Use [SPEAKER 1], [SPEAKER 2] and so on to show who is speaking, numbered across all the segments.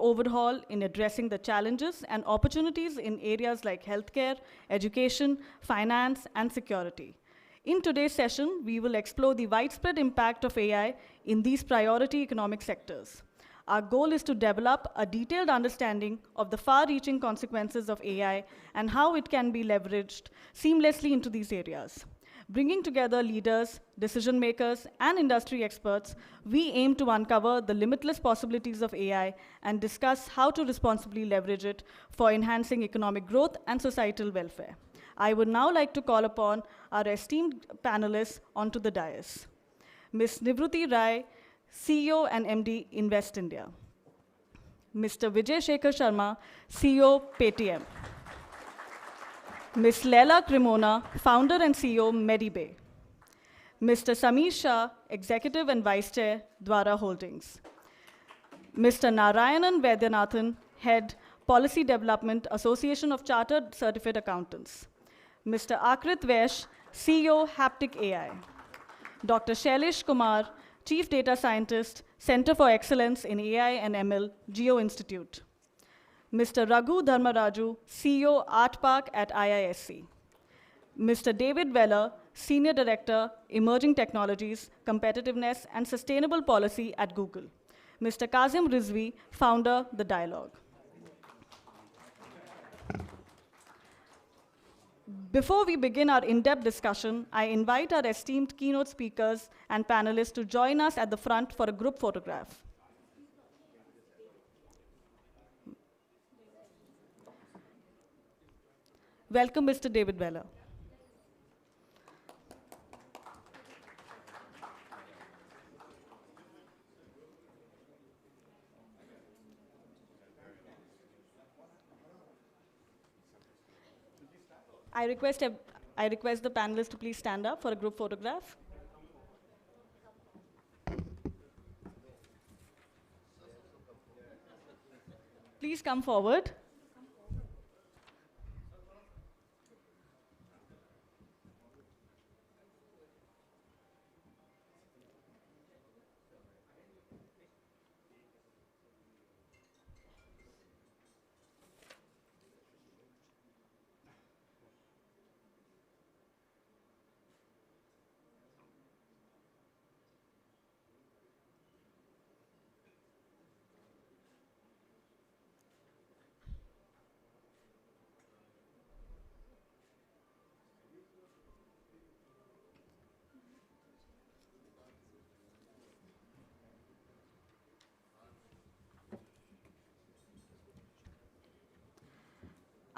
[SPEAKER 1] overhaul in addressing the challenges and opportunities in areas like healthcare, education, finance, and security. In today's session, we will explore the widespread impact of AI in these priority economic sectors. Our goal is to develop a detailed understanding of the far-reaching consequences of AI and how it can be leveraged seamlessly into these areas. Bringing together leaders, decision makers, and industry experts, we aim to uncover the limitless possibilities of AI and discuss how to responsibly leverage it for enhancing economic growth and societal welfare. I would now like to call upon our esteemed panelists onto the dais. Ms. Nivruti Rai, CEO and MD, Invest India. Mr. Vijay Shekhar Sharma, CEO, Paytm. Ms. Leila Cremona, founder and CEO, Medibay. Mr. Sameer Shah, Executive and Vice Chair, Dwara Holdings. Mr. Narayanan Vaidyanathan, Head, Policy Development, Association of Chartered Certificate Accountants. Mr. Akrit Vaish, CEO, Haptic AI. Dr. Shailesh Kumar, Chief Data Scientist, Center for Excellence in AI and ML, Geo Institute. Mr. Raghu Dharmaraju, CEO, Art Park at IISc. Mr. David Weller, Senior Director, Emerging Technologies, Competitiveness, and Sustainable Policy at Google. Mr. Kazim Rizvi, Founder, The Dialogue. Before we begin our in-depth discussion, I invite our esteemed keynote speakers and panelists to join us at the front for a group photograph. Welcome, Mr. David Weller. I request the panelists to please stand up for a group photograph. Please come forward.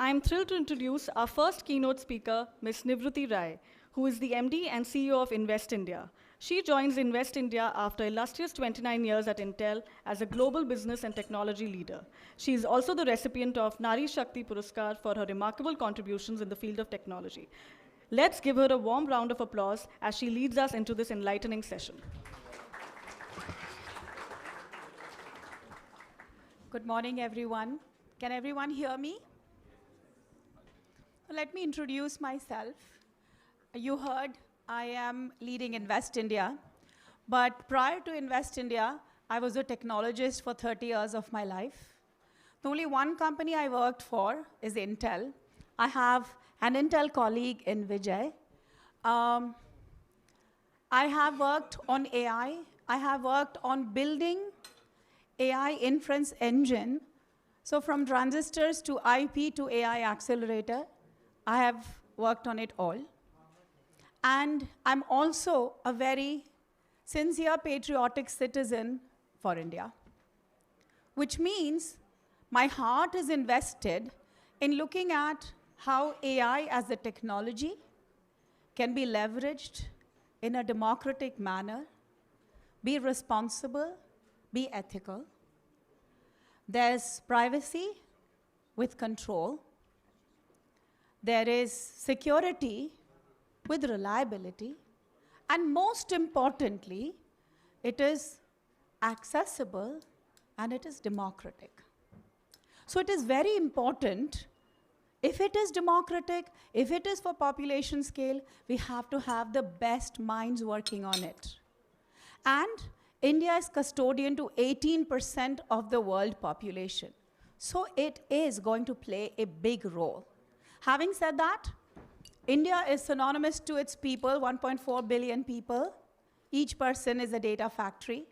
[SPEAKER 1] I am thrilled to introduce our first keynote speaker, Ms. Nivruti Rai, who is the MD and CEO of Invest India. She joins Invest India after illustrious 29 years at Intel as a global business and technology leader. She is also the recipient of Nari Shakti Puruskar for her remarkable contributions in the field of technology. Let's give her a warm round of applause as she leads us into this enlightening session.
[SPEAKER 2] Good morning, everyone. Can everyone hear me? Let me introduce myself. You heard I am leading Invest India, but prior to Invest India, I was a technologist for 30 years of my life. The only one company I worked for is Intel. I have an Intel colleague in Vijay. I have worked on AI. I have worked on building AI inference engine. So from transistors to IP to AI accelerator, I have worked on it all. And I'm also a very sincere, patriotic citizen for India, which means my heart is invested in looking at how AI as a technology can be leveraged in a democratic manner, be responsible, be ethical. There's privacy with control. There is security with reliability. And most importantly, it is accessible and it is democratic. So it is very important, if it is democratic, if it is for population scale, we have to have the best minds working on it. And India is custodian to 18% of the world population. So it is going to play a big role. Having said that, India is synonymous to its people, 1.4 billion people. Each person is a data factory.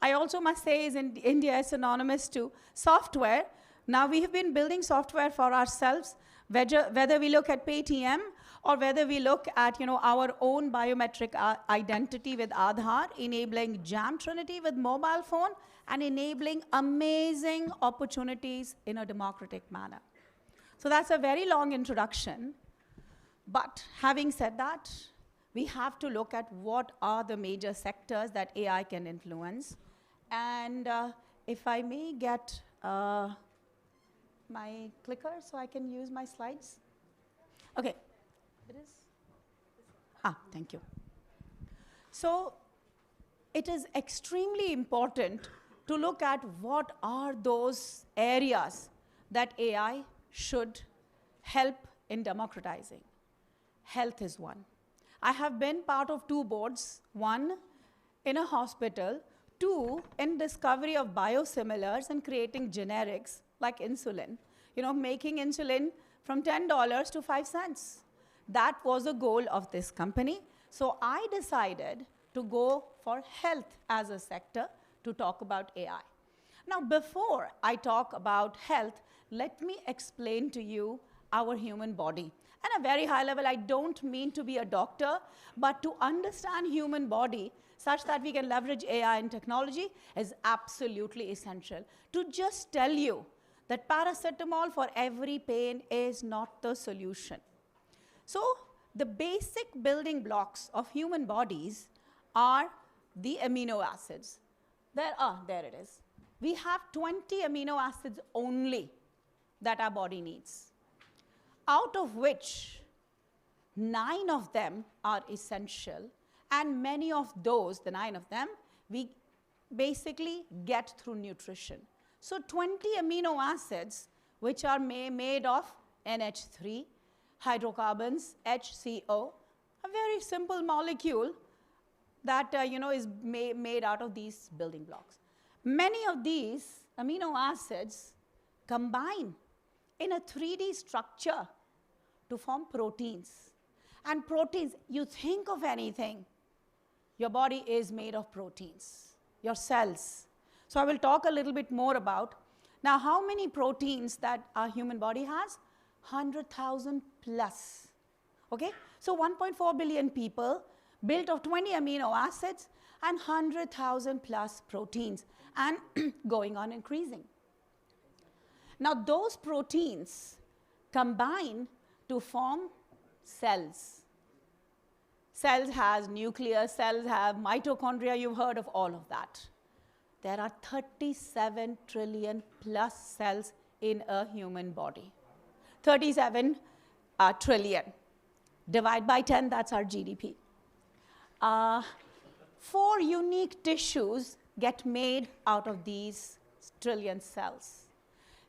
[SPEAKER 2] I also must say India is synonymous to software. Now we have been building software for ourselves, whether we look at Paytm or whether we look at our own biometric identity with Aadhaar, enabling Jam Trinity with mobile phone, and enabling amazing opportunities in a democratic manner. So that's a very long introduction. But having said that, we have to look at what are the major sectors that AI can influence. And if I may get my clicker so I can use my slides. OK. It is? Thank you. So it is extremely important to look at what are those areas that AI should help in democratizing. Health is one. I have been part of 2 boards, one in a hospital, 2 in discovery of biosimilars and creating generics like insulin, making insulin from $10 to 5 cents. That was the goal of this company. So I decided to go for health as a sector to talk about AI. Now, before I talk about health, let me explain to you our human body. At a very high level, I don't mean to be a doctor, but to understand human body such that we can leverage AI and technology is absolutely essential. To just tell you that paracetamol for every pain is not the solution. So the basic building blocks of human bodies are the amino acids. There it is. We have 20 amino acids only that our body needs, out of which 9 of them are essential, and many of those, the 9 of them, we basically get through nutrition. So 20 amino acids, which are made of NH3, hydrocarbons, HCO, a very simple molecule that is made out of these building blocks. Many of these amino acids combine in a 3D structure to form proteins. And proteins, you think of anything, your body is made of proteins, your cells. So I will talk a little bit more about now how many proteins that our human body has. 100,000 plus. Okay? So 1.4 billion people built of 20 amino acids and 100,000 plus proteins, and going on increasing. Now those proteins combine to form cells. Cells has nucleus, cells have mitochondria, you've heard of all of that. There are 37 trillion plus cells in a human body. 37 trillion. Divide by 10, that's our GDP. 4 unique tissues get made out of these trillion cells.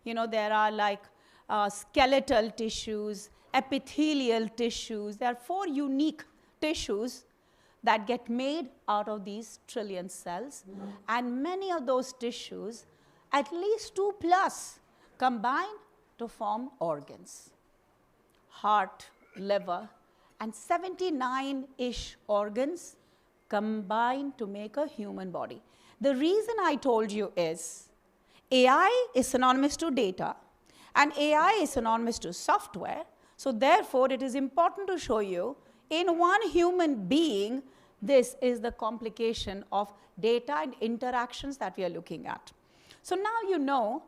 [SPEAKER 2] There are like skeletal tissues, epithelial tissues. There are 4 unique tissues that get made out of these trillion cells. And many of those tissues, at least 2 plus, combine to form organs. Heart, liver, and 79-ish organs combine to make a human body. The reason I told you is AI is synonymous to data, and AI is synonymous to software. So therefore, it is important to show you in one human being, this is the complication of data and interactions that we are looking at. So now you know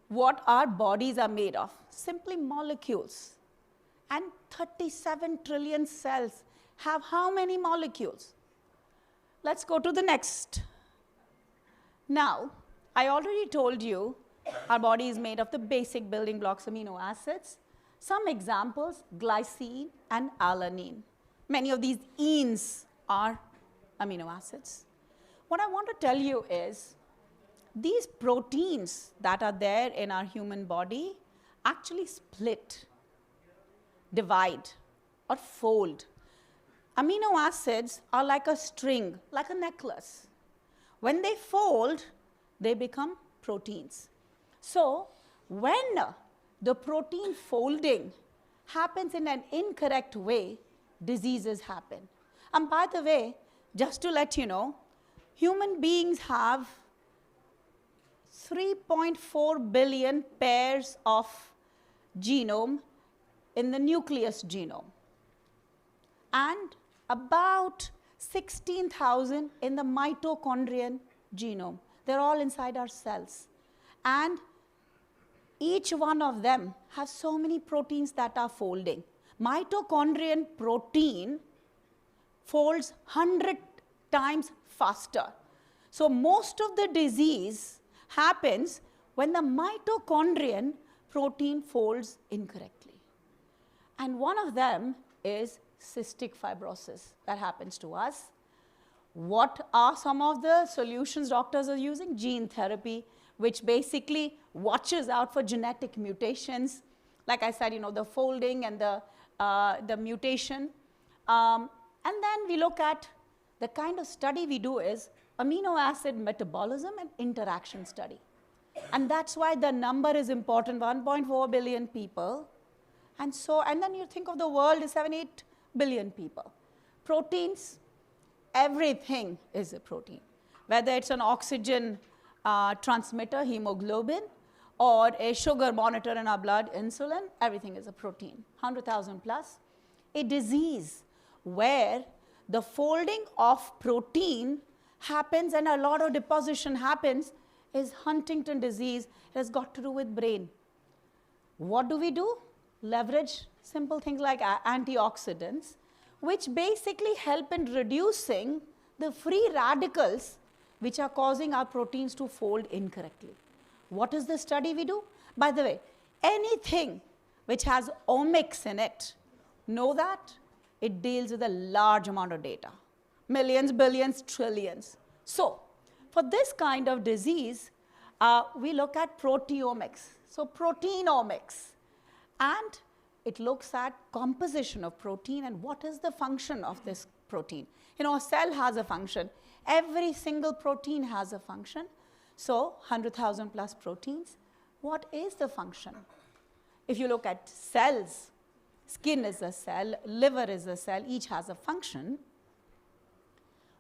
[SPEAKER 2] what our bodies are made of. Simply molecules. And 37 trillion cells have how many molecules? Let's go to the next. Now, I already told you our body is made of the basic building blocks, amino acids. Some examples, glycine and alanine. Many of these enes are amino acids. What I want to tell you is these proteins that are there in our human body actually split, divide, or fold. Amino acids are like a string, like a necklace. When they fold, they become proteins. So when the protein folding happens in an incorrect way, diseases happen. And by the way, just to let you know, human beings have 3.4 billion pairs of genome in the nucleus genome, and about 16,000 in the mitochondrial genome. They're all inside our cells. And each one of them has so many proteins that are folding. Mitochondrial protein folds 100 times faster. So most of the disease happens when the mitochondrial protein folds incorrectly. And one of them is cystic fibrosis that happens to us. What are some of the solutions doctors are using? Gene therapy, which basically watches out for genetic mutations. Like I said, the folding and the mutation. And then we look at the kind of study we do is amino acid metabolism and interaction study. And that's why the number is important, 1.4 billion people. And then you think of the world is 7-8 billion people. Proteins, everything is a protein. Whether it's an oxygen transmitter, hemoglobin, or a sugar monitor in our blood, insulin, everything is a protein, 100,000 plus. A disease where the folding of protein happens and a lot of deposition happens is Huntington disease. It has got to do with brain. What do? Leverage simple things like antioxidants, which basically help in reducing the free radicals which are causing our proteins to fold incorrectly. What is the study we do? By the way, anything which has omics in it, know that it deals with a large amount of data. Millions, billions, trillions. So for this kind of disease, we look at proteomics. So proteinomics. And it looks at composition of protein and what is the function of this protein. A cell has a function. Every single protein has a function. So 100,000 plus proteins. What is the function? If you look at cells, skin is a cell, liver is a cell, each has a function.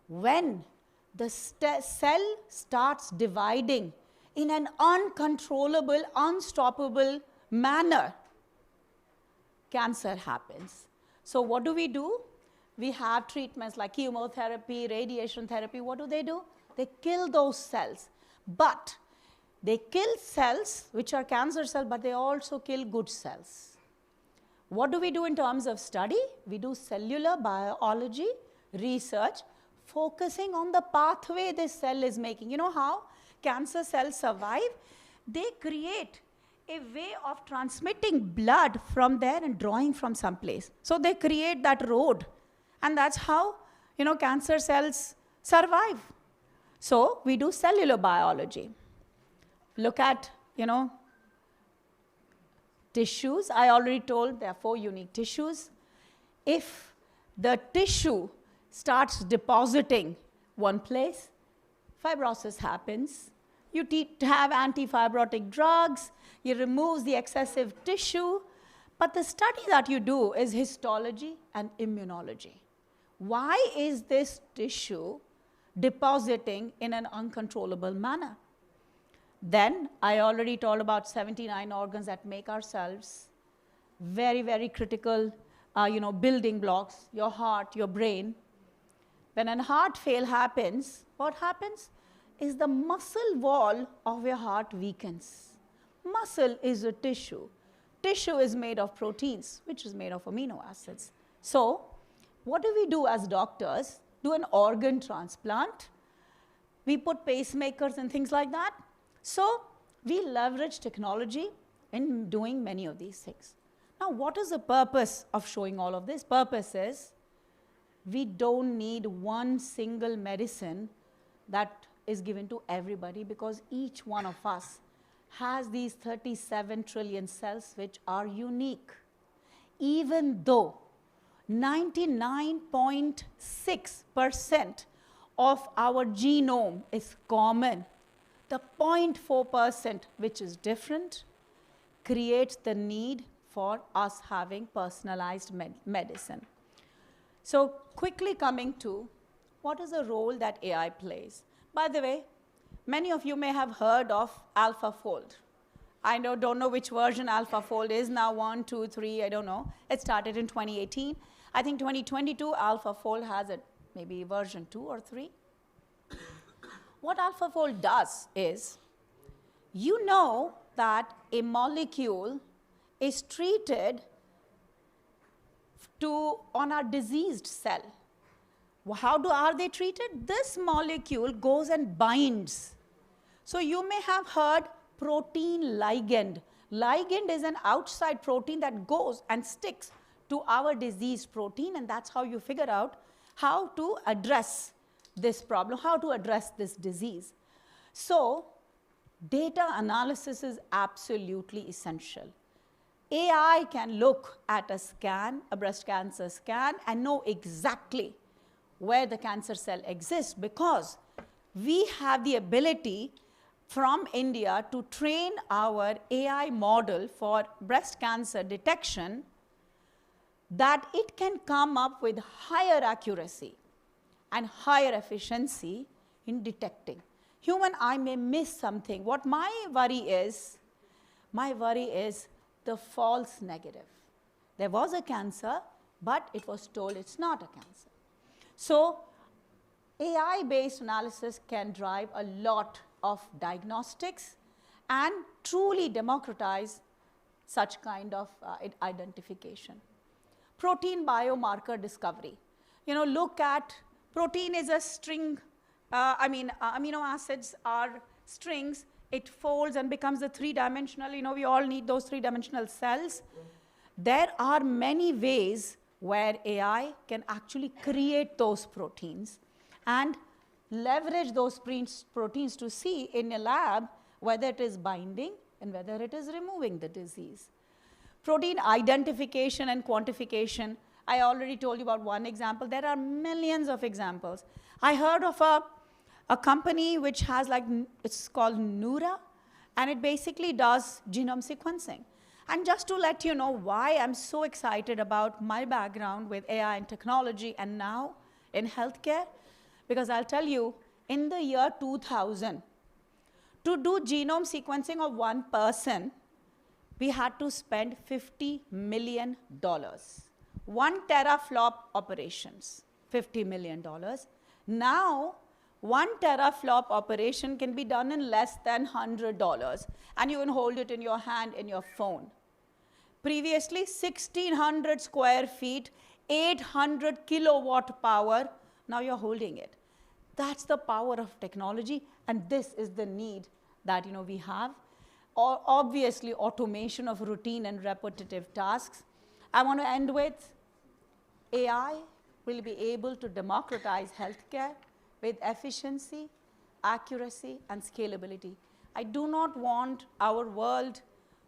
[SPEAKER 2] When the cell starts dividing in an uncontrollable, unstoppable manner, cancer happens. So what do? We have treatments like chemotherapy, radiation therapy. What do? They kill those cells. But they kill cells which are cancer cells, but they also kill good cells. What do we do in terms of study? We do cellular biology research, focusing on the pathway this cell is making. You know how cancer cells survive? They create a way of transmitting blood from there and drawing from some place. So they create that road. And that's how, cancer cells survive. So we do cellular biology. Look at, tissues. I already told there are 4 unique tissues. If the tissue starts depositing one place, fibrosis happens. You have antifibrotic drugs. You remove the excessive tissue. But the study that you do is histology and immunology. Why is this tissue depositing in an uncontrollable manner? Then I already told about 79 organs that make our cells. Very, very critical, building blocks, your heart, your brain. When a heart fail happens, what happens is the muscle wall of your heart weakens. Muscle is a tissue. Tissue is made of proteins, which is made of amino acids. So what do we do as doctors? Do an organ transplant. We put pacemakers and things like that. So we leverage technology in doing many of these things. Now, what is the purpose of showing all of this? Purpose is we don't need one single medicine that is given to everybody, because each one of us has these 37 trillion cells which are unique. Even though 99.6% of our genome is common. The 0.4%, which is different, creates the need for us having personalized medicine. So quickly coming to what is the role that AI plays. By the way, many of you may have heard of AlphaFold. I don't know which version AlphaFold is now, 1, 2, 3, I don't know. It started in 2018. I think 2022, AlphaFold has maybe version 2 or 3. What AlphaFold does is, you know that a molecule is treated on a diseased cell. How are they treated? This molecule goes and binds. So you may have heard protein ligand. Ligand is an outside protein that goes and sticks to our diseased protein, and that's how you figure out how to address this problem, how to address this disease. So data analysis is absolutely essential. AI can look at a scan, a breast cancer scan, and know exactly where the cancer cell exists, because we have the ability from India to train our AI model for breast cancer detection, that it can come up with higher accuracy and higher efficiency in detecting. Human eye may miss something. What my worry is the false negative. There was a cancer, but it was told it's not a cancer. So AI-based analysis can drive a lot of diagnostics and truly democratize such kind of identification. Protein biomarker discovery. Look at, protein is a string, amino acids are strings. It folds and becomes a three-dimensional, we all need those three-dimensional cells. There are many ways where AI can actually create those proteins and leverage those proteins to see in a lab whether it is binding and whether it is removing the disease. Protein identification and quantification. I already told you about one example. There are millions of examples. I heard of a company which has it's called Neura, and it basically does genome sequencing. And just to let you know why I'm so excited about my background with AI and technology and now in healthcare, because I'll tell you, in the year 2000, to do genome sequencing of one person, we had to spend $50 million. 1 teraflop operations, $50 million. Now, 1 teraflop operation can be done in less than $100, and you can hold it in your hand in your phone. Previously, 1,600 square feet, 800 kilowatt power, now you're holding it. That's the power of technology, and this is the need that we have. Obviously, automation of routine and repetitive tasks. I want to end with AI will be able to democratize healthcare with efficiency, accuracy, and scalability. I do not want our world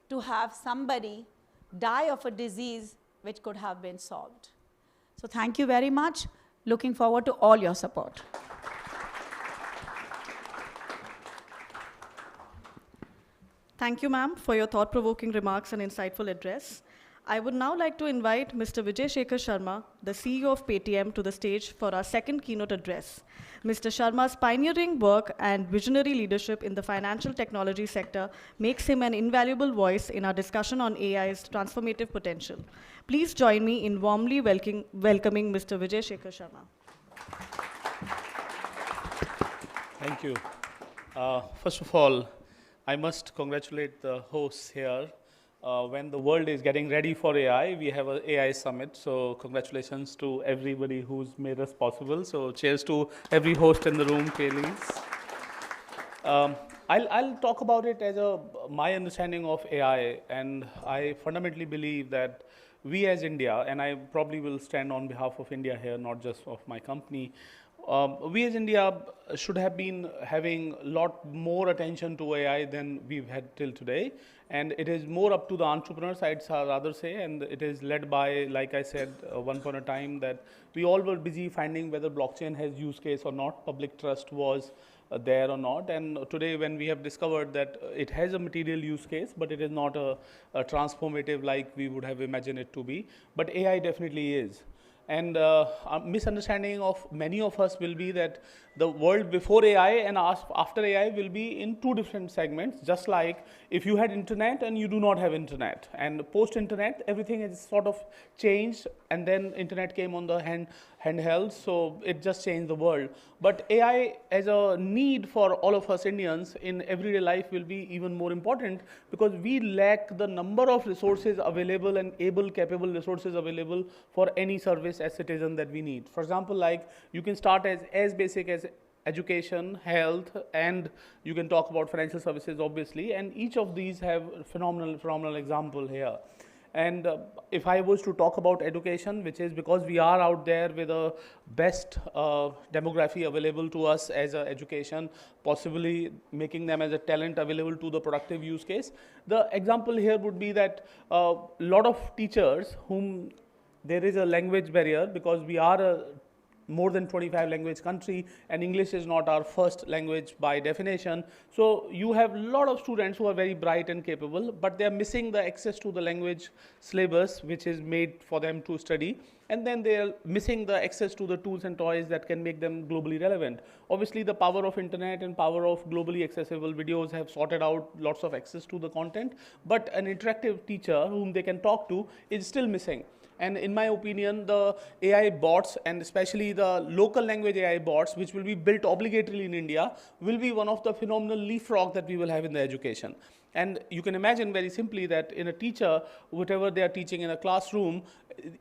[SPEAKER 2] to have somebody die of a disease which could have been solved. So thank you very much. Looking forward to all your support.
[SPEAKER 1] Thank you, ma'am, for your thought-provoking remarks and insightful address. I would now like to invite Mr. Vijay Shekhar Sharma, the CEO of Paytm, to the stage for our second keynote address. Mr. Sharma's pioneering work and visionary leadership in the financial technology sector makes him an invaluable voice in our discussion on AI's transformative potential. Please join me in warmly welcoming Mr. Vijay Shekhar Sharma.
[SPEAKER 3] Thank you. First of all, I must congratulate the hosts here. When the world is getting ready for AI, we have an AI summit. So congratulations to everybody who's made us possible. So cheers to every host in the room, please. I'll talk about it as my understanding of AI. And I fundamentally believe that we as India, and I probably will stand on behalf of India here, not just of my company, We as India should have been having a lot more attention to AI than we've had till today. And it is more up to the entrepreneur side, I'd rather say, and it is led by, like I said, one point of time that we all were busy finding whether blockchain has use case or not, public trust was there or not. And today when we have discovered that it has a material use case, but it is not a transformative like we would have imagined it to be, but AI definitely is. And a misunderstanding of many of us will be that the world before AI and after AI will be in two different segments, just like if you had internet and you do not have internet. And post-internet, everything is sort of changed, and then internet came on the handheld, so it just changed the world. But AI as a need for all of us Indians in everyday life will be even more important, because we lack the number of resources available and capable resources available for any service as citizen that we need. For example, like you can start as basic as education, health, and you can talk about financial services, obviously, and each of these have phenomenal example here. And if I was to talk about education, which is because we are out there with the best demography available to us as education, possibly making them as a talent available to the productive use case. The example here would be that a lot of teachers whom there is a language barrier, because we are a more than 25 language country, and English is not our first language by definition. So you have a lot of students who are very bright and capable, but they are missing the access to the language syllabus which is made for them to study, and then they are missing the access to the tools and toys that can make them globally relevant. Obviously the power of internet and power of globally accessible videos have sorted out lots of access to the content, but an interactive teacher whom they can talk to is still missing. And in my opinion, the AI bots, and especially the local language AI bots, which will be built obligatorily in India, will be one of the phenomenal leapfrog that we will have in the education. And you can imagine very simply that in a teacher, whatever they are teaching in a classroom,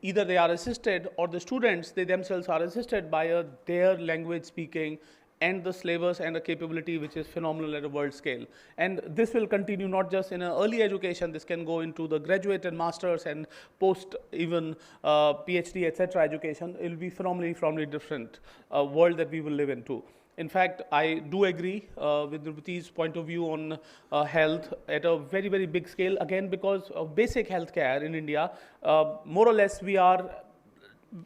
[SPEAKER 3] either they are assisted or the students, they themselves are assisted by their language speaking and the syllabus and the capability which is phenomenal at a world scale. And this will continue not just in early education, this can go into the graduate and masters and post even PhD, etc. education. It will be phenomenally different world that we will live into. In fact, I do agree with Rupati's point of view on health at a very big scale, again because of basic healthcare in India. More or less we are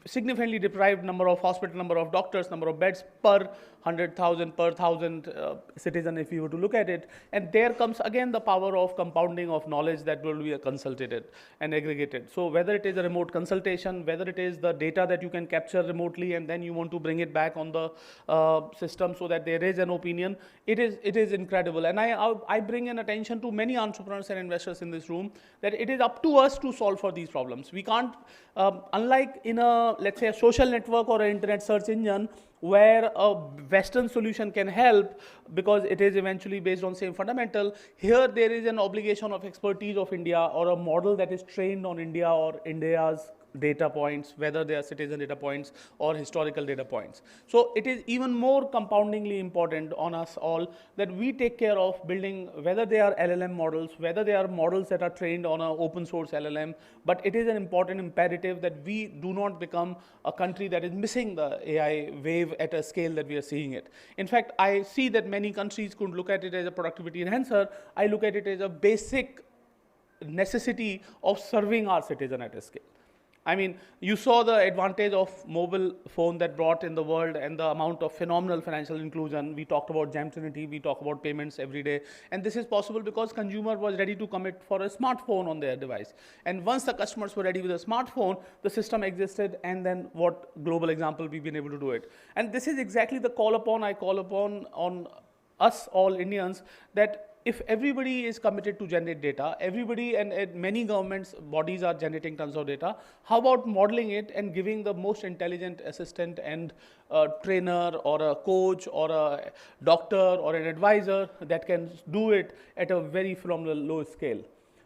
[SPEAKER 3] significantly deprived number of hospital, number of doctors, number of beds per 100,000 per 1,000 citizen, if you were to look at it. And there comes again the power of compounding of knowledge that will be consulted and aggregated. So whether it is a remote consultation, whether it is the data that you can capture remotely and then you want to bring it back on the system so that there is an opinion, it is incredible. And I bring in attention to many entrepreneurs and investors in this room that it is up to us to solve for these problems. We can't, unlike in a, let's say, a social network or an internet search engine, where a Western solution can help because it is eventually based on same fundamental. Here there is an obligation of expertise of India, or a model that is trained on India or India's data points, whether they are citizen data points or historical data points. So it is even more compoundingly important on us all that we take care of building, whether they are LLM models, whether they are models that are trained on an open source LLM, but it is an important imperative that we do not become a country that is missing the AI wave at a scale that we are seeing it. In fact, I see that many countries could look at it as a productivity enhancer. I look at it as a basic necessity of serving our citizen at a scale. I mean, you saw the advantage of mobile phone that brought in the world and the amount of phenomenal financial inclusion. We talked about Gem Trinity, we talk about payments every day. And this is possible because consumer was ready to commit for a smartphone on their device. And once the customers were ready with a smartphone, the system existed, and then what global example we've been able to do it. And this is exactly the call upon I call upon on us all Indians, that if everybody is committed to generate data, everybody and many governments bodies are generating tons of data, how about modeling it and giving the most intelligent assistant and trainer or a coach or a doctor or an advisor that can do it at a very phenomenal low scale.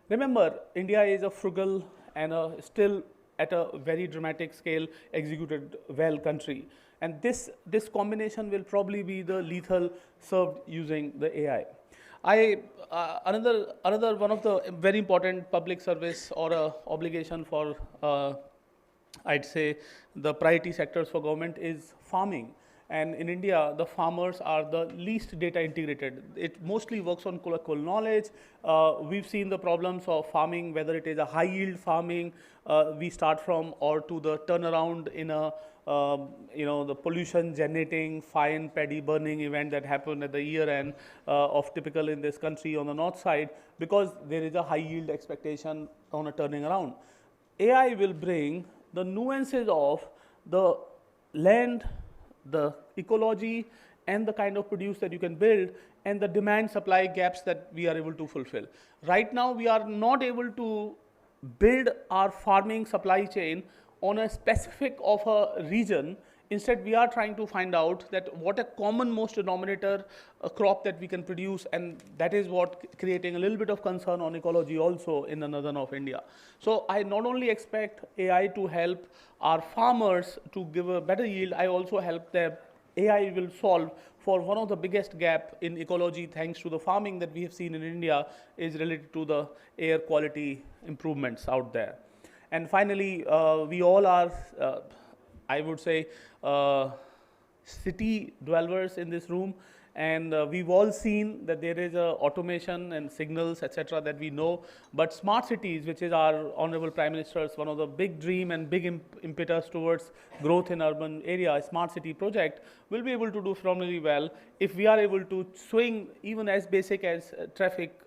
[SPEAKER 3] Remember, India is a frugal and still at a very dramatic scale executed well country. And this combination will probably be the lethal served using the AI. Another one of the very important public service or obligation for I'd say the priority sectors for government is farming. And in India, the farmers are the least data integrated. It mostly works on colloquial knowledge. We've seen the problems of farming, whether it is a high yield farming we start from, or to the turnaround in a the pollution generating fine paddy burning event that happened at the year end of typical in this country on the north side, because there is a high yield expectation on a turning around. AI will bring the nuances of the land, the ecology, and the kind of produce that you can build, and the demand supply gaps that we are able to fulfill. Right now, we are not able to build our farming supply chain on a specific of a region. Instead, we are trying to find out that what a common most denominator crop that we can produce, and that is what creating a little bit of concern on ecology also in the northern of India. So I not only expect AI to help our farmers to give a better yield, I also help them. AI will solve for one of the biggest gap in ecology, thanks to the farming that we have seen in India, is related to the air quality improvements out there. And finally, we all are, I would say, city dwellers in this room, and we've all seen that there is automation and signals, etc., that we know. But smart cities, which is our honorable Prime Minister's one of the big dream and big impetus towards growth in urban area, smart city project, will be able to do phenomenally well if we are able to swing even as basic as traffic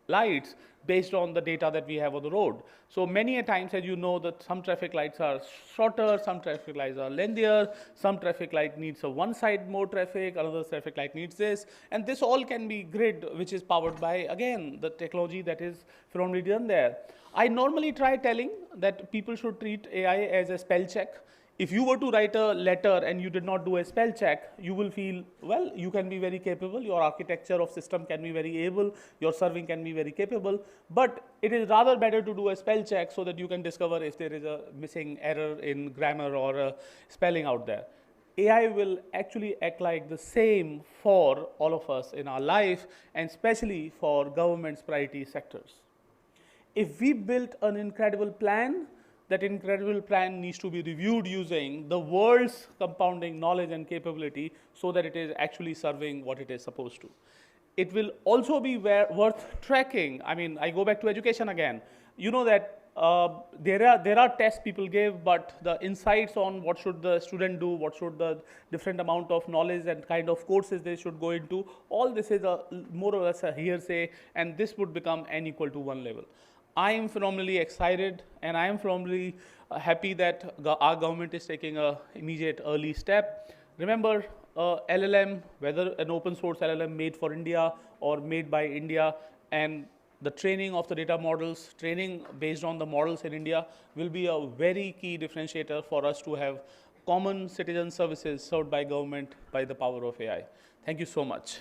[SPEAKER 3] lights based on the data that we have on the road. So many a times, as you know, that some traffic lights are shorter, some traffic lights are lengthier, some traffic light needs a one side more traffic, another traffic light needs this, and this all can be grid, which is powered by, again, the technology that is phenomenally done there. I normally try telling that people should treat AI as a spell check. If you were to write a letter and you did not do a spell check, you will feel, well, you can be very capable, your architecture of system can be very able, your serving can be very capable, but it is rather better to do a spell check so that you can discover if there is a missing error in grammar or a spelling out there. AI will actually act like the same for all of us in our life, and especially for government's priority sectors. If we built an incredible plan, that incredible plan needs to be reviewed using the world's compounding knowledge and capability so that it is actually serving what it is supposed to. It will also be worth tracking. I mean, I go back to education again. You know that there are tests people give, but the insights on what should the student do, what should the different amount of knowledge and kind of courses they should go into, all this is more or less a hearsay, and this would become n equal to 1 level. I am phenomenally excited, and I am phenomenally happy that our government is taking an immediate early step. Remember, LLM, whether an open source LLM made for India or made by India, and the training of the data models, training based on the models in India, will be a very key differentiator for us to have common citizen services served by government by the power of AI. Thank you so much.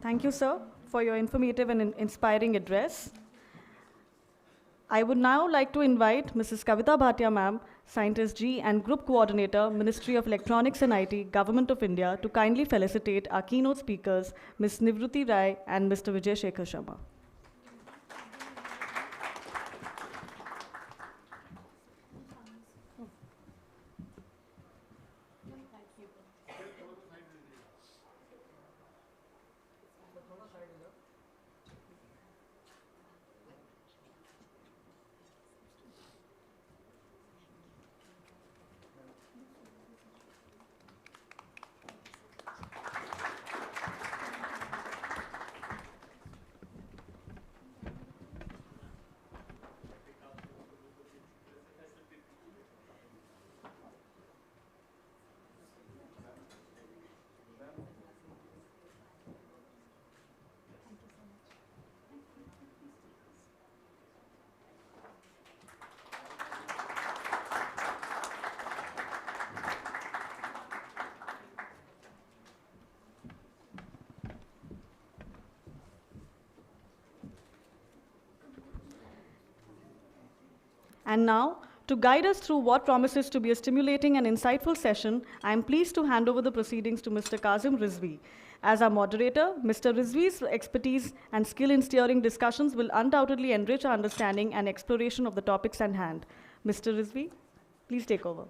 [SPEAKER 1] Thank you, sir, for your informative and inspiring address. I would now like to invite Mrs. Kavita Bhatia ma'am, Scientist G and Group Coordinator, Ministry of Electronics and IT, Government of India, to kindly felicitate our keynote speakers, Ms. Nivruti Rai and Mr. Vijay Shekhar Sharma. And now, To guide us through what promises to be a stimulating and insightful session, I am pleased to hand over the proceedings to Mr. Kazim Rizvi. As our moderator, Mr. Rizvi's expertise and skill in steering discussions will undoubtedly enrich our understanding and exploration of the topics at hand. Mr. Rizvi, please take over.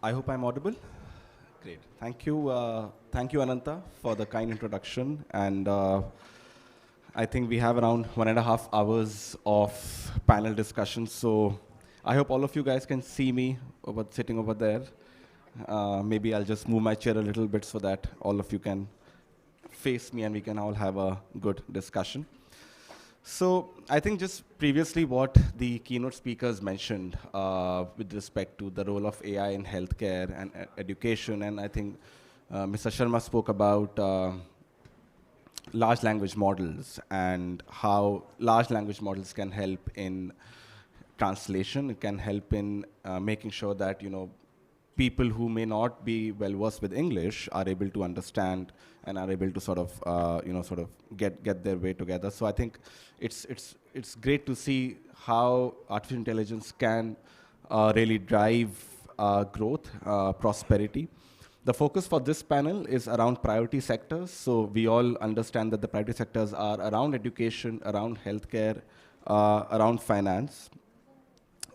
[SPEAKER 4] I hope I'm audible. Great. Thank you, Ananta, for the kind introduction. And I think we have around 1.5 hours of panel discussion. So I hope all of you guys can see me sitting over there. Maybe I'll just move my chair a little bit so that all of you can face me and we can all have a good discussion. So I think just previously what the keynote speakers mentioned with respect to the role of AI in healthcare and education, and I think Mr. Sharma spoke about large language models and how large language models can help in translation. It can help in making sure that, people who may not be well versed with English are able to understand and are able to sort of get their way together. So I think it's great to see how artificial intelligence can really drive growth, prosperity. The focus for this panel is around priority sectors. So we all understand that the priority sectors are around education, around healthcare, around finance.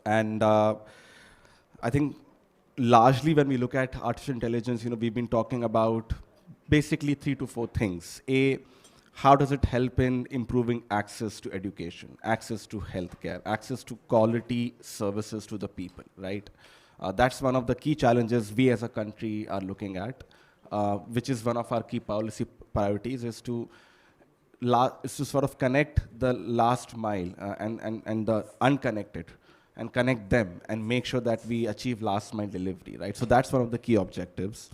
[SPEAKER 4] And I think largely when we look at artificial intelligence, we've been talking about basically 3 to 4 things. How does it help in improving access to education, access to healthcare, access to quality services to the people, right? That's one of the key challenges we as a country are looking at, which is one of our key policy priorities, is to sort of connect the last mile and the unconnected, and connect them and make sure that we achieve last mile delivery, right? So that's one of the key objectives.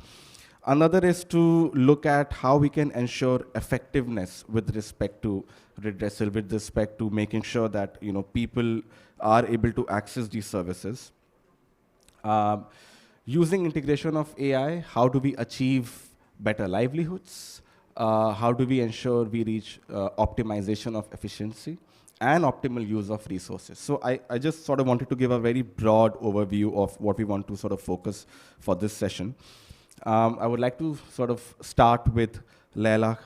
[SPEAKER 4] Another is to look at how we can ensure effectiveness with respect to redressal, with respect to making sure that people are able to access these services. Using integration of AI, how do we achieve better livelihoods? How do we ensure we reach optimization of efficiency and optimal use of resources? So I just sort of wanted to give a very broad overview of what we want to sort of focus for this session. I would like to sort of start with Leila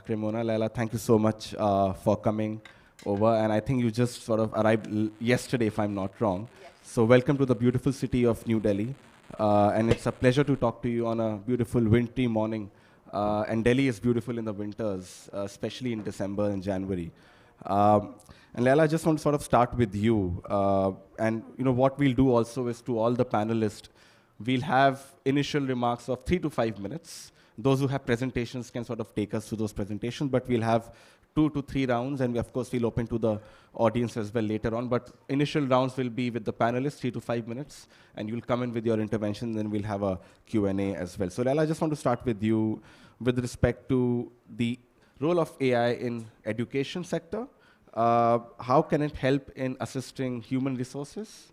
[SPEAKER 4] Cremona. Leila, thank you so much for coming over. And I think you just sort of arrived yesterday, if I'm not wrong. Yes. So welcome to the beautiful city of New Delhi. And it's a pleasure to talk to you on a beautiful wintry morning. And Delhi is beautiful in the winters, especially in December and January. And Leila, I just want to sort of start with you. And what we'll do also is, to all the panelists, we'll have initial remarks of 3 to 5 minutes. Those who have presentations can sort of take us through those presentations, but we'll have 2 to 3 rounds, and of course we'll open to the audience as well later on. But initial rounds will be with the panelists, 3 to 5 minutes, and you'll come in with your intervention, then we'll have a Q&A as well. So Leila, I just want to start with you with respect to the role of AI in education sector. How can it help in assisting human resources,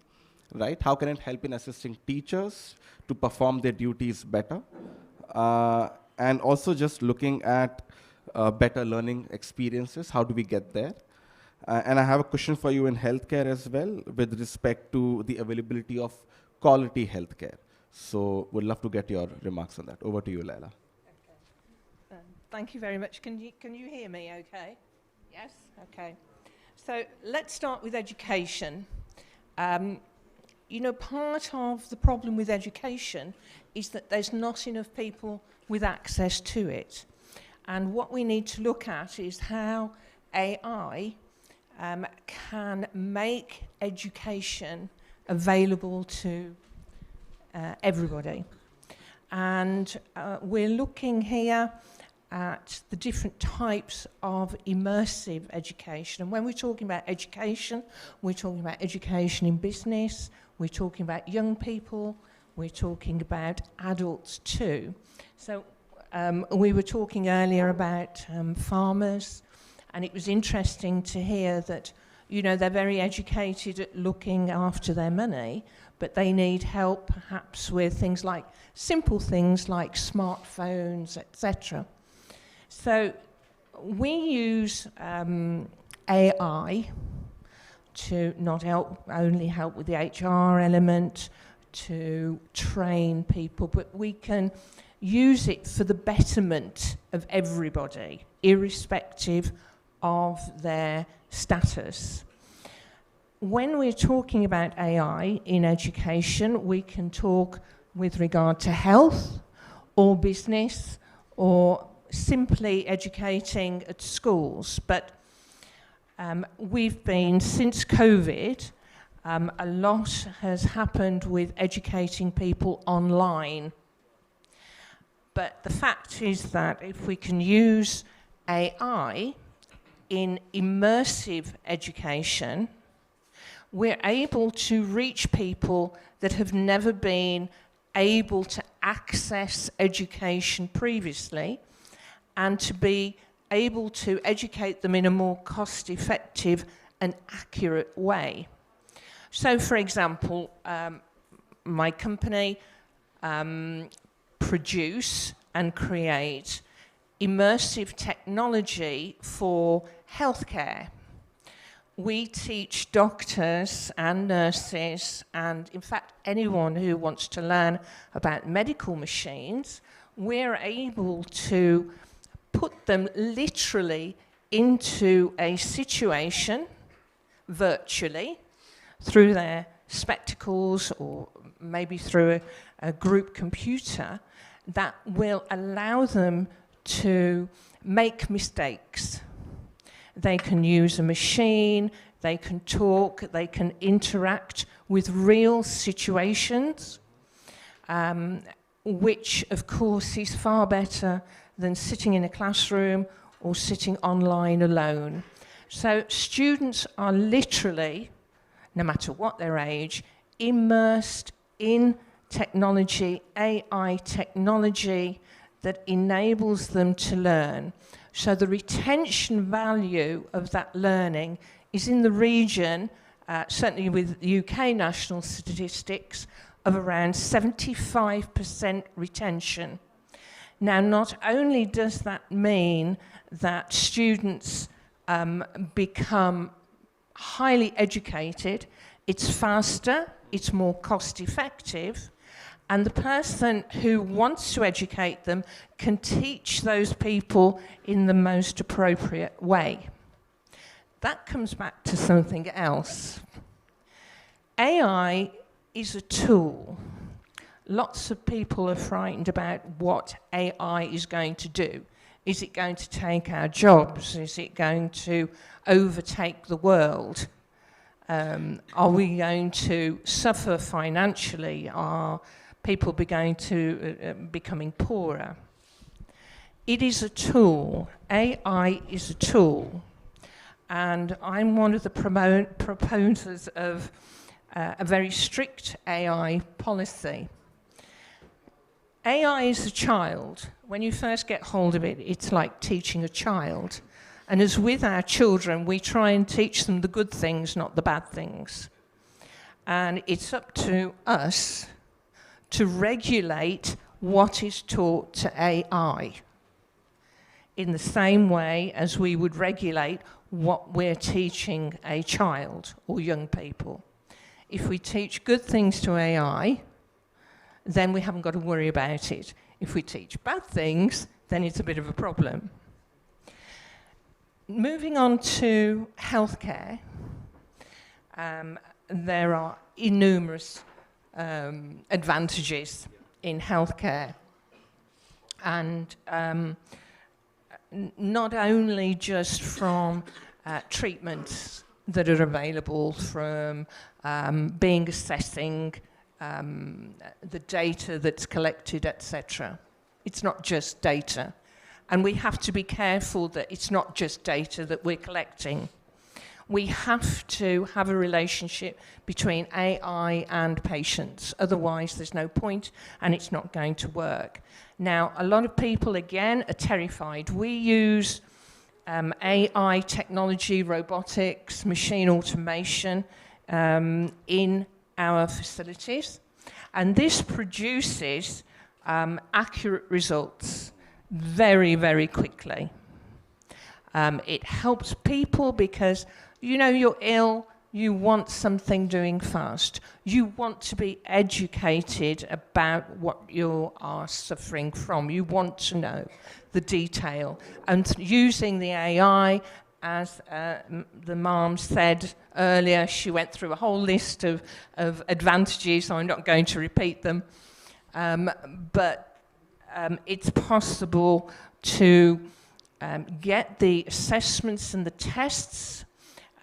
[SPEAKER 4] right? How can it help in assisting teachers to perform their duties better? And also just looking at better learning experiences, how do we get there? And I have a question for you in healthcare as well, with respect to the availability of quality healthcare. So we'd love to get your remarks on that. Over to you, Leila.
[SPEAKER 5] Okay. Thank you very much. Can you hear me okay? Yes? Okay. So let's start with education. Part of the problem with education is that there's not enough people with access to it. And what we need to look at is how AI can make education available to everybody. And we're looking here at the different types of immersive education. And when we're talking about education, we're talking about education in business, we're talking about young people, we're talking about adults too. So we were talking earlier about farmers, and it was interesting to hear that, they're very educated at looking after their money, but they need help perhaps with things like, simple things like smartphones, etc. So we use AI to not only help with the HR element, to train people, but we can use it for the betterment of everybody, irrespective of their status. When we're talking about AI in education, we can talk with regard to health or business or simply educating at schools. But we've been, since COVID, a lot has happened with educating people online. But the fact is that if we can use AI in immersive education, we're able to reach people that have never been able to access education previously, and to be able to educate them in a more cost-effective and accurate way. So, for example, my company produce and create immersive technology for healthcare. We teach doctors and nurses, and in fact anyone who wants to learn about medical machines, we're able to put them literally into a situation virtually through their spectacles or maybe through a group computer that will allow them to make mistakes. They can use a machine, they can talk, they can interact with real situations, which of course is far better than sitting in a classroom or sitting online alone. So students are literally, no matter what their age, immersed in technology, AI technology that enables them to learn. So the retention value of that learning is in the region, certainly with UK national statistics, of around 75% retention. Now, not only does that mean that students become highly educated, it's faster, it's more cost effective, and the person who wants to educate them can teach those people in the most appropriate way. That comes back to something else. AI is a tool. Lots of people are frightened about what AI is going to do. Is it going to take our jobs? Is it going to overtake the world? Are we going to suffer financially? Are people going to becoming poorer? It is a tool. AI is a tool. And I'm one of the proponents of a very strict AI policy. AI is a child. When you first get hold of it, it's like teaching a child. And as with our children, we try and teach them the good things, not the bad things. And it's up to us to regulate what is taught to AI in the same way as we would regulate what we're teaching a child or young people. If we teach good things to AI, then we haven't got to worry about it. If we teach bad things, then it's a bit of a problem. Moving on to healthcare, there are innumerous advantages in healthcare. And not only just from treatments that are available, from assessing the data that's collected, etc. It's not just data. And we have to be careful that it's not just data that we're collecting. We have to have a relationship between AI and patients. Otherwise, there's no point and it's not going to work. Now, a lot of people, again, are terrified. We use AI technology, robotics, machine automation in our facilities. And this produces accurate results very, very quickly. It helps people because, you know, you're ill, You want something doing fast. You want to be educated about what you are suffering from. You want to know the detail. And using the AI, as the mom said earlier, she went through a whole list of advantages. I'm not going to repeat them. But it's possible to get the assessments and the tests.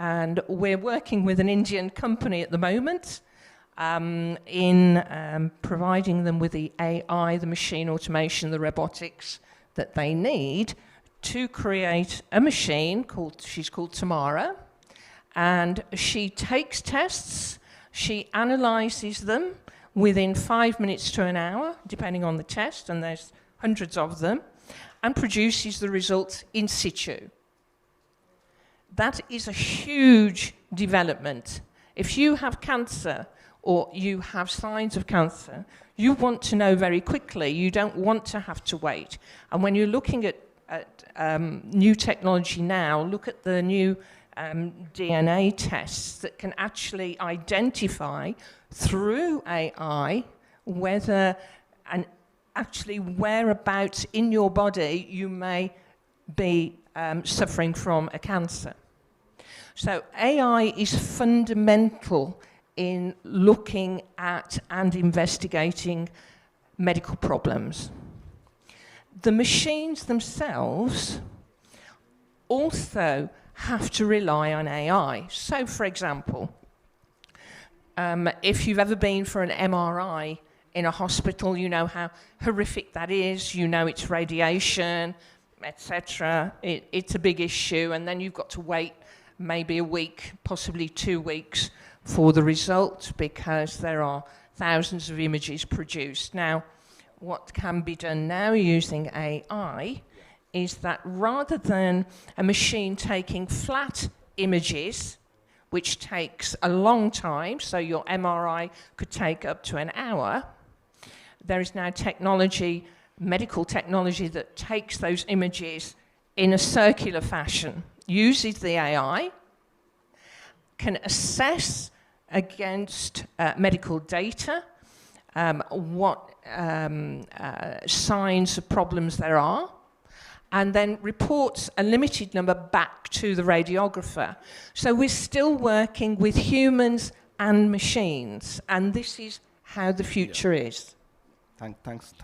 [SPEAKER 5] And we're working with an Indian company at the moment in providing them with the AI, the machine automation, the robotics that they need to create a machine she's called Tamara. And she takes tests, she analyzes them within 5 minutes to an hour, depending on the test, and there's hundreds of them, and produces the results in situ. That is a huge development. If you have cancer or you have signs of cancer, you want to know very quickly. You don't want to have to wait. And when you're looking at new technology now, look at the new DNA tests that can actually identify through AI whether and actually whereabouts in your body you may be suffering from a cancer. So AI is fundamental in looking at and investigating medical problems. The machines themselves also have to rely on AI. So, for example, if you've ever been for an MRI in a hospital, you know how horrific that is, you know it's radiation, etc. It's a big issue, and then you've got to wait maybe a week, possibly 2 weeks for the result because there are thousands of images produced. Now, what can be done now using AI is that rather than a machine taking flat images, which takes a long time, so your MRI could take up to an hour, there is now technology, medical technology, that takes those images in a circular fashion, uses the AI, can assess against medical data what signs of problems there are, and then reports a limited number back to the radiographer. So we're still working with humans and machines, and this is how the future is.
[SPEAKER 4] Thanks.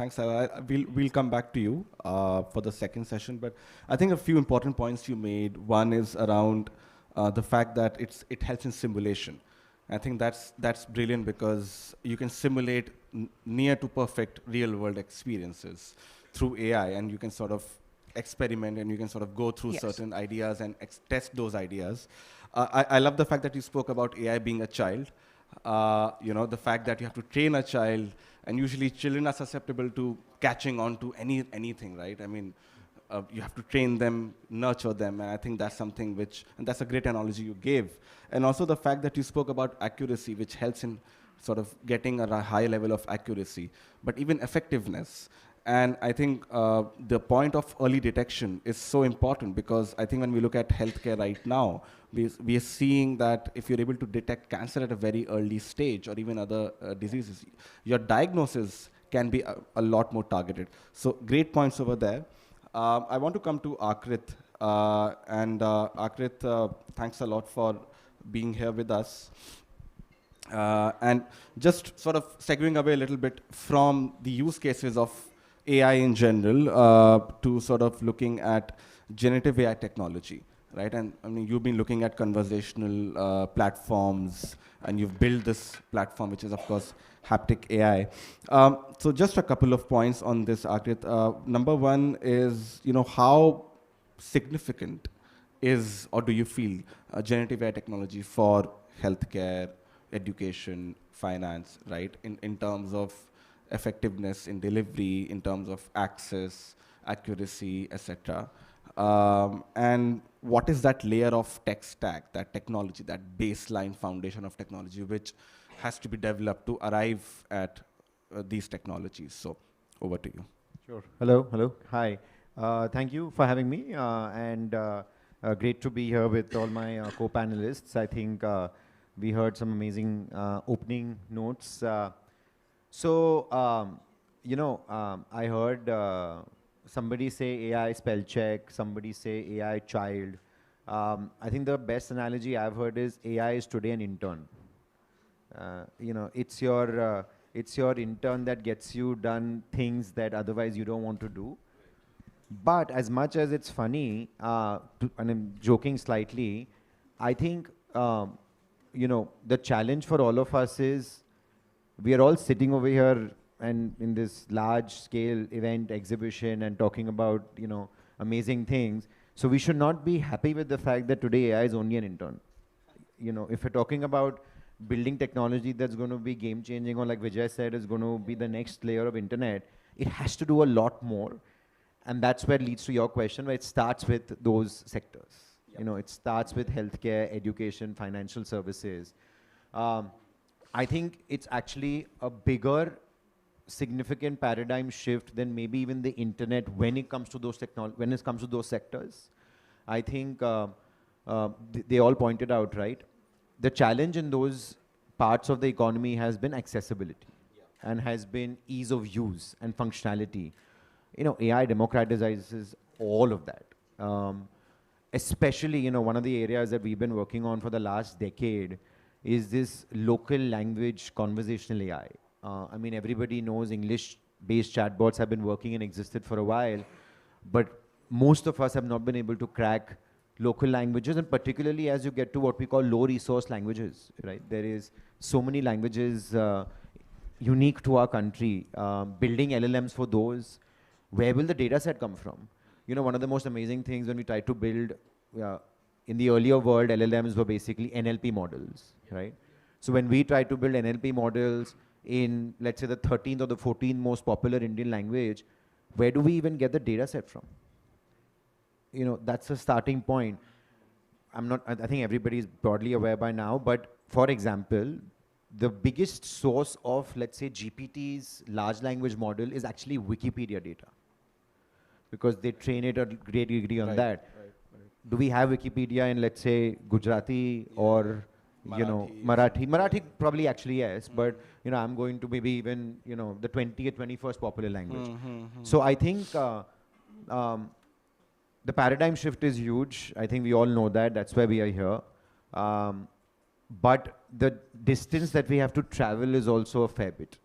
[SPEAKER 4] We'll come back to you for the second session, but I think a few important points you made. One is around the fact that it helps in simulation. I think that's brilliant because you can simulate near to perfect real-world experiences through AI, and you can sort of experiment and you can sort of go through certain ideas and test those ideas. I love the fact that you spoke about AI being a child. The fact that you have to train a child, and usually children are susceptible to catching on to anything, right? I mean, you have to train them, nurture them, and I think that's something and that's a great analogy you gave. And also the fact that you spoke about accuracy, which helps in sort of getting a high level of accuracy, but even effectiveness. And I think the point of early detection is so important because I think when we look at healthcare right now, we are seeing that if you're able to detect cancer at a very early stage or even other diseases, your diagnosis can be a lot more targeted. So great points over there. I want to come to Akrit. Akrit, thanks a lot for being here with us. And just sort of segueing away a little bit from the use cases of AI in general to sort of looking at generative AI technology, right? And I mean, you've been looking at conversational platforms, and you've built this platform, which is, of course, Haptic AI. So just a couple of points on this, Akrit. Number one is, how significant is, or do you feel, generative AI technology for healthcare, education, finance, right? In terms of effectiveness in delivery, in terms of access, accuracy, etc. And what is that layer of tech stack, that technology, that baseline foundation of technology, which has to be developed to arrive at these technologies? So over to you.
[SPEAKER 6] Sure. Hello. Hi. Thank you for having me, and great to be here with all my co-panelists. I think We heard some amazing opening notes. So, I heard somebody say AI spell check, somebody say AI child. I think the best analogy I've heard is AI is today an intern. It's your intern that gets you done things that otherwise you don't want to do. But as much as it's funny, and I'm joking slightly, I think the challenge for all of us is we are all sitting over here and in this large scale event exhibition and talking about amazing things. So we should not be happy with the fact that today AI is only an intern. If we're talking about building technology that's going to be game changing, or like Vijay said, is going to be the next layer of internet, it has to do a lot more. And that's where it leads to your question, where it starts with those sectors. It starts with healthcare, education, financial services. I think it's actually a bigger, significant paradigm shift than maybe even the internet when it comes to those those sectors. I think they all pointed out, right? The challenge in those parts of the economy has been accessibility and has been ease of use and functionality. AI democratizes all of that. Especially, one of the areas that we've been working on for the last decade is this local language conversational AI. I mean, everybody knows English-based chatbots have been working and existed for a while, but most of us have not been able to crack local languages, and particularly as you get to what we call low-resource languages, right? There is so many languages unique to our country. Building LLMs for those, where will the data set come from? One of the most amazing things when we try to build, in the earlier world, LLMs were basically NLP models, right? So when we try to build NLP models in, let's say, the 13th or the 14th most popular Indian language, where do we even get the data set from? That's a starting point. I think everybody is broadly aware by now, but for example, the biggest source of, let's say, GPT's large language model is actually Wikipedia data, because they train it at a great degree on that. Do we have Wikipedia in, let's say, Gujarati or Marathi? Marathi probably actually yes, but I'm going to maybe even the 20th, 21st popular language. So I think the paradigm shift is huge. I think we all know that. That's why we are here. But the distance that we have to travel is also a fair bit.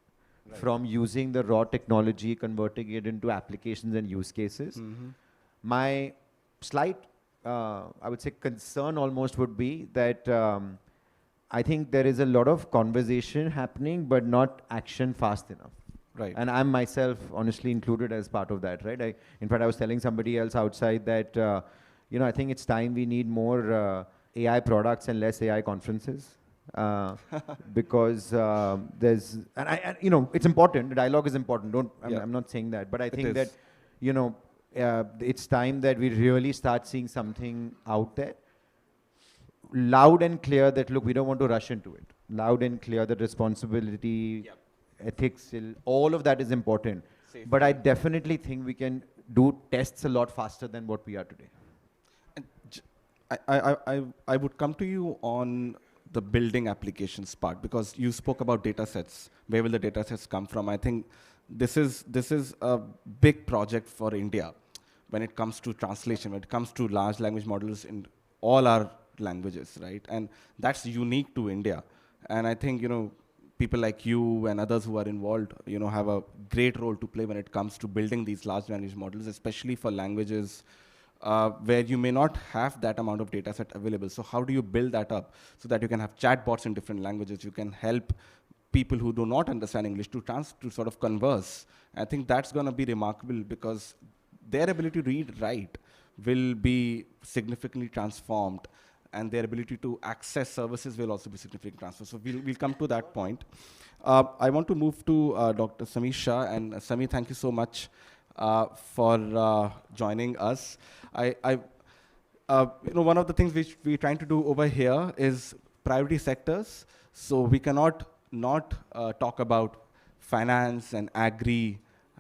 [SPEAKER 6] Right. From using the raw technology, converting it into applications and use cases. My slight, I would say, concern almost would be that I think there is a lot of conversation happening, but not action fast enough. Right. And I'm myself honestly included as part of that, right? In fact, I was telling somebody else outside that, I think it's time we need more AI products and less AI conferences. Because there's, it's important, the dialogue is important, I'm not saying that, but I think that, it's time that we really start seeing something out there. Loud and clear that, look, we don't want to rush into it. Loud and clear that responsibility, ethics, all of that is important. Safety. But I definitely think we can do tests a lot faster than what we are today.
[SPEAKER 4] And I would come to you on the building applications part, because you spoke about data sets. Where will the data sets come from? I think this is a big project for India when it comes to translation, when it comes to large language models in all our languages, right? And that's unique to India. And I think, people like you and others who are involved, have a great role to play when it comes to building these large language models, especially for languages where you may not have that amount of data set available. So how do you build that up so that you can have chatbots in different languages? You can help people who do not understand English to sort of converse. I think that's going to be remarkable, because their ability to read, write will be significantly transformed, and their ability to access services will also be significantly transformed. So we'll come to that point. I want to move to Dr. Samir Shah. And Samir, thank you so much for joining us. One of the things which we're trying to do over here is priority sectors. So we cannot not talk about finance and agri,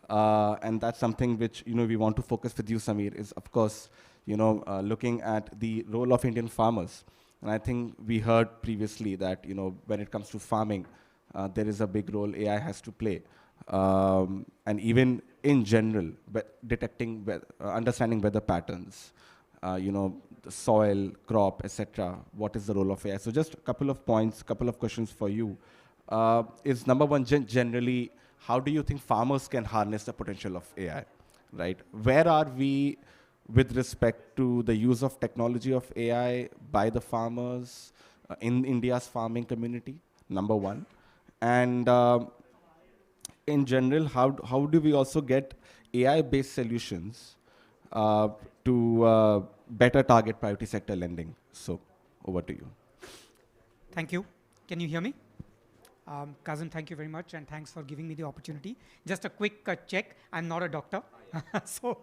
[SPEAKER 4] and that's something which we want to focus with you, Samir, is of course looking at the role of Indian farmers And I think we heard previously that, when it comes to farming, there is a big role AI has to play. And even in general, detecting, understanding weather patterns, the soil, crop, etc. What is the role of AI? So just a couple of points, couple of questions for you. Is number one, generally, how do you think farmers can harness the potential of AI, right? Where are we with respect to the use of technology of AI by the farmers in India's farming community, number one? And in general, how do we also get AI-based solutions to better target priority sector lending? So over to you.
[SPEAKER 7] Thank you. Can you hear me? Kazim, thank you very much, and thanks for giving me the opportunity. Just a quick check. I'm not a doctor. So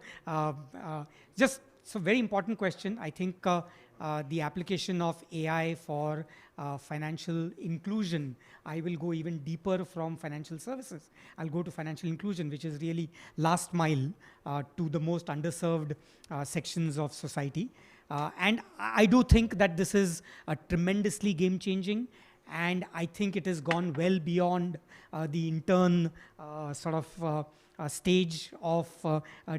[SPEAKER 7] very important question. I think the application of AI for financial inclusion, I will go even deeper from financial services. I'll go to financial inclusion, which is really last mile to the most underserved sections of society. And I do think that this is tremendously game-changing, and I think it has gone well beyond the intern stage of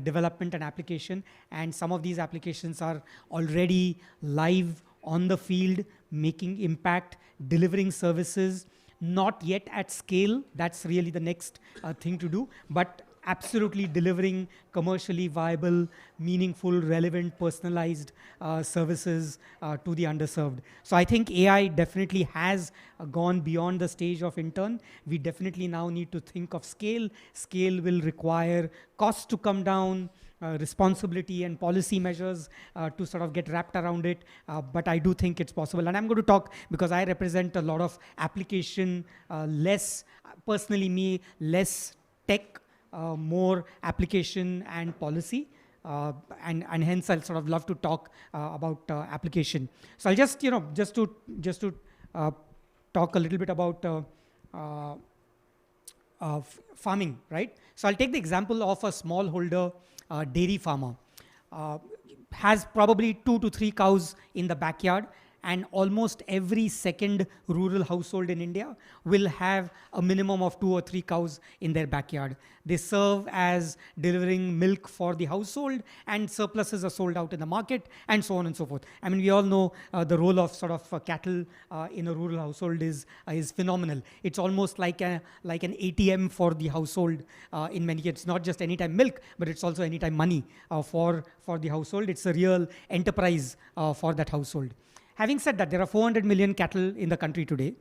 [SPEAKER 7] development and application. And some of these applications are already live on the field, making impact, delivering services, not yet at scale. That's really the next thing to do, but absolutely delivering commercially viable, meaningful, relevant, personalized services to the underserved. So I think AI definitely has gone beyond the stage of intern. We definitely now need to think of scale. Scale will require costs to come down, responsibility and policy measures to sort of get wrapped around it. But I do think it's possible. And I'm going to talk, because I represent a lot of application, less tech, more application and policy, and hence I'll sort of love to talk about application. So I'll just to talk a little bit about farming, right? So I'll take the example of a smallholder dairy farmer. Has probably 2 to 3 cows in the backyard, and almost every second rural household in India will have a minimum of 2 or 3 cows in their backyard. They serve as delivering milk for the household, and surpluses are sold out in the market, and so on and so forth. I mean, we all know the role of sort of cattle in a rural household is phenomenal. It's almost like an ATM for the household in many cases. It's not just anytime milk, but it's also anytime money for the household. It's a real enterprise for that household. Having said that, there are 400 million cattle in the country today.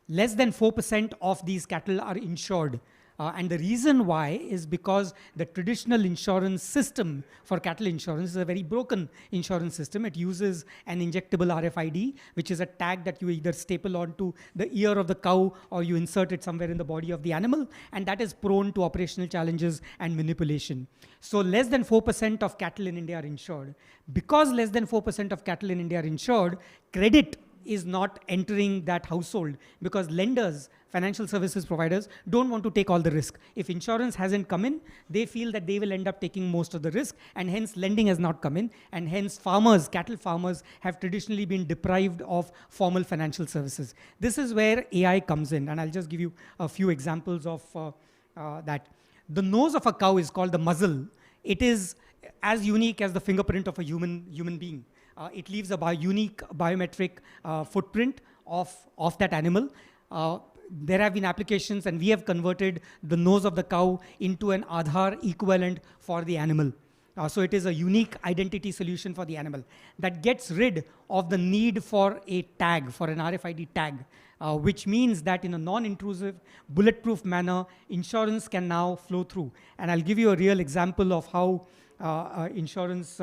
[SPEAKER 7] Less than 4% of these cattle are insured. And the reason why is because the traditional insurance system for cattle insurance is a very broken insurance system. It uses an injectable RFID, which is a tag that you either staple onto the ear of the cow or you insert it somewhere in the body of the animal. And that is prone to operational challenges and manipulation. So less than 4% of cattle in India are insured. Because less than 4% of cattle in India are insured, credit is not entering that household, because lenders, financial services providers, don't want to take all the risk. If insurance hasn't come in, they feel that they will end up taking most of the risk, and hence lending has not come in, and hence farmers, cattle farmers, have traditionally been deprived of formal financial services. This is where AI comes in, and I'll just give you a few examples of that. The nose of a cow is called the muzzle. It is as unique as the fingerprint of a human being. It leaves a unique biometric footprint of that animal. There have been applications, and we have converted the nose of the cow into an Aadhaar equivalent for the animal. So it is a unique identity solution for the animal that gets rid of the need for a tag, for an RFID tag, which means that in a non-intrusive, bulletproof manner, insurance can now flow through. And I'll give you a real example of how insurance.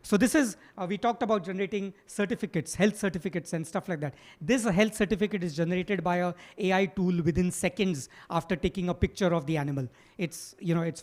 [SPEAKER 7] So this is, we talked about generating certificates, health certificates and stuff like that. This health certificate is generated by a AI tool within seconds after taking a picture of the animal. It's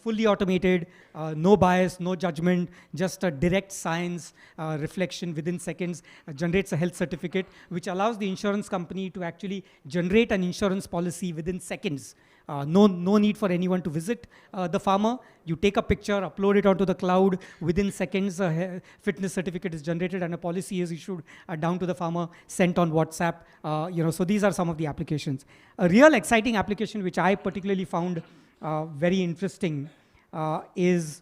[SPEAKER 7] fully automated, no bias, no judgment, just a direct science reflection within seconds, generates a health certificate, which allows the insurance company to actually generate an insurance policy within seconds. No need for anyone to visit the farmer. You take a picture, upload it onto the cloud. Within seconds, a fitness certificate is generated and a policy is issued down to the farmer, sent on WhatsApp. So these are some of the applications. A real exciting application which I particularly found very interesting is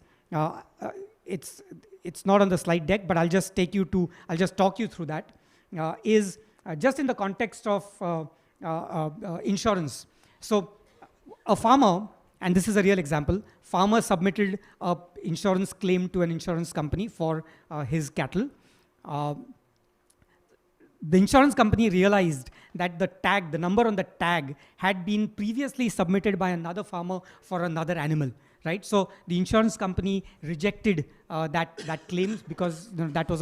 [SPEAKER 7] it's not on the slide deck, but I'll just talk you through that. Is just in the context of insurance. So a farmer, and this is a real example, farmer submitted an insurance claim to an insurance company for his cattle. The insurance company realized that the number on the tag had been previously submitted by another farmer for another animal, right? So the insurance company rejected that claim because that was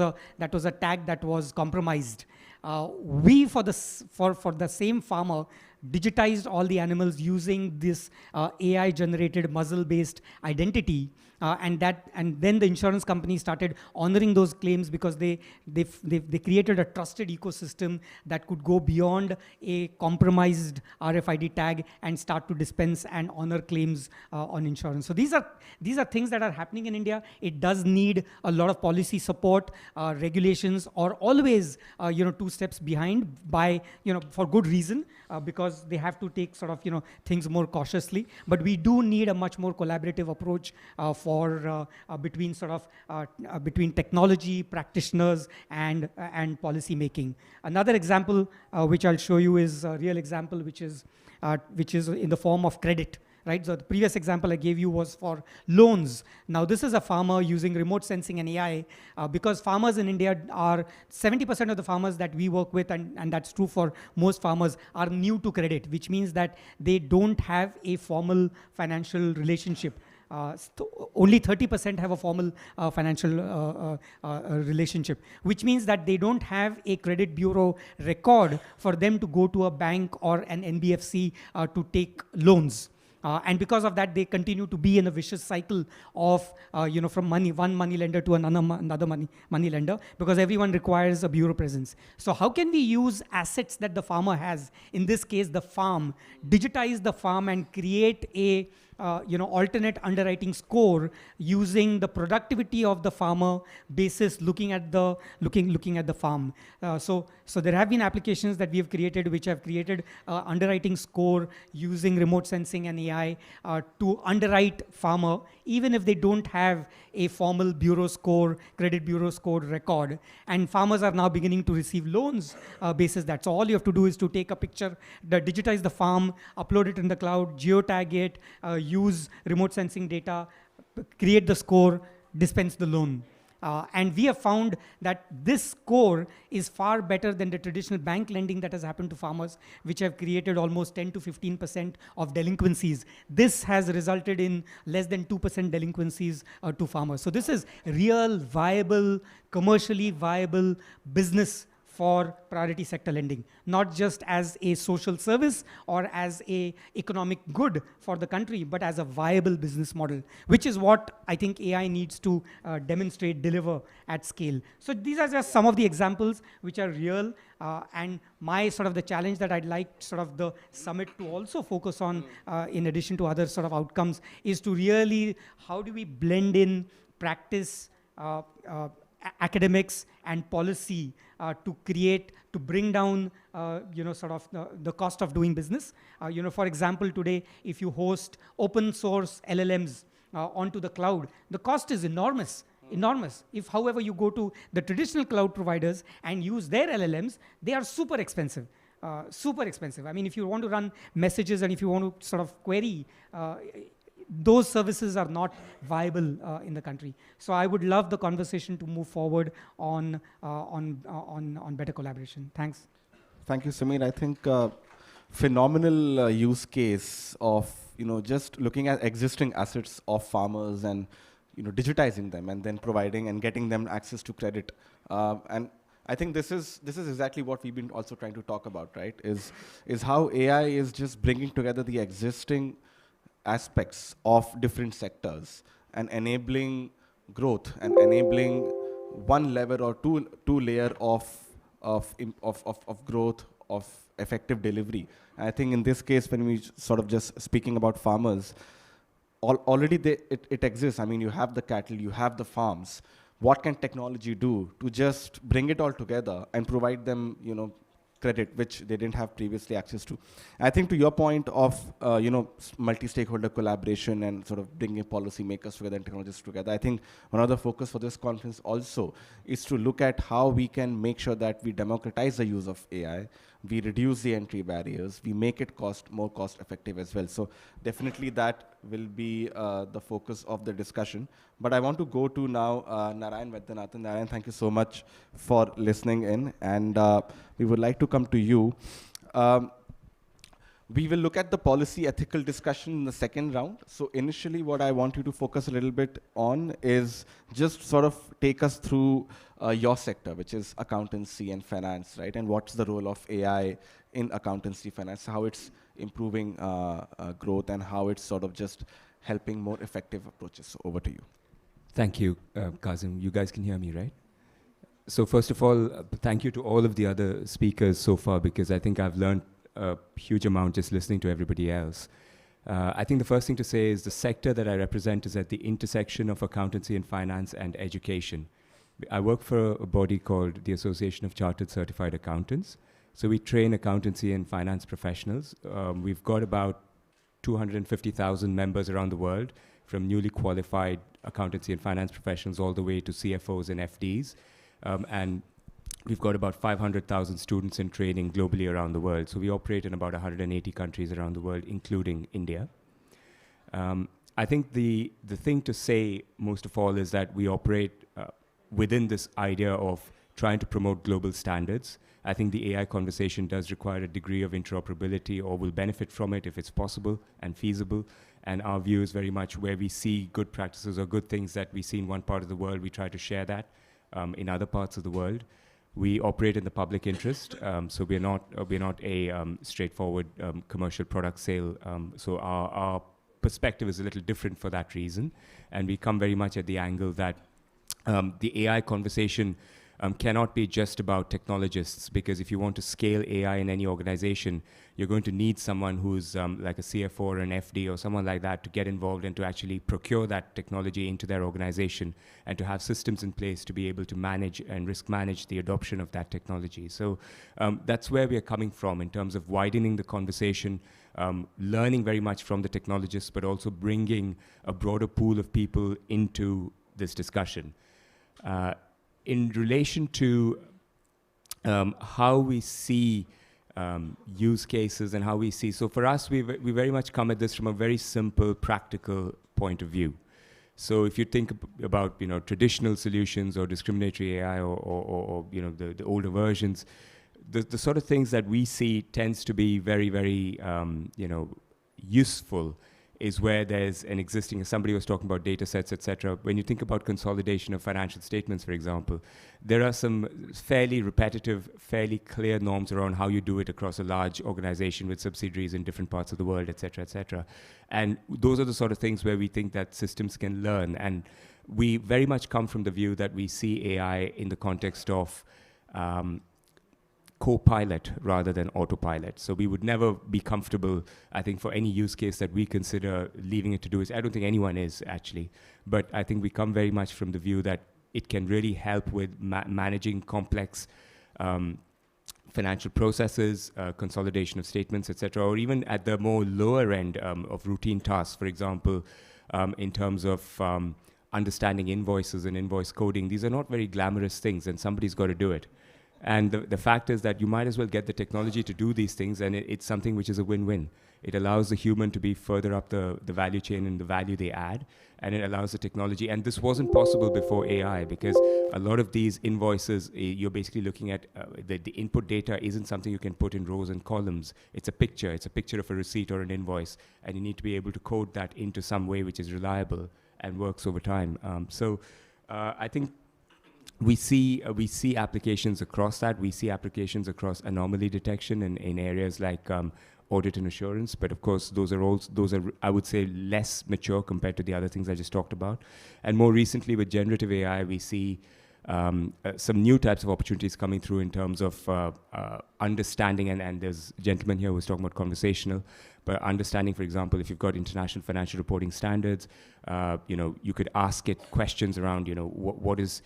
[SPEAKER 7] a tag that was compromised. We, for the same farmer, digitized all the animals using this AI-generated muzzle-based identity, and then the insurance company started honoring those claims because they created a trusted ecosystem that could go beyond a compromised RFID tag and start to dispense and honor claims on insurance. So these are things that are happening in India. It does need a lot of policy support. Regulations are always 2 steps behind for good reason, because they have to take things more cautiously. But we do need a much more collaborative approach between technology practitioners and policy making. Another example which I'll show you is a real example, which is in the form of credit. Right, so the previous example I gave you was for loans. Now this is a farmer using remote sensing and AI, because farmers in India are 70% of the farmers that we work with, and that's true for most farmers, are new to credit, which means that they don't have a formal financial relationship. Only 30% have a formal financial relationship, which means that they don't have a credit bureau record for them to go to a bank or an NBFC to take loans. And because of that, they continue to be in a vicious cycle of, from one money lender to another money lender, because everyone requires a bureau presence. So how can we use assets that the farmer has, in this case, the farm, digitize the farm and create a alternate underwriting score using the productivity of the farmer basis looking at the farm. So there have been applications that we have created which have created underwriting score using remote sensing and AI to underwrite farmer, even if they don't have a formal credit bureau score record. And farmers are now beginning to receive loans basis that. So all you have to do is to take a picture, digitize the farm, upload it in the cloud, geotag it, use remote sensing data, create the score, dispense the loan. And we have found that this score is far better than the traditional bank lending that has happened to farmers, which have created almost 10 to 15% of delinquencies. This has resulted in less than 2% delinquencies to farmers. So this is real, viable, commercially viable business for priority sector lending, not just as a social service or as a economic good for the country, but as a viable business model, which is what I think AI needs to deliver at scale. So these are just some of the examples which are real, and my the challenge that I'd like the summit to also focus on, in addition to other outcomes, is to really, how do we blend in practice, academics and policy to bring down the cost of doing business. For example, today, if you host open source LLMs onto the cloud, the cost is enormous. If, however, you go to the traditional cloud providers and use their LLMs, they are super expensive. I mean, if you want to run messages and if you want to query, those services are not viable in the country. So I would love the conversation to move forward on better collaboration. Thanks.
[SPEAKER 4] Thank you, Samir. I think phenomenal use case of just looking at existing assets of farmers and digitizing them and then providing and getting them access to credit. And I think this is exactly what we've been also trying to talk about, right? Is how AI is just bringing together the existing aspects of different sectors and enabling growth and enabling one level or two layer of growth, of effective delivery. And I think in this case, when we sort of just speaking about farmers, already it exists. I mean, you have the cattle, you have the farms. What can technology do to just bring it all together and provide them, credit which they didn't have previously access to? I think to your point of, multi-stakeholder collaboration and sort of bringing policymakers together and technologists together, I think one of the focus for this conference also is to look at how we can make sure that we democratize the use of AI, we reduce the entry barriers, we make it more cost effective as well. So definitely that will be the focus of the discussion. But I want to go to now Narayan Vaidyanathan. Narayan, thank you so much for listening in. And we would like to come to you. We will look at the policy ethical discussion in the second round. So initially what I want you to focus a little bit on is just sort of take us through your sector, which is accountancy and finance, right? And what's the role of AI in accountancy, finance, how it's improving growth and how it's sort of just helping more effective approaches. So over to you.
[SPEAKER 8] Thank you, Kazim. You guys can hear me, right? So first of all, thank you to all of the other speakers so far, because I think I've learned a huge amount just listening to everybody else. I think the first thing to say is the sector that I represent is at the intersection of accountancy and finance and education. I work for a body called the Association of Chartered Certified Accountants. So we train accountancy and finance professionals. We've got about 250,000 members around the world, from newly qualified accountancy and finance professionals all the way to CFOs and FDs. And we've got about 500,000 students in training globally around the world. So we operate in about 180 countries around the world, including India. I think the thing to say, most of all, is that we operate within this idea of trying to promote global standards. I think the AI conversation does require a degree of interoperability, or will benefit from it if it's possible and feasible. And our view is very much where we see good practices or good things that we see in one part of the world, we try to share that in other parts of the world. We operate in the public interest, so we're not a straightforward commercial product sale. So our perspective is a little different for that reason, and we come very much at the angle that the AI conversation cannot be just about technologists, because if you want to scale AI in any organization, you're going to need someone who's like a CFO or an FD or someone like that to get involved and to actually procure that technology into their organization, and to have systems in place to be able to manage and risk manage the adoption of that technology. So that's where we are coming from in terms of widening the conversation, learning very much from the technologists, but also bringing a broader pool of people into this discussion. In relation to how we see use cases and how we see, so for us, we very much come at this from a very simple, practical point of view. So if you think about traditional solutions or discriminatory AI or the older versions, the sort of things that we see tends to be very, very useful is where there's an existing, somebody was talking about data sets, et cetera. When you think about consolidation of financial statements, for example, there are some fairly repetitive, fairly clear norms around how you do it across a large organization with subsidiaries in different parts of the world, et cetera, et cetera. And those are the sort of things where we think that systems can learn. And we very much come from the view that we see AI in the context of co-pilot rather than autopilot. So we would never be comfortable, I think, for any use case that we consider leaving it to do is, I don't think anyone is actually, but I think we come very much from the view that it can really help with managing complex financial processes, consolidation of statements, et cetera, or even at the more lower end of routine tasks, for example, in terms of understanding invoices and invoice coding. These are not very glamorous things, and somebody's got to do it. And the fact is that you might as well get the technology to do these things, and it's something which is a win-win. It allows the human to be further up the value chain and the value they add, and it allows the technology. And this wasn't possible before AI, because a lot of these invoices, you're basically looking at the input data isn't something you can put in rows and columns. It's a picture. It's a picture of a receipt or an invoice, and you need to be able to code that into some way which is reliable and works over time. I think we see applications across that. We see applications across anomaly detection in areas like audit and assurance. But of course, those are I would say less mature compared to the other things I just talked about. And more recently with generative AI, we see some new types of opportunities coming through in terms of understanding, and there's a gentleman here who's talking about conversational, but understanding, for example, if you've got international financial reporting standards, you could ask it questions around, what is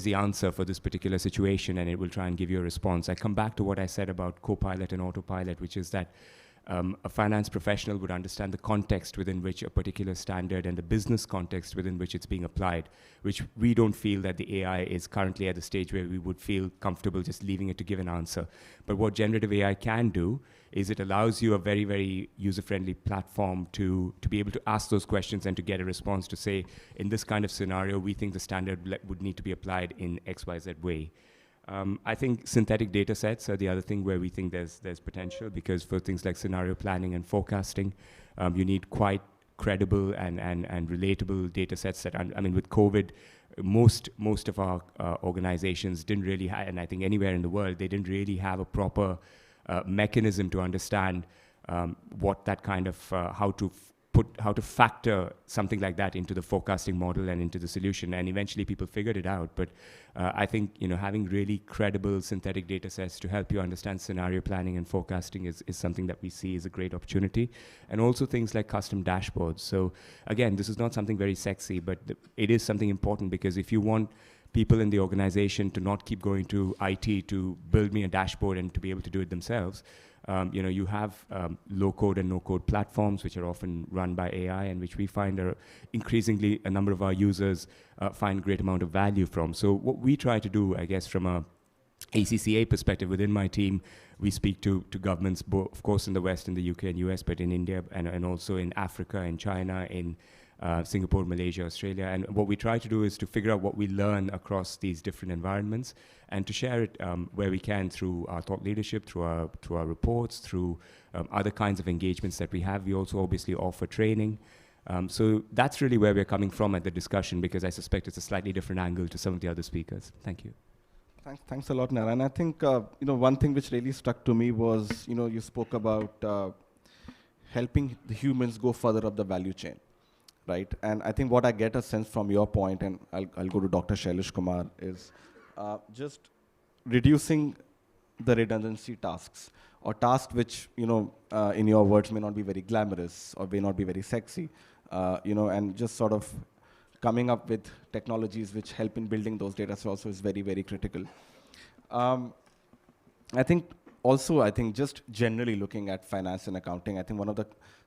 [SPEAKER 8] the answer for this particular situation, and it will try and give you a response. I come back to what I said about Copilot and Autopilot, which is that a finance professional would understand the context within which a particular standard and the business context within which it's being applied, which we don't feel that the AI is currently at the stage where we would feel comfortable just leaving it to give an answer. But what generative AI can do is it allows you a very, very user-friendly platform to be able to ask those questions and to get a response to say, in this kind of scenario, we think the standard would need to be applied in XYZ way. I think synthetic data sets are the other thing where we think there's potential, because for things like scenario planning and forecasting, you need quite credible and relatable data sets that, with COVID, most of our organizations didn't really have, and I think anywhere in the world, they didn't really have a proper mechanism to understand what that kind of, how to factor something like that into the forecasting model and into the solution. And eventually people figured it out. But I think, having really credible synthetic data sets to help you understand scenario planning and forecasting is something that we see is a great opportunity. And also things like custom dashboards. So again, this is not something very sexy, but it is something important, because if you want people in the organization to not keep going to IT to build me a dashboard and to be able to do it themselves, you have low-code and no-code platforms which are often run by AI, and which we find are increasingly a number of our users find great amount of value from. So what we try to do, I guess, from a ACCA perspective within my team, we speak to governments, both, of course, in the West, in the UK and US, but in India and also in Africa, in China, in Singapore, Malaysia, Australia. And what we try to do is to figure out what we learn across these different environments and to share it where we can through our thought leadership, through our reports, through other kinds of engagements that we have. We also obviously offer training. So that's really where we're coming from at the discussion, because I suspect it's a slightly different angle to some of the other speakers. Thank you.
[SPEAKER 4] Thanks a lot, Narayan. I think one thing which really struck to me was you spoke about helping the humans go further up the value chain. Right, and I think what I get a sense from your point, and I'll go to Dr. Shailesh Kumar, is just reducing the redundancy tasks, or tasks which, in your words, may not be very glamorous or may not be very sexy, and just sort of coming up with technologies which help in building those data also is very, very critical. I think just generally looking at finance and accounting, I think one of the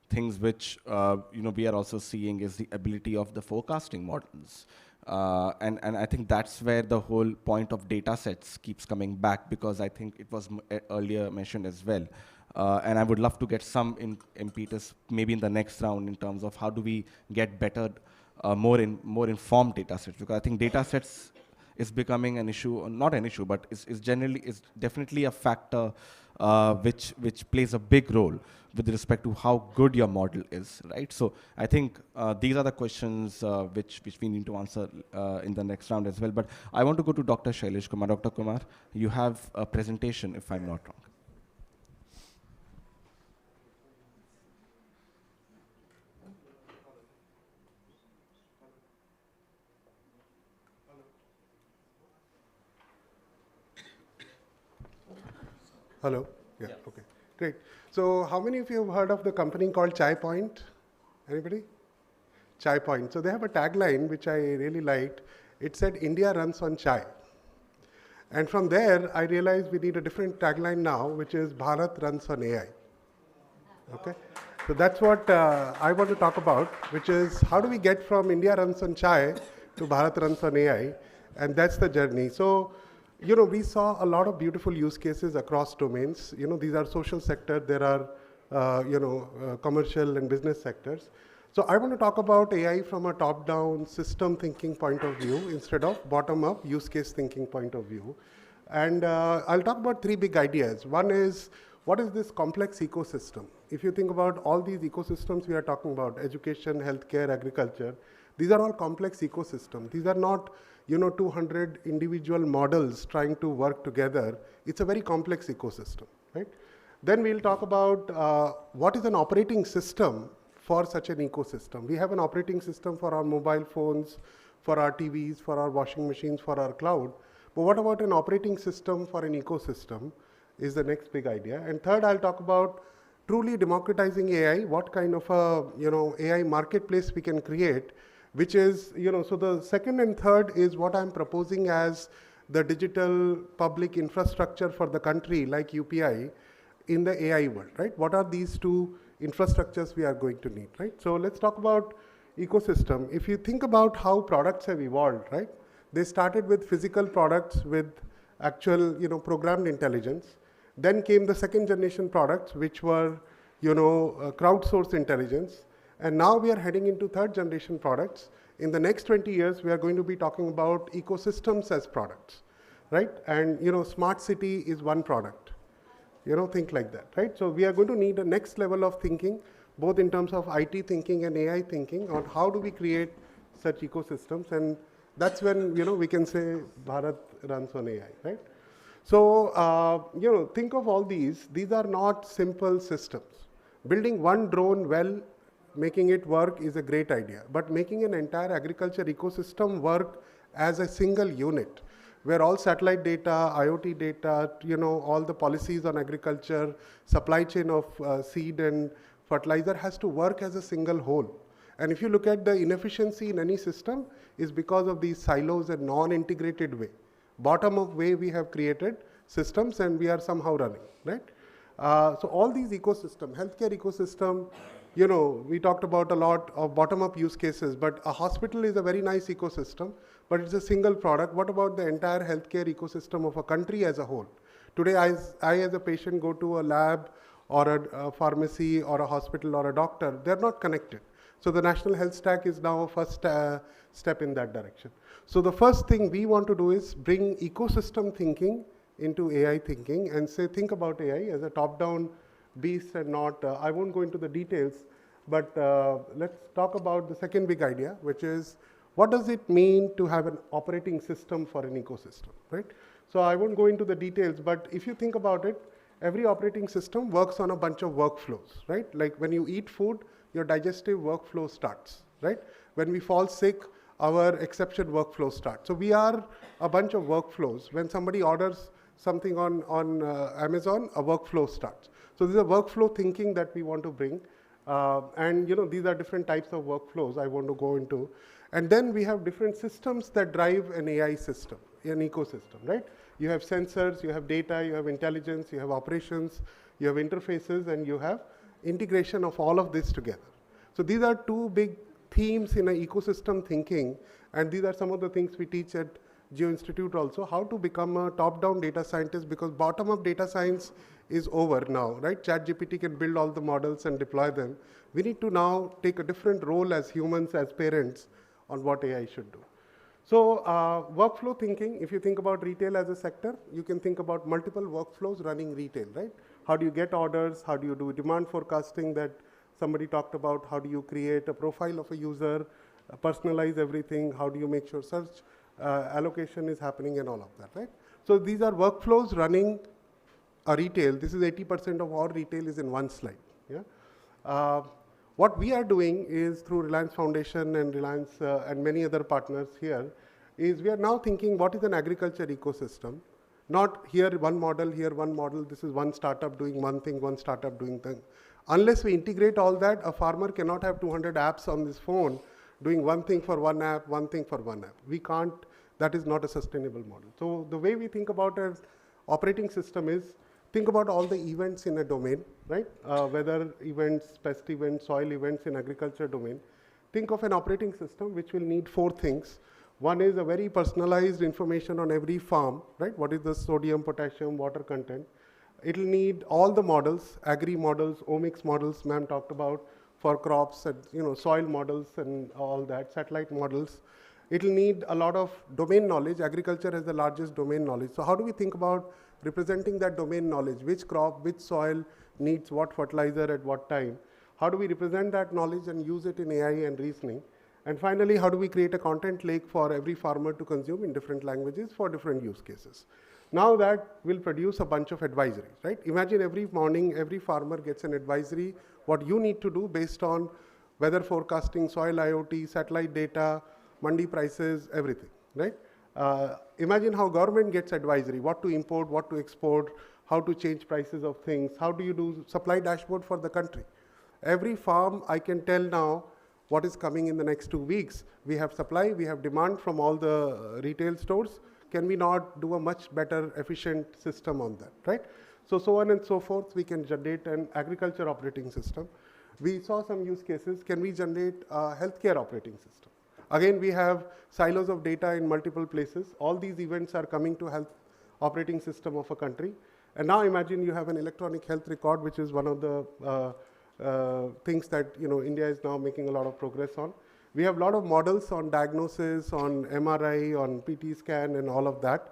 [SPEAKER 4] things which we are also seeing is the ability of the forecasting models. And I think that's where the whole point of data sets keeps coming back, because I think it was earlier mentioned as well. And I would love to get some impetus maybe in the next round in terms of how do we get better, more informed data sets, because I think data sets is becoming an issue, or not an issue, but is definitely a factor which plays a big role with respect to how good your model is, right? So I think these are the questions which we need to answer in the next round as well. But I want to go to Dr. Shailesh Kumar. Dr. Kumar, you have a presentation, if I'm not wrong.
[SPEAKER 9] Hello? Yeah, okay, great. So how many of you have heard of the company called Chai Point? Anybody? Chai Point. So they have a tagline which I really liked. It said, India runs on chai. And from there, I realized we need a different tagline now, which is Bharat runs on AI. Okay? So that's what I want to talk about, which is how do we get from India runs on chai to Bharat runs on AI? And that's the journey. So, we saw a lot of beautiful use cases across domains. These are social sector, there are, commercial and business sectors. So I want to talk about AI from a top-down system thinking point of view instead of bottom-up use case thinking point of view. And I'll talk about three big ideas. One is, what is this complex ecosystem? If you think about all these ecosystems we are talking about, education, healthcare, agriculture, these are all complex ecosystems. These are not 200 individual models trying to work together. It's a very complex ecosystem, right? Then we'll talk about what is an operating system for such an ecosystem. We have an operating system for our mobile phones, for our TVs, for our washing machines, for our cloud. But what about an operating system for an ecosystem is the next big idea. And third, I'll talk about truly democratizing AI, what kind of a AI marketplace we can create, which is, so the second and third is what I'm proposing as the digital public infrastructure for the country like UPI in the AI world, right? What are these two infrastructures we are going to need, right? So let's talk about ecosystem. If you think about how products have evolved, right? They started with physical products with actual, programmed intelligence. Then came the second generation products, which were, crowdsourced intelligence. And now we are heading into third generation products. In the next 20 years, we are going to be talking about ecosystems as products, right? And, smart city is one product. Think like that, right? So we are going to need a next level of thinking, both in terms of IT thinking and AI thinking on how do we create such ecosystems. And that's when, we can say Bharat runs on AI, right? So, think of all these. These are not simple systems. Building one drone well, making it work is a great idea. But making an entire agriculture ecosystem work as a single unit, where all satellite data, IoT data, all the policies on agriculture, supply chain of seed and fertilizer has to work as a single whole. And if you look at the inefficiency in any system, is because of these silos and non-integrated way. Bottom-up way we have created systems and we are somehow running, right? So all these ecosystem, healthcare ecosystem, we talked about a lot of bottom-up use cases, but a hospital is a very nice ecosystem, but it's a single product. What about the entire healthcare ecosystem of a country as a whole? Today, I as a patient go to a lab or a pharmacy or a hospital or a doctor, they're not connected. So the national health stack is now a first step in that direction. So the first thing we want to do is bring ecosystem thinking into AI thinking and say, think about AI as a top-down beast and not, I won't go into the details, but let's talk about the second big idea, which is what does it mean to have an operating system for an ecosystem, right? So I won't go into the details, but if you think about it, every operating system works on a bunch of workflows, right? Like when you eat food, your digestive workflow starts, right? When we fall sick, our exception workflow starts. So we are a bunch of workflows. When somebody orders something on Amazon, a workflow starts. So this is a workflow thinking that we want to bring. And these are different types of workflows I want to go into. And then we have different systems that drive an AI system, an ecosystem, right? You have sensors, you have data, you have intelligence, you have operations, you have interfaces, and you have integration of all of this together. So these are two big themes in an ecosystem thinking, and these are some of the things we teach at Geo Institute also, how to become a top-down data scientist, because bottom-up data science is over now, right? ChatGPT can build all the models and deploy them. We need to now take a different role as humans, as parents, on what AI should do. So workflow thinking, if you think about retail as a sector, you can think about multiple workflows running retail, right? How do you get orders? How do you do demand forecasting that somebody talked about? How do you create a profile of a user, personalize everything? How do you make sure search allocation is happening and all of that, right? So these are workflows running a retail. This is 80% of our retail is in one slide. Yeah. What we are doing is through Reliance Foundation and Reliance and many other partners here, is we are now thinking what is an agriculture ecosystem? Not here one model, this is one startup doing one thing, one startup doing thing. Unless we integrate all that, a farmer cannot have 200 apps on this phone doing one thing for one app, one thing for one app. We can't, that is not a sustainable model. So the way we think about an operating system is, think about all the events in a domain, right? Weather events, pest events, soil events in agriculture domain. Think of an operating system which will need 4 things. One is a very personalized information on every farm, right? What is the sodium, potassium, water content? It'll need all the models, agri models, omics models, ma'am talked about, for crops and soil models and all that, satellite models. It'll need a lot of domain knowledge. Agriculture has the largest domain knowledge. So how do we think about representing that domain knowledge? Which crop, which soil needs what fertilizer at what time? How do we represent that knowledge and use it in AI and reasoning? And finally, how do we create a content lake for every farmer to consume in different languages for different use cases? Now that will produce a bunch of advisories, right? Imagine every morning, every farmer gets an advisory, what you need to do based on weather forecasting, soil IoT, satellite data, mandi prices, everything, right? Imagine how government gets advisory, what to import, what to export, how to change prices of things, how do you do supply dashboard for the country. Every farm, I can tell now what is coming in the next 2 weeks. We have supply, we have demand from all the retail stores. Can we not do a much better, efficient system on that, right? So on and so forth, we can generate an agriculture operating system. We saw some use cases. Can we generate a healthcare operating system? Again, we have silos of data in multiple places. All these events are coming to health operating system of a country. And now imagine you have an electronic health record, which is one of the things that India is now making a lot of progress on. We have a lot of models on diagnosis, on MRI, on PT scan, and all of that.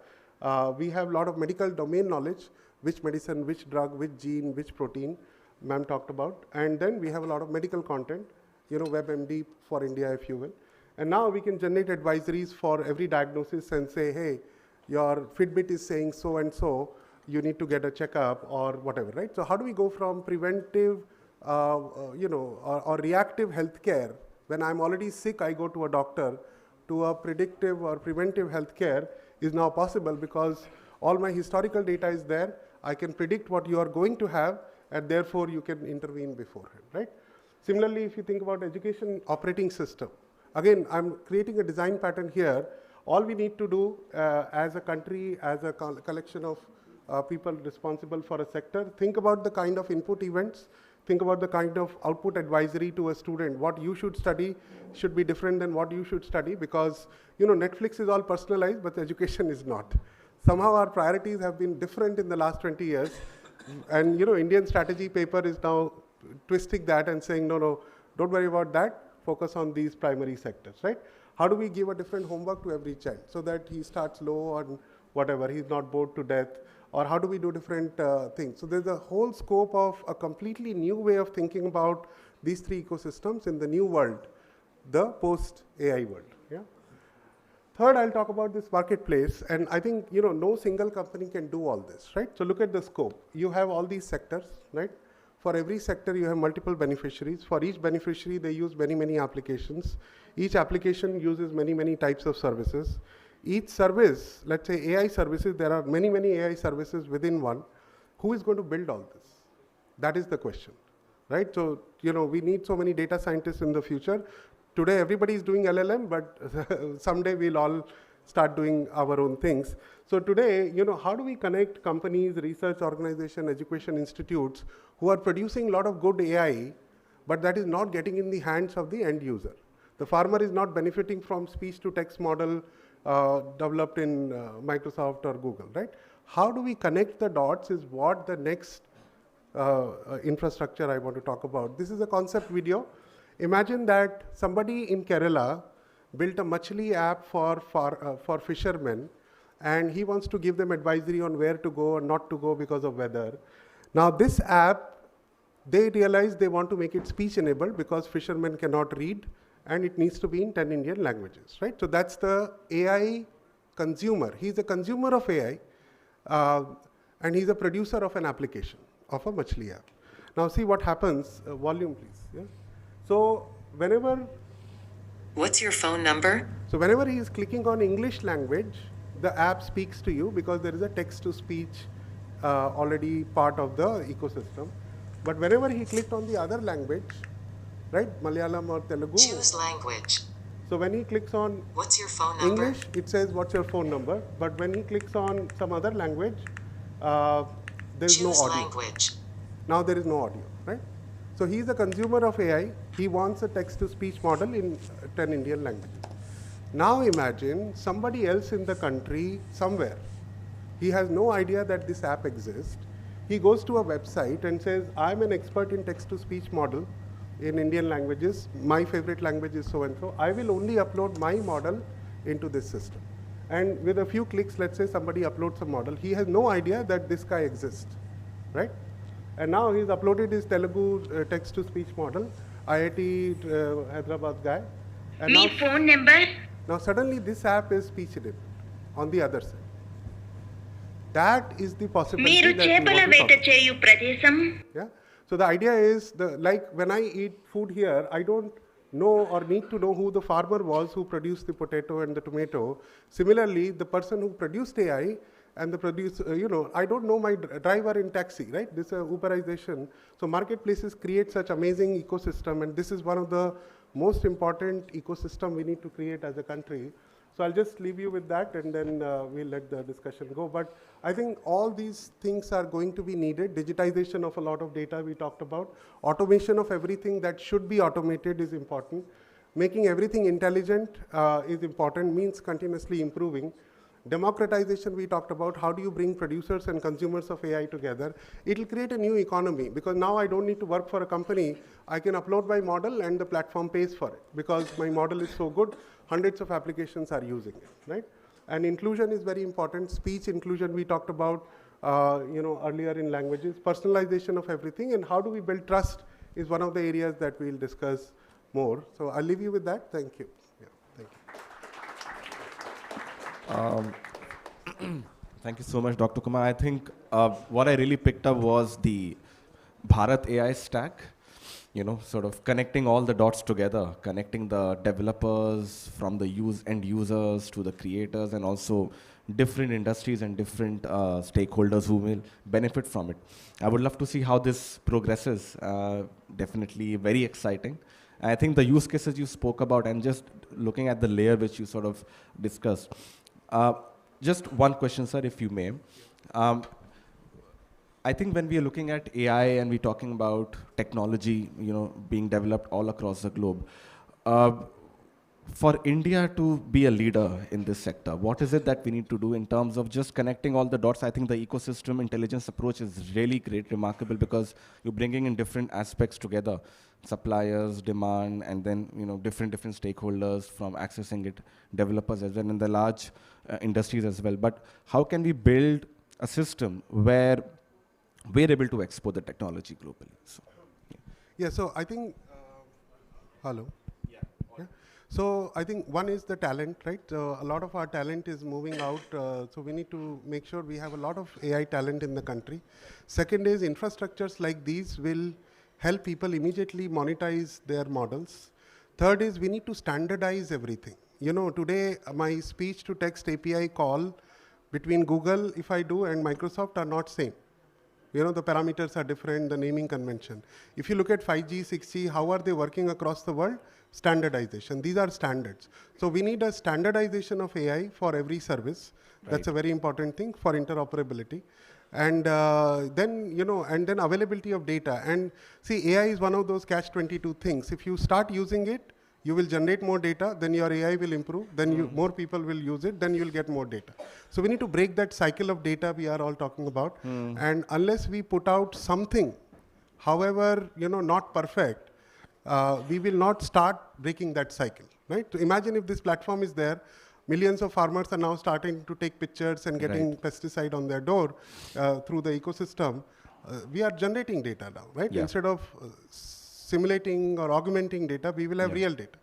[SPEAKER 9] We have a lot of medical domain knowledge, which medicine, which drug, which gene, which protein, ma'am talked about. And then we have a lot of medical content, WebMD for India, if you will. And now we can generate advisories for every diagnosis and say, hey, your Fitbit is saying so and so, you need to get a checkup or whatever, right? So how do we go from preventive, or reactive healthcare, when I'm already sick, I go to a doctor, to a predictive or preventive healthcare is now possible because all my historical data is there. I can predict what you are going to have, and therefore you can intervene beforehand, right? Similarly, if you think about education operating system, again, I'm creating a design pattern here. All we need to do as a country, as a collection of people responsible for a sector, think about the kind of input events, think about the kind of output advisory to a student. What you should study should be different than what you should study because, Netflix is all personalized, but education is not. Somehow our priorities have been different in the last 20 years. And, Indian strategy paper is now twisting that and saying, no, don't worry about that. Focus on these primary sectors, right? How do we give a different homework to every child so that he starts low on whatever, he's not bored to death? Or how do we do different things? So there's a whole scope of a completely new way of thinking about these three ecosystems in the new world, the post-AI world. Yeah. Third, I'll talk about this marketplace. And I think, no single company can do all this, right? So look at the scope. You have all these sectors, right? For every sector, you have multiple beneficiaries. For each beneficiary, they use many, many applications. Each application uses many, many types of services. Each service, let's say AI services, there are many, many AI services within one. Who is going to build all this? That is the question, right? So, we need so many data scientists in the future. Today, everybody is doing LLM, but someday we'll all start doing our own things. So today, how do we connect companies, research organizations, education institutes who are producing a lot of good AI, but that is not getting in the hands of the end user? The farmer is not benefiting from speech-to-text model developed in Microsoft or Google, right? How do we connect the dots is what the next infrastructure I want to talk about. This is a concept video. Imagine that somebody in Kerala built a Machli app for fishermen, and he wants to give them advisory on where to go and not to go because of weather. Now this app, they realize they want to make it speech enabled because fishermen cannot read, and it needs to be in 10 Indian languages, right? So that's the AI consumer. He's a consumer of AI, and he's a producer of an application, of a Machli app. Now see what happens, volume please. Yeah? So whenever...
[SPEAKER 10] What's your phone number?
[SPEAKER 9] So whenever he is clicking on English language, the app speaks to you because there is a text-to-speech already part of the ecosystem. But whenever he clicked on the other language, right, Malayalam or Telugu.
[SPEAKER 10] Choose language.
[SPEAKER 9] So when he clicks on
[SPEAKER 10] what's your phone number?
[SPEAKER 9] English, it says what's your phone number. But when he clicks on some other language, there's no audio.
[SPEAKER 10] Language.
[SPEAKER 9] Now there is no audio, right? So he's a consumer of AI. He wants a text-to-speech model in 10 Indian languages. Now imagine somebody else in the country, somewhere. He has no idea that this app exists. He goes to a website and says, I'm an expert in text-to-speech model in Indian languages. My favorite language is so-and-so. I will only upload my model into this system. And with a few clicks, let's say somebody uploads a model. He has no idea that this guy exists, right? And now he's uploaded his Telugu text-to-speech model, IIT Hyderabad guy. And
[SPEAKER 10] Me phone number?
[SPEAKER 9] Now suddenly this app is speech enabled on the other side. That is the possibility that we want to talk about. Yeah. So the idea is, like when I eat food here, I don't know or need to know who the farmer was who produced the potato and the tomato. Similarly, the person who produced AI and the producer, I don't know my driver in taxi, right? This is Uberization. So marketplaces create such amazing ecosystem, and this is one of the most important ecosystem we need to create as a country. So I'll just leave you with that, and then we'll let the discussion go. But I think all these things are going to be needed. Digitization of a lot of data we talked about. Automation of everything that should be automated is important. Making everything intelligent is important, means continuously improving. Democratization we talked about. How do you bring producers and consumers of AI together? It will create a new economy, because now I don't need to work for a company. I can upload my model and the platform pays for it, because my model is so good, hundreds of applications are using it, right? And inclusion is very important. Speech inclusion we talked about earlier in languages. Personalization of everything, and how do we build trust is one of the areas that we'll discuss more. So I'll leave you with that. Thank you. Yeah, thank you.
[SPEAKER 4] Thank you so much, Dr. Kumar. I think what I really picked up was the Bharat AI stack, sort of connecting all the dots together, connecting the developers from the end users to the creators, and also different industries and different stakeholders who will benefit from it. I would love to see how this progresses. Definitely very exciting. I think the use cases you spoke about, and just looking at the layer which you sort of discussed. Just one question, sir, if you may. I think when we are looking at AI and we're talking about technology, being developed all across the globe, for India to be a leader in this sector, what is it that we need to do in terms of just connecting all the dots? I think the ecosystem intelligence approach is really great, remarkable, because you're bringing in different aspects together, suppliers, demand, and then different stakeholders from accessing it, developers as well, and the large industries as well. But how can we build a system where we're able to export the technology globally? So,
[SPEAKER 9] yeah, so I think, hello. So I think one is the talent, right? A lot of our talent is moving out, so we need to make sure we have a lot of AI talent in the country. Second is infrastructures like these will help people immediately monetize their models. Third is we need to standardize everything. Today my speech to text API call between Google, if I do, and Microsoft are not same. The parameters are different, the naming convention. If you look at 5G, 6G, how are they working across the world? Standardization. These are standards. So we need a standardization of AI for every service. Right. That's a very important thing for interoperability. And then availability of data. And see, AI is one of those catch-22 things. If you start using it, you will generate more data, then your AI will improve, then more people will use it, then you'll get more data. So we need to break that cycle of data we are all talking about. And unless we put out something, however, not perfect, we will not start breaking that cycle, right? So imagine if this platform is there, millions of farmers are now starting to take pictures and getting pesticide on their door through the ecosystem. We are generating data now, right? Yeah. Instead of simulating or augmenting data, we will have real data.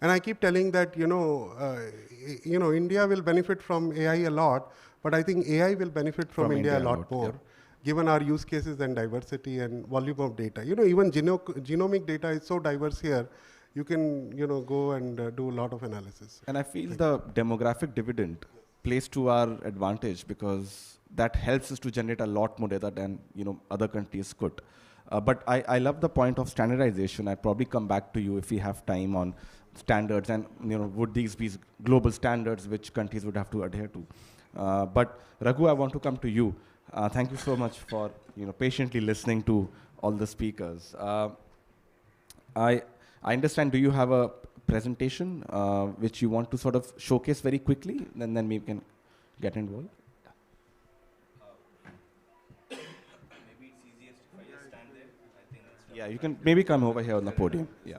[SPEAKER 9] And I keep telling that, India will benefit from AI a lot, but I think AI will benefit from India a lot more, given our use cases and diversity and volume of data. Even genomic data is so diverse here, you can, go and do a lot of analysis.
[SPEAKER 4] And I feel the demographic dividend plays to our advantage, because that helps us to generate a lot more data than, other countries could. But I love the point of standardization. I'd probably come back to you if we have time on standards, and would these be global standards which countries would have to adhere to. But Raghu, I want to come to you. Thank you so much for patiently listening to all the speakers. I understand, do you have a presentation which you want to sort of showcase very quickly, and then we can get involved? Yeah, you can maybe come over here on the podium. Yeah.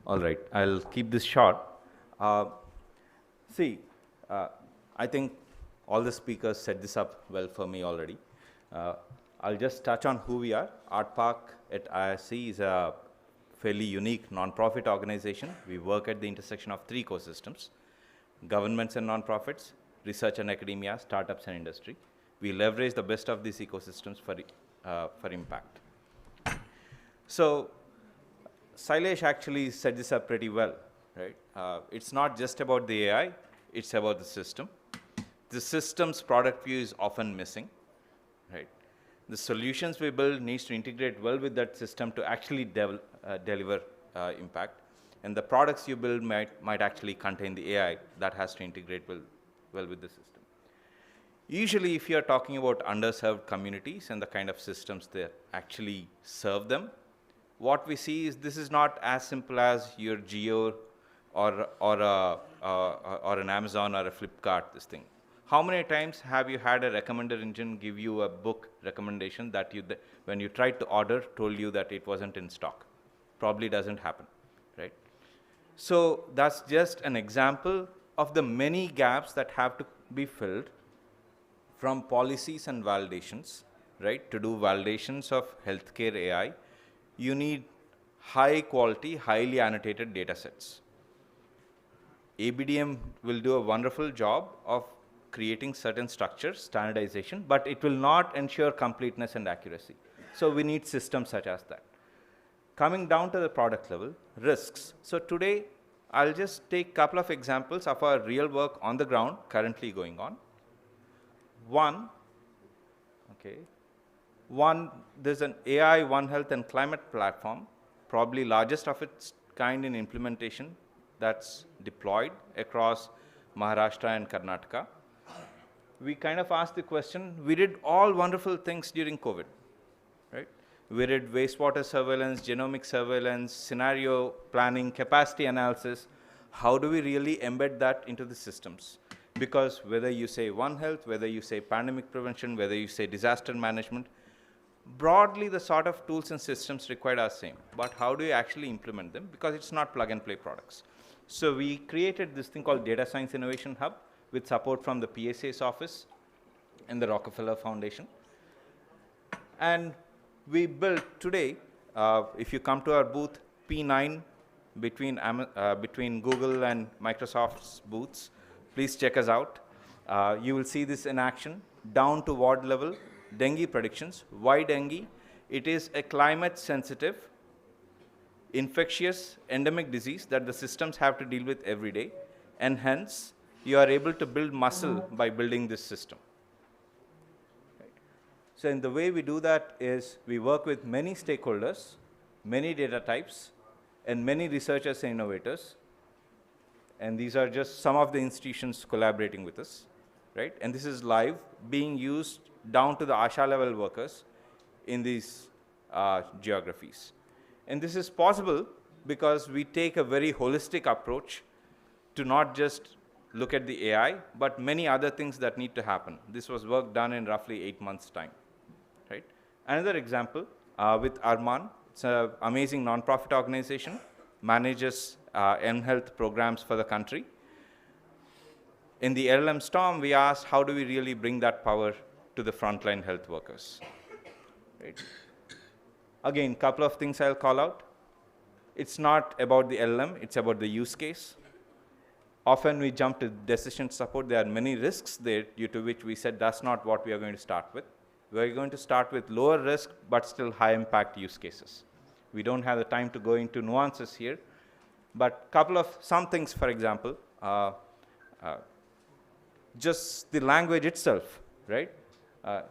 [SPEAKER 11] All right, I'll keep this short. I think all the speakers set this up well for me already. I'll just touch on who we are. Art Park at IISc is a fairly unique non-profit organization. We work at the intersection of three ecosystems: governments and non-profits, research and academia, startups and industry. We leverage the best of these ecosystems for for impact. So Sailesh actually set this up pretty well, right? It's not just about the AI, it's about the system. The system's product view is often missing, right? The solutions we build needs to integrate well with that system to actually deliver impact. And the products you build might actually contain the AI that has to integrate well with the system. Usually, if you're talking about underserved communities and the kind of systems that actually serve them, what we see is this is not as simple as your Geo or an Amazon or a Flipkart, this thing. How many times have you had a recommender engine give you a book recommendation that when you tried to order, told you that it wasn't in stock? Probably doesn't happen, right? So that's just an example of the many gaps that have to be filled from policies and validations, right? To do validations of healthcare AI, you need high quality, highly annotated data sets. ABDM will do a wonderful job of creating certain structures, standardization, but it will not ensure completeness and accuracy. So we need systems such as that. Coming down to the product level, risks. So today, I'll just take a couple of examples of our real work on the ground currently going on. One, there's an AI One Health and Climate platform, probably largest of its kind in implementation, that's deployed across Maharashtra and Karnataka. We kind of asked the question, we did all wonderful things during COVID, right? We did wastewater surveillance, genomic surveillance, scenario planning, capacity analysis. How do we really embed that into the systems? Because whether you say One Health, whether you say pandemic prevention, whether you say disaster management, broadly the sort of tools and systems required are same. But how do you actually implement them? Because it's not plug and play products. So we created this thing called Data Science Innovation Hub with support from the PSA's office and the Rockefeller Foundation. And we built today, if you come to our booth, P9 between Google and Microsoft's booths, please check us out. You will see this in action, down to ward level, dengue predictions. Why dengue? It is a climate sensitive, infectious, endemic disease that the systems have to deal with every day, and hence, you are able to build muscle by building this system. Right. So in the way we do that is we work with many stakeholders, many data types, and many researchers and innovators. And these are just some of the institutions collaborating with us, right? And this is live, being used down to the ASHA level workers in these geographies. And this is possible because we take a very holistic approach to not just look at the AI, but many other things that need to happen. This was work done in roughly 8 months' time, right? Another example with Arman, it's an amazing nonprofit organization, manages M-Health programs for the country. In the LLM storm, we asked, how do we really bring that power to the frontline health workers? Right. Again, a couple of things I'll call out. It's not about the LLM, it's about the use case. Often we jump to decision support. There are many risks there due to which we said that's not what we are going to start with. We're going to start with lower risk, but still high impact use cases. We don't have the time to go into nuances here, but some things, for example, just the language itself, right?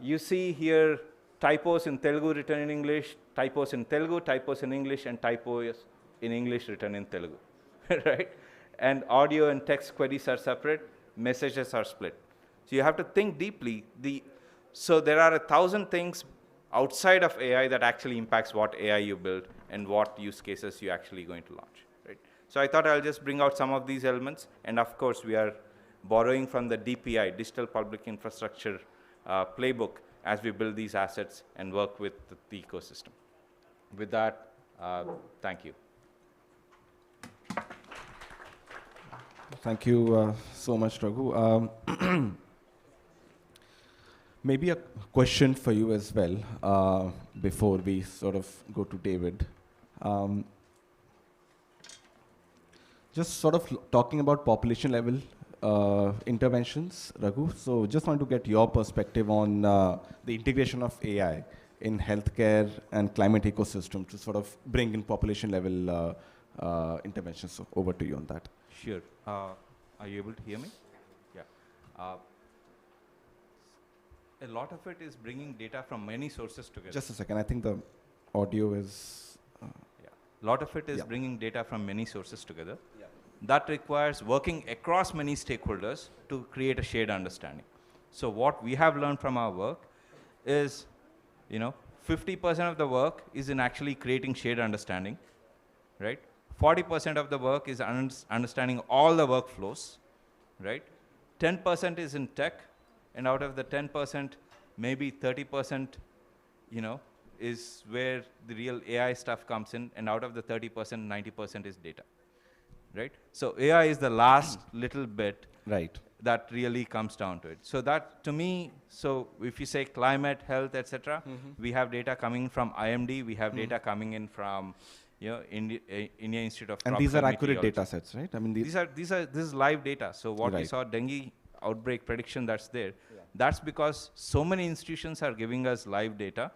[SPEAKER 11] You see here typos in Telugu written in English, typos in Telugu, typos in English, and typos in English written in Telugu, right? And audio and text queries are separate, messages are split. So you have to think deeply. So there are 1,000 things outside of AI that actually impacts what AI you build and what use cases you're actually going to launch, right? So I thought I'll just bring out some of these elements. And of course, we are borrowing from the DPI, Digital Public Infrastructure playbook, as we build these assets and work with the ecosystem. With that, thank you.
[SPEAKER 4] Thank you so much, Raghu. Maybe a question for you as well, before we sort of go to David. Just sort of talking about population level interventions, Raghu. So just want to get your perspective on the integration of AI in healthcare and climate ecosystem to sort of bring in population level interventions. So over to you on that.
[SPEAKER 11] Sure. Are you able to hear me? Yeah. A lot of it is bringing data from many sources together.
[SPEAKER 4] Just a second. I think the audio is...
[SPEAKER 11] yeah. A lot of it is bringing data from many sources together. Yeah. That requires working across many stakeholders to create a shared understanding. So what we have learned from our work is, 50% of the work is in actually creating shared understanding, right? 40% of the work is understanding all the workflows, right? 10% is in tech, and out of the 10%, maybe 30%, is where the real AI stuff comes in, and out of the 30%, 90% is data, right? So AI is the last little bit that really comes down to it. So that, to me, so if you say climate, health, etc., we have data coming from IMD, we have data coming in from India Institute of
[SPEAKER 4] And these are accurate data sets, right? I mean,
[SPEAKER 11] this is live data. So what we saw, dengue outbreak prediction that's there, that's because so many institutions are giving us live data,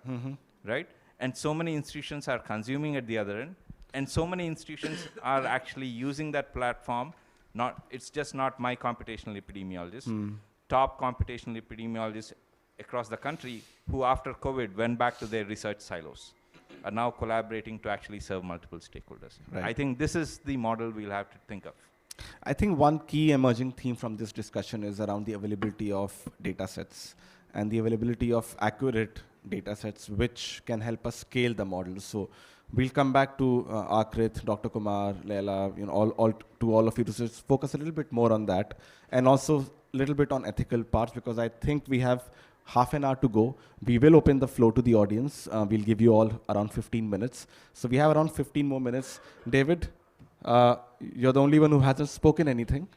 [SPEAKER 11] right? And so many institutions are consuming at the other end, and so many institutions are actually using that platform. It's just not my computational epidemiologists, top computational epidemiologists across the country who after COVID went back to their research silos, are now collaborating to actually serve multiple stakeholders. Right. I think this is the model we'll have to think of.
[SPEAKER 4] I think one key emerging theme from this discussion is around the availability of data sets and the availability of accurate data sets which can help us scale the model. So we'll come back to Akrit, Dr. Kumar, Leila, all of you to just focus a little bit more on that, and also a little bit on ethical parts, because I think we have half an hour to go. We will open the floor to the audience. We'll give you all around 15 minutes. So we have around 15 more minutes. David, you're the only one who hasn't spoken anything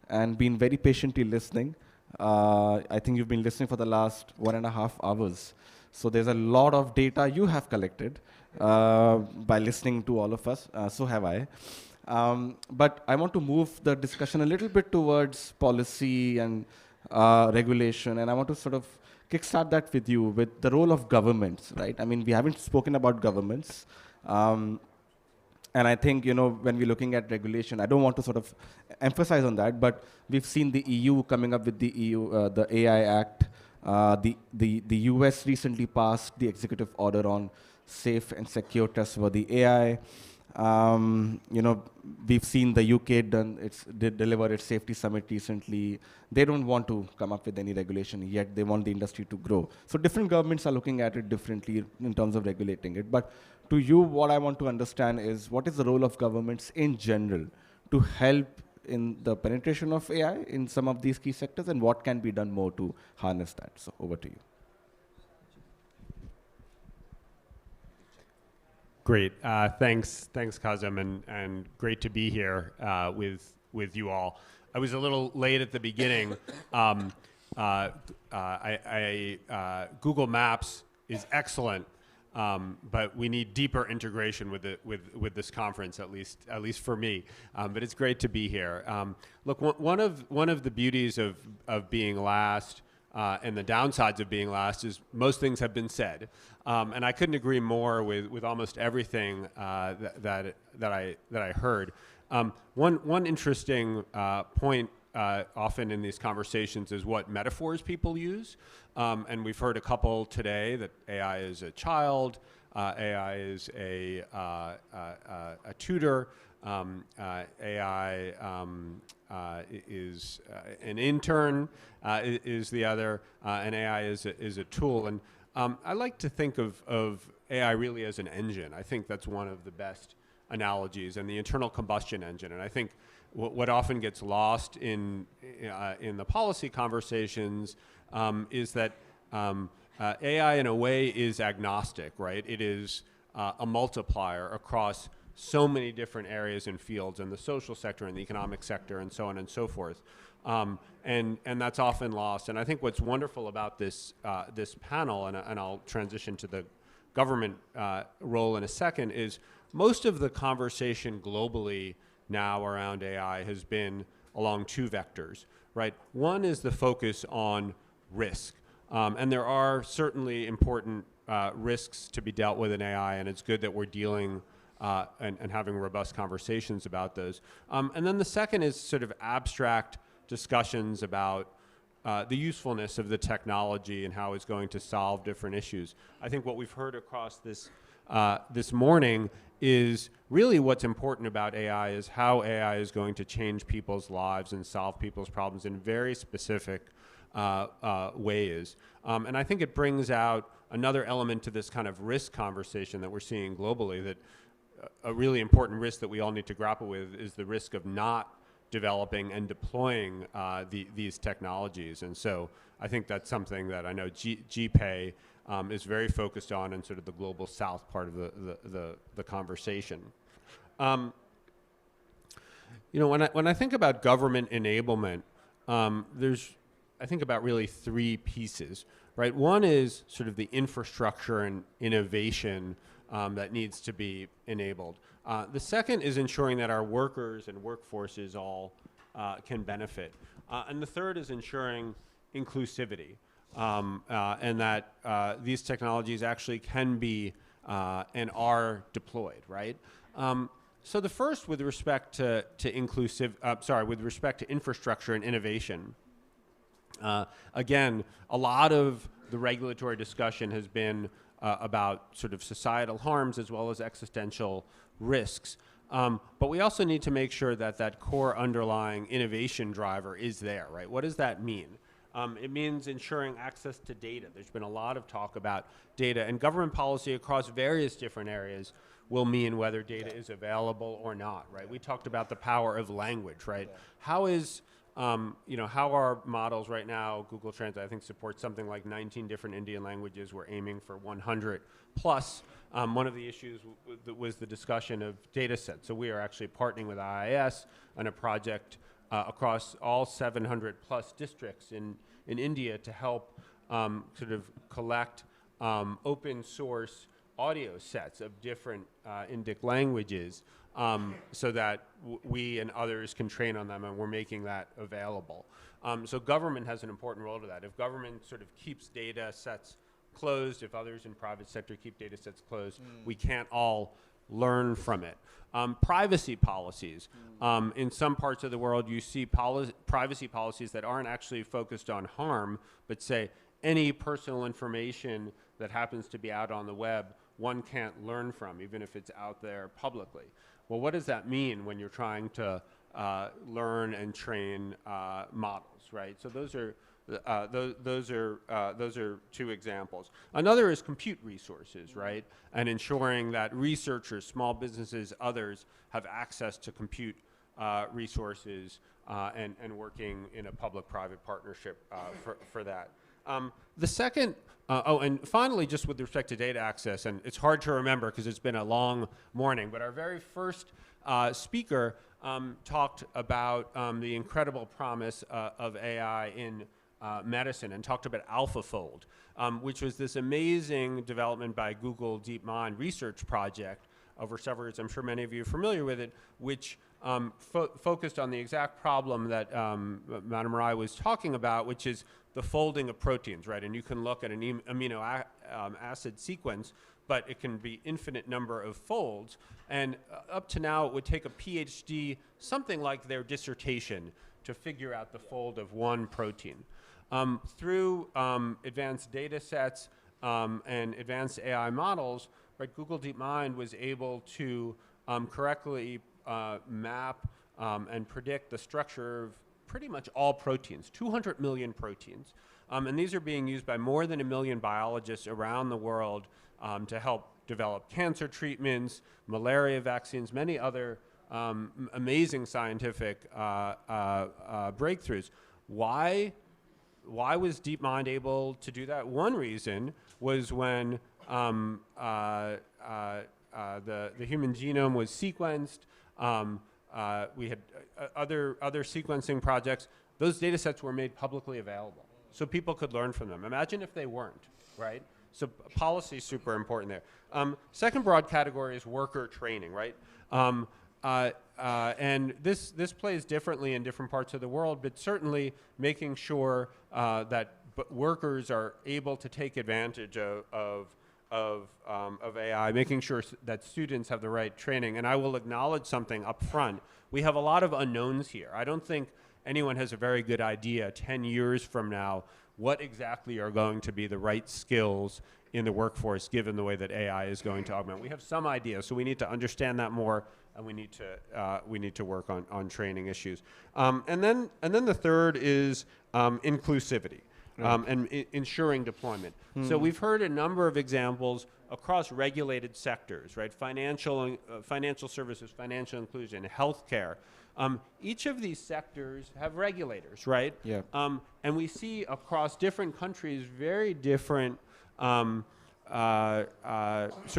[SPEAKER 4] and been very patiently listening. I think you've been listening for the last 1.5 hours. So there's a lot of data you have collected by listening to all of us. So have I. But I want to move the discussion a little bit towards policy and regulation, and I want to sort of kickstart that with you, with the role of governments, right? I mean, we haven't spoken about governments. And I think, when we're looking at regulation, I don't want to sort of emphasize on that, but we've seen the EU coming up with the AI Act. The US recently passed the executive order on safe and secure trustworthy AI. We've seen the UK deliver its safety summit recently. They don't want to come up with any regulation yet. They want the industry to grow. So different governments are looking at it differently in terms of regulating it. But to you, what I want to understand is, what is the role of governments in general to help in the penetration of AI in some of these key sectors, and what can be done more to harness that? So over to you.
[SPEAKER 12] Great. Thanks, Kazem, and great to be here with you all. I was a little late at the beginning. Google Maps is excellent, but we need deeper integration with this conference, at least for me. But it's great to be here. Look, one of the beauties of being last and the downsides of being last is most things have been said. And I couldn't agree more with almost everything that I heard. One interesting point often in these conversations is what metaphors people use. And we've heard a couple today, that AI is a child, AI is a tutor, AI is an intern, is the other, and AI is a tool. And I like to think of AI really as an engine. I think that's one of the best analogies, and the internal combustion engine. And I think what often gets lost in the policy conversations is that AI in a way is agnostic, right? It is a multiplier across so many different areas and fields, in the social sector and the economic sector and so on and so forth. And that's often lost. And I think what's wonderful about this panel, and I'll transition to the government role in a second, is most of the conversation globally now around AI has been along two vectors, right? One is the focus on risk. And there are certainly important risks to be dealt with in AI, and it's good that we're dealing and having robust conversations about those. And then the second is sort of abstract discussions about the usefulness of the technology and how it's going to solve different issues. I think what we've heard across this morning is really what's important about AI is how AI is going to change people's lives and solve people's problems in very specific ways. And I think it brings out another element to this kind of risk conversation that we're seeing globally, that a really important risk that we all need to grapple with is the risk of not developing and deploying these technologies. And so I think that's something that I know GPAI is very focused on in sort of the global south part of the conversation. You know, when I think about government enablement, I think about really three pieces, right? One is sort of the infrastructure and innovation that needs to be enabled. The second is ensuring that our workers and workforces all can benefit. And the third is ensuring inclusivity, and that these technologies actually can be and are deployed, right? So the first, with respect to with respect to infrastructure and innovation, again, a lot of the regulatory discussion has been about sort of societal harms as well as existential risks. But we also need to make sure that that core underlying innovation driver is there, right? What does that mean? It means ensuring access to data. There's been a lot of talk about data, and government policy across various different areas will mean whether data is available or not, right? We talked about the power of language, right? How is how are models right now? Google Translate, I think, supports something like 19 different Indian languages. We're aiming for 100 plus. One of the issues was the discussion of data sets. So we are actually partnering with IIS on a project across all 700 plus districts in India to help sort of collect open source audio sets of different Indic languages, so that we and others can train on them, and we're making that available. So government has an important role to that. If government sort of keeps data sets closed, if others in private sector keep data sets closed, we can't all learn from it. Privacy policies. In some parts of the world, you see privacy policies that aren't actually focused on harm, but say any personal information that happens to be out on the web, one can't learn from, even if it's out there publicly. Well, what does that mean when you're trying to learn and train models, right? So those are two examples. Another is compute resources, right? And ensuring that researchers, small businesses, others have access to compute resources and working in a public-private partnership for that. The second, and finally, just with respect to data access, and it's hard to remember because it's been a long morning, but our very first speaker talked about the incredible promise of AI in medicine, and talked about AlphaFold, which was this amazing development by Google DeepMind research project over several years. I'm sure many of you are familiar with it, which focused on the exact problem that Madam Rai was talking about, which is the folding of proteins, right? And you can look at an amino acid sequence, but it can be infinite number of folds. And up to now, it would take a PhD, something like their dissertation, to figure out the fold of one protein. Through advanced data sets and advanced AI models, right, Google DeepMind was able to correctly map and predict the structure of pretty much all proteins, 200 million proteins. And these are being used by more than 1 million biologists around the world to help develop cancer treatments, malaria vaccines, many other amazing scientific breakthroughs. Why was DeepMind able to do that? One reason was when the human genome was sequenced. We had other sequencing projects. Those data sets were made publicly available, so people could learn from them. Imagine if they weren't, right? So policy is super important there. Second broad category is worker training, right? And this plays differently in different parts of the world, but certainly making sure that workers are able to take advantage of of AI, making sure that students have the right training. And I will acknowledge something up front. We have a lot of unknowns here. I don't think anyone has a very good idea 10 years from now what exactly are going to be the right skills in the workforce given the way that AI is going to augment. We have some idea, so we need to understand that more, and we need to work on training issues. And then the third is inclusivity. And ensuring deployment. So we've heard a number of examples across regulated sectors, right? Financial services, financial inclusion, healthcare. Each of these sectors have regulators, right?
[SPEAKER 4] Yeah.
[SPEAKER 12] And we see across different countries very different sort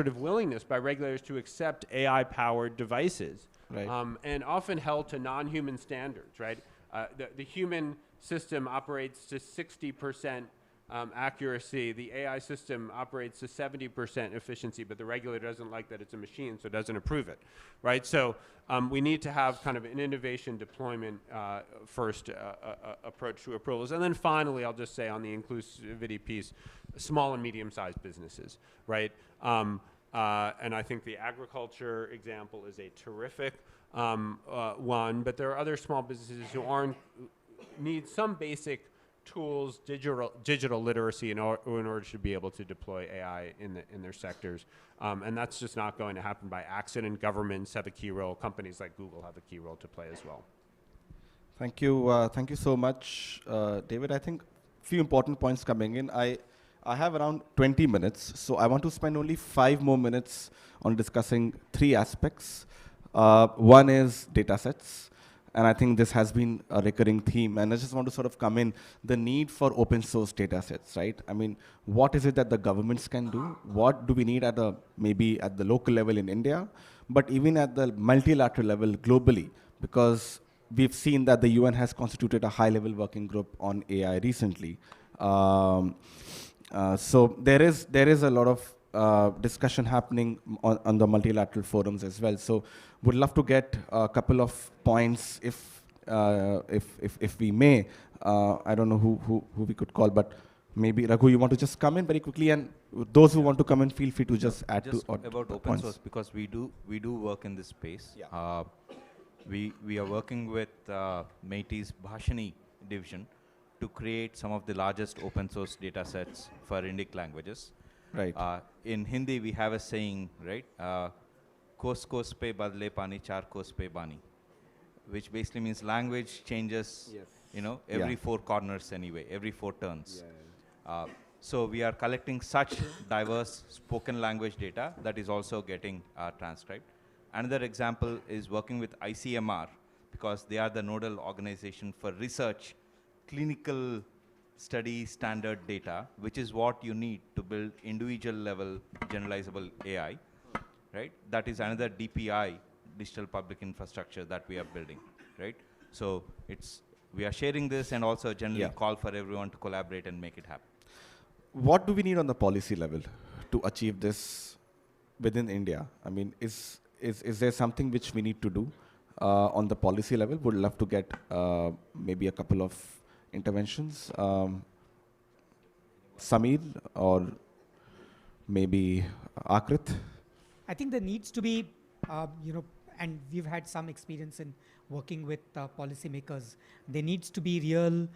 [SPEAKER 12] of willingness by regulators to accept AI-powered devices,
[SPEAKER 4] Right.
[SPEAKER 12] And often held to non-human standards, right? The human system operates to 60% accuracy. The AI system operates to 70% efficiency, but the regulator doesn't like that it's a machine, so doesn't approve it, right? So we need to have kind of an innovation deployment first approach to approvals. And then finally, I'll just say on the inclusivity piece, small and medium-sized businesses, right? And I think the agriculture example is a terrific one, but there are other small businesses who need some basic tools, digital literacy in order to be able to deploy AI in their sectors. And that's just not going to happen by accident. Governments have a key role. Companies like Google have a key role to play as well.
[SPEAKER 4] Thank you. Thank you so much, David. I think a few important points coming in. I have around 20 minutes, so I want to spend only 5 more minutes on discussing 3 aspects. One is data sets. And I think this has been a recurring theme. And I just want to sort of come in the need for open source data sets, right? I mean, what is it that the governments can do? What do we need maybe at the local level in India, but even at the multilateral level globally? Because we've seen that the UN has constituted a high-level working group on AI recently. So there is a lot of discussion happening on the multilateral forums as well. So would love to get a couple of points if we may. I don't know who we could call, but maybe Raghu, you want to just come in very quickly, and those who want to come in, feel free to just add
[SPEAKER 11] just
[SPEAKER 4] to
[SPEAKER 11] about open source, because we do work in this space.
[SPEAKER 4] Yeah.
[SPEAKER 11] We are working with MeitY's Bhashani division to create some of the largest open source data sets for Indic languages.
[SPEAKER 4] Right.
[SPEAKER 11] In Hindi, we have a saying, right? Kos kos pe badle pani, char kos pe bani, which basically means language changes,
[SPEAKER 4] Yes.
[SPEAKER 11] every 4 corners anyway, every 4 turns. Yeah. So we are collecting such diverse spoken language data that is also getting transcribed. Another example is working with ICMR, because they are the nodal organization for research, clinical study standard data, which is what you need to build individual level generalizable AI, right? That is another DPI, digital public infrastructure, that we are building, right? So we are sharing this and also generally call for everyone to collaborate and make it happen.
[SPEAKER 4] What do we need on the policy level to achieve this within India? I mean, is there something which we need to do on the policy level? Would love to get maybe a couple of interventions. Samir or maybe Akrit?
[SPEAKER 7] I think there needs to be, and we've had some experience in working with policymakers. There needs to be real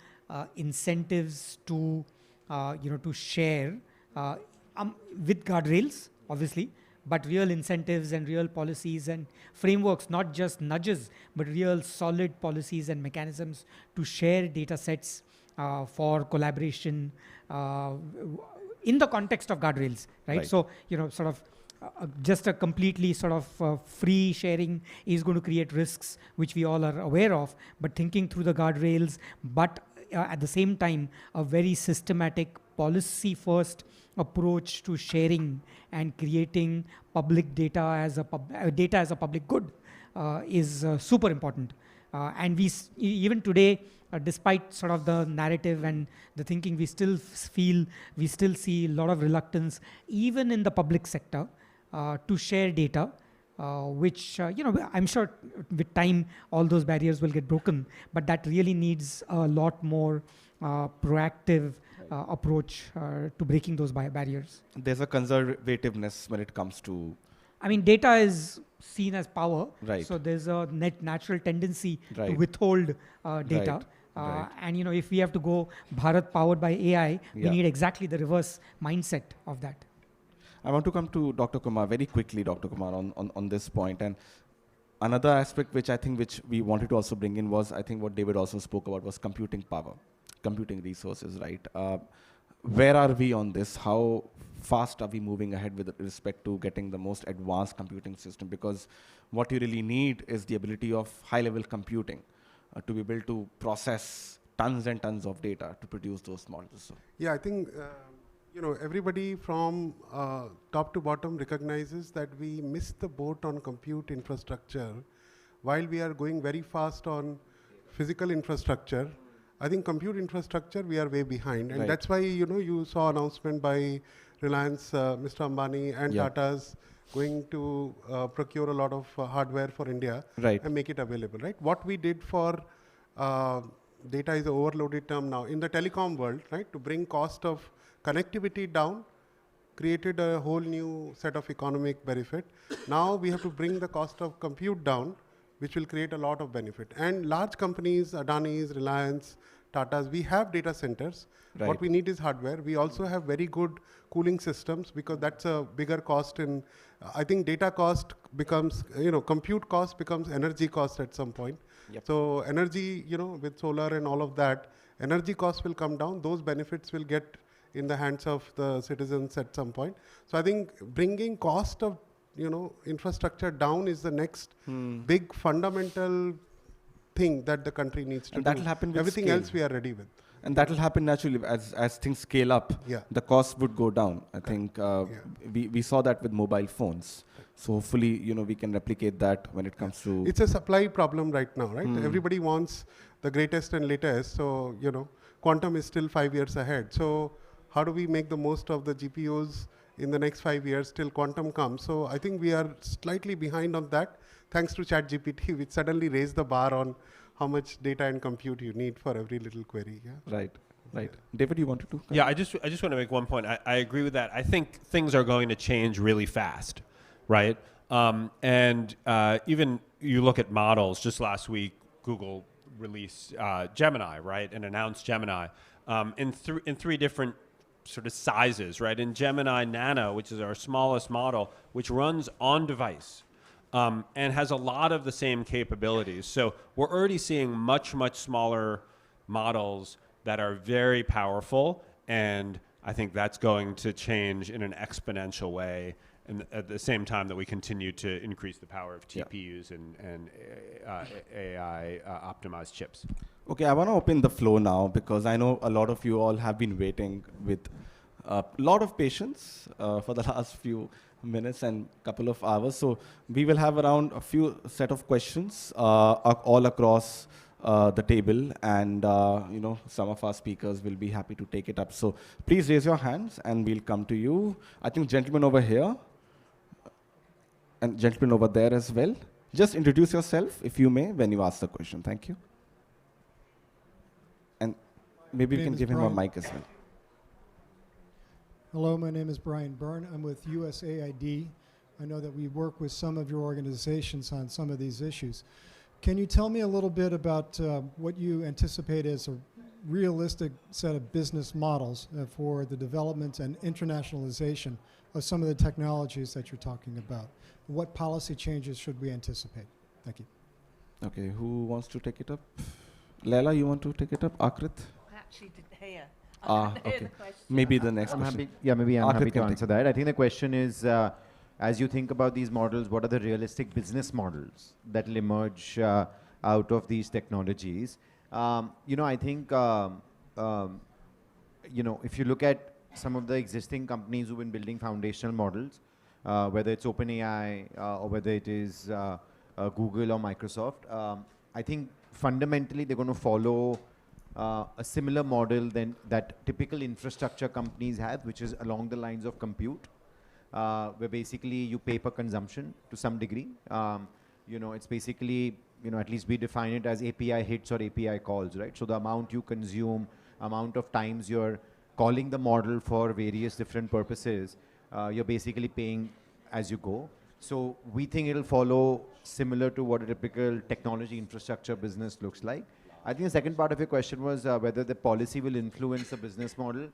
[SPEAKER 7] incentives to, to share with guardrails, obviously, but real incentives and real policies and frameworks, not just nudges, but real solid policies and mechanisms to share data sets for collaboration in the context of guardrails, right? So, sort of just a completely sort of free sharing is going to create risks, which we all are aware of, but thinking through the guardrails, but at the same time, a very systematic policy first approach to sharing and creating public data as a public good is super important. And even today, despite sort of the narrative and the thinking, we still see a lot of reluctance, even in the public sector, to share data, which, I'm sure with time, all those barriers will get broken, but that really needs a lot more proactive approach to breaking those barriers.
[SPEAKER 4] There's a conservativeness when it comes to.
[SPEAKER 7] I mean, data is seen as power,
[SPEAKER 4] Right.
[SPEAKER 7] so there's a natural tendency to
[SPEAKER 4] Right.
[SPEAKER 7] withhold data.
[SPEAKER 4] Right. Right.
[SPEAKER 7] And if we have to go Bharat powered by AI, we
[SPEAKER 4] Yeah.
[SPEAKER 7] need exactly the reverse mindset of that.
[SPEAKER 4] I want to come to Dr. Kumar very quickly, Dr. Kumar, on this point. And another aspect which we wanted to also bring in was, I think what David also spoke about was computing power, computing resources, right? Where are we on this? How fast are we moving ahead with respect to getting the most advanced computing system? Because what you really need is the ability of high-level computing to be able to process tons and tons of data to produce those models. So.
[SPEAKER 9] Yeah, I think everybody from top to bottom recognizes that we missed the boat on compute infrastructure while we are going very fast on physical infrastructure. I think compute infrastructure, we are way behind. And
[SPEAKER 4] Right.
[SPEAKER 9] that's why, you saw announcement by Reliance, Mr. Ambani and
[SPEAKER 4] Yeah.
[SPEAKER 9] Tata's going to procure a lot of hardware for India
[SPEAKER 4] Right.
[SPEAKER 9] and make it available, right? What we did for data is an overloaded term now. In the telecom world, right, to bring cost of connectivity down, created a whole new set of economic benefit. Now we have to bring the cost of compute down, which will create a lot of benefit. And large companies, Adani's, Reliance, Tata's, we have data centers.
[SPEAKER 4] Right.
[SPEAKER 9] What we need is hardware. We also have very good cooling systems because that's a bigger cost in, I think data cost becomes, compute cost becomes energy cost at some point.
[SPEAKER 4] Yep.
[SPEAKER 9] So energy, with solar and all of that, energy costs will come down. Those benefits will get in the hands of the citizens at some point. So I think bringing cost of, infrastructure down is the next big fundamental thing that the country needs to
[SPEAKER 4] And
[SPEAKER 9] do.
[SPEAKER 4] that will happen with
[SPEAKER 9] Everything
[SPEAKER 4] scale.
[SPEAKER 9] else we are ready with.
[SPEAKER 4] And that will happen naturally as things scale up.
[SPEAKER 9] Yeah.
[SPEAKER 4] The cost would go down. I think we saw that with mobile phones. So hopefully, we can replicate that when it comes to.
[SPEAKER 9] It's a supply problem right now, right? Everybody wants the greatest and latest. So, quantum is still 5 years ahead. So how do we make the most of the GPUs in the next 5 years till quantum comes? So I think we are slightly behind on that, thanks to ChatGPT, which suddenly raised the bar on how much data and compute you need for every little query. Yeah.
[SPEAKER 4] Right. Right. David, you wanted to?
[SPEAKER 12] Yeah, I just want to make one point. I agree with that. I think things are going to change really fast, right? And even you look at models. Just last week, Google released Gemini, right, and announced Gemini in three different sort of sizes, right? In Gemini Nano, which is our smallest model, which runs on device. And has a lot of the same capabilities. So we're already seeing much, much smaller models that are very powerful, and I think that's going to change in an exponential way, and at the same time that we continue to increase the power of TPUs and AI optimized chips.
[SPEAKER 4] Okay, I want to open the floor now because I know a lot of you all have been waiting with a lot of patience for the last few minutes and couple of hours. So we will have around a few set of questions all across the table, and some of our speakers will be happy to take it up. So please raise your hands and we'll come to you. I think gentleman over here and gentleman over there as well. Just introduce yourself, if you may, when you ask the question. Thank you. And maybe we can give him a mic as well.
[SPEAKER 13] Hello, my name is Brian Byrne. I'm with USAID. I know that we work with some of your organizations on some of these issues. Can you tell me a little bit about what you anticipate as a realistic set of business models for the development and internationalization of some of the technologies that you're talking about? What policy changes should we anticipate? Thank you.
[SPEAKER 4] Okay, who wants to take it up? Leila, you want to take it up? Akrit?
[SPEAKER 5] I actually didn't hear.
[SPEAKER 4] Okay. Maybe the next question.
[SPEAKER 6] Maybe I'm
[SPEAKER 4] Akrit
[SPEAKER 6] happy to
[SPEAKER 4] can
[SPEAKER 6] answer that. I think the question is, as you think about these models, what are the realistic business models that will emerge out of these technologies? I think, if you look at some of the existing companies who've been building foundational models, whether it's OpenAI or whether it is Google or Microsoft, I think fundamentally they're going to follow a similar model than that typical infrastructure companies have, which is along the lines of compute, where basically you pay per consumption to some degree. It's basically, at least we define it as API hits or API calls, right? So the amount you consume, amount of times your calling the model for various different purposes, you're basically paying as you go. So we think it'll follow similar to what a typical technology infrastructure business looks like. I think the second part of your question was whether the policy will influence the business model.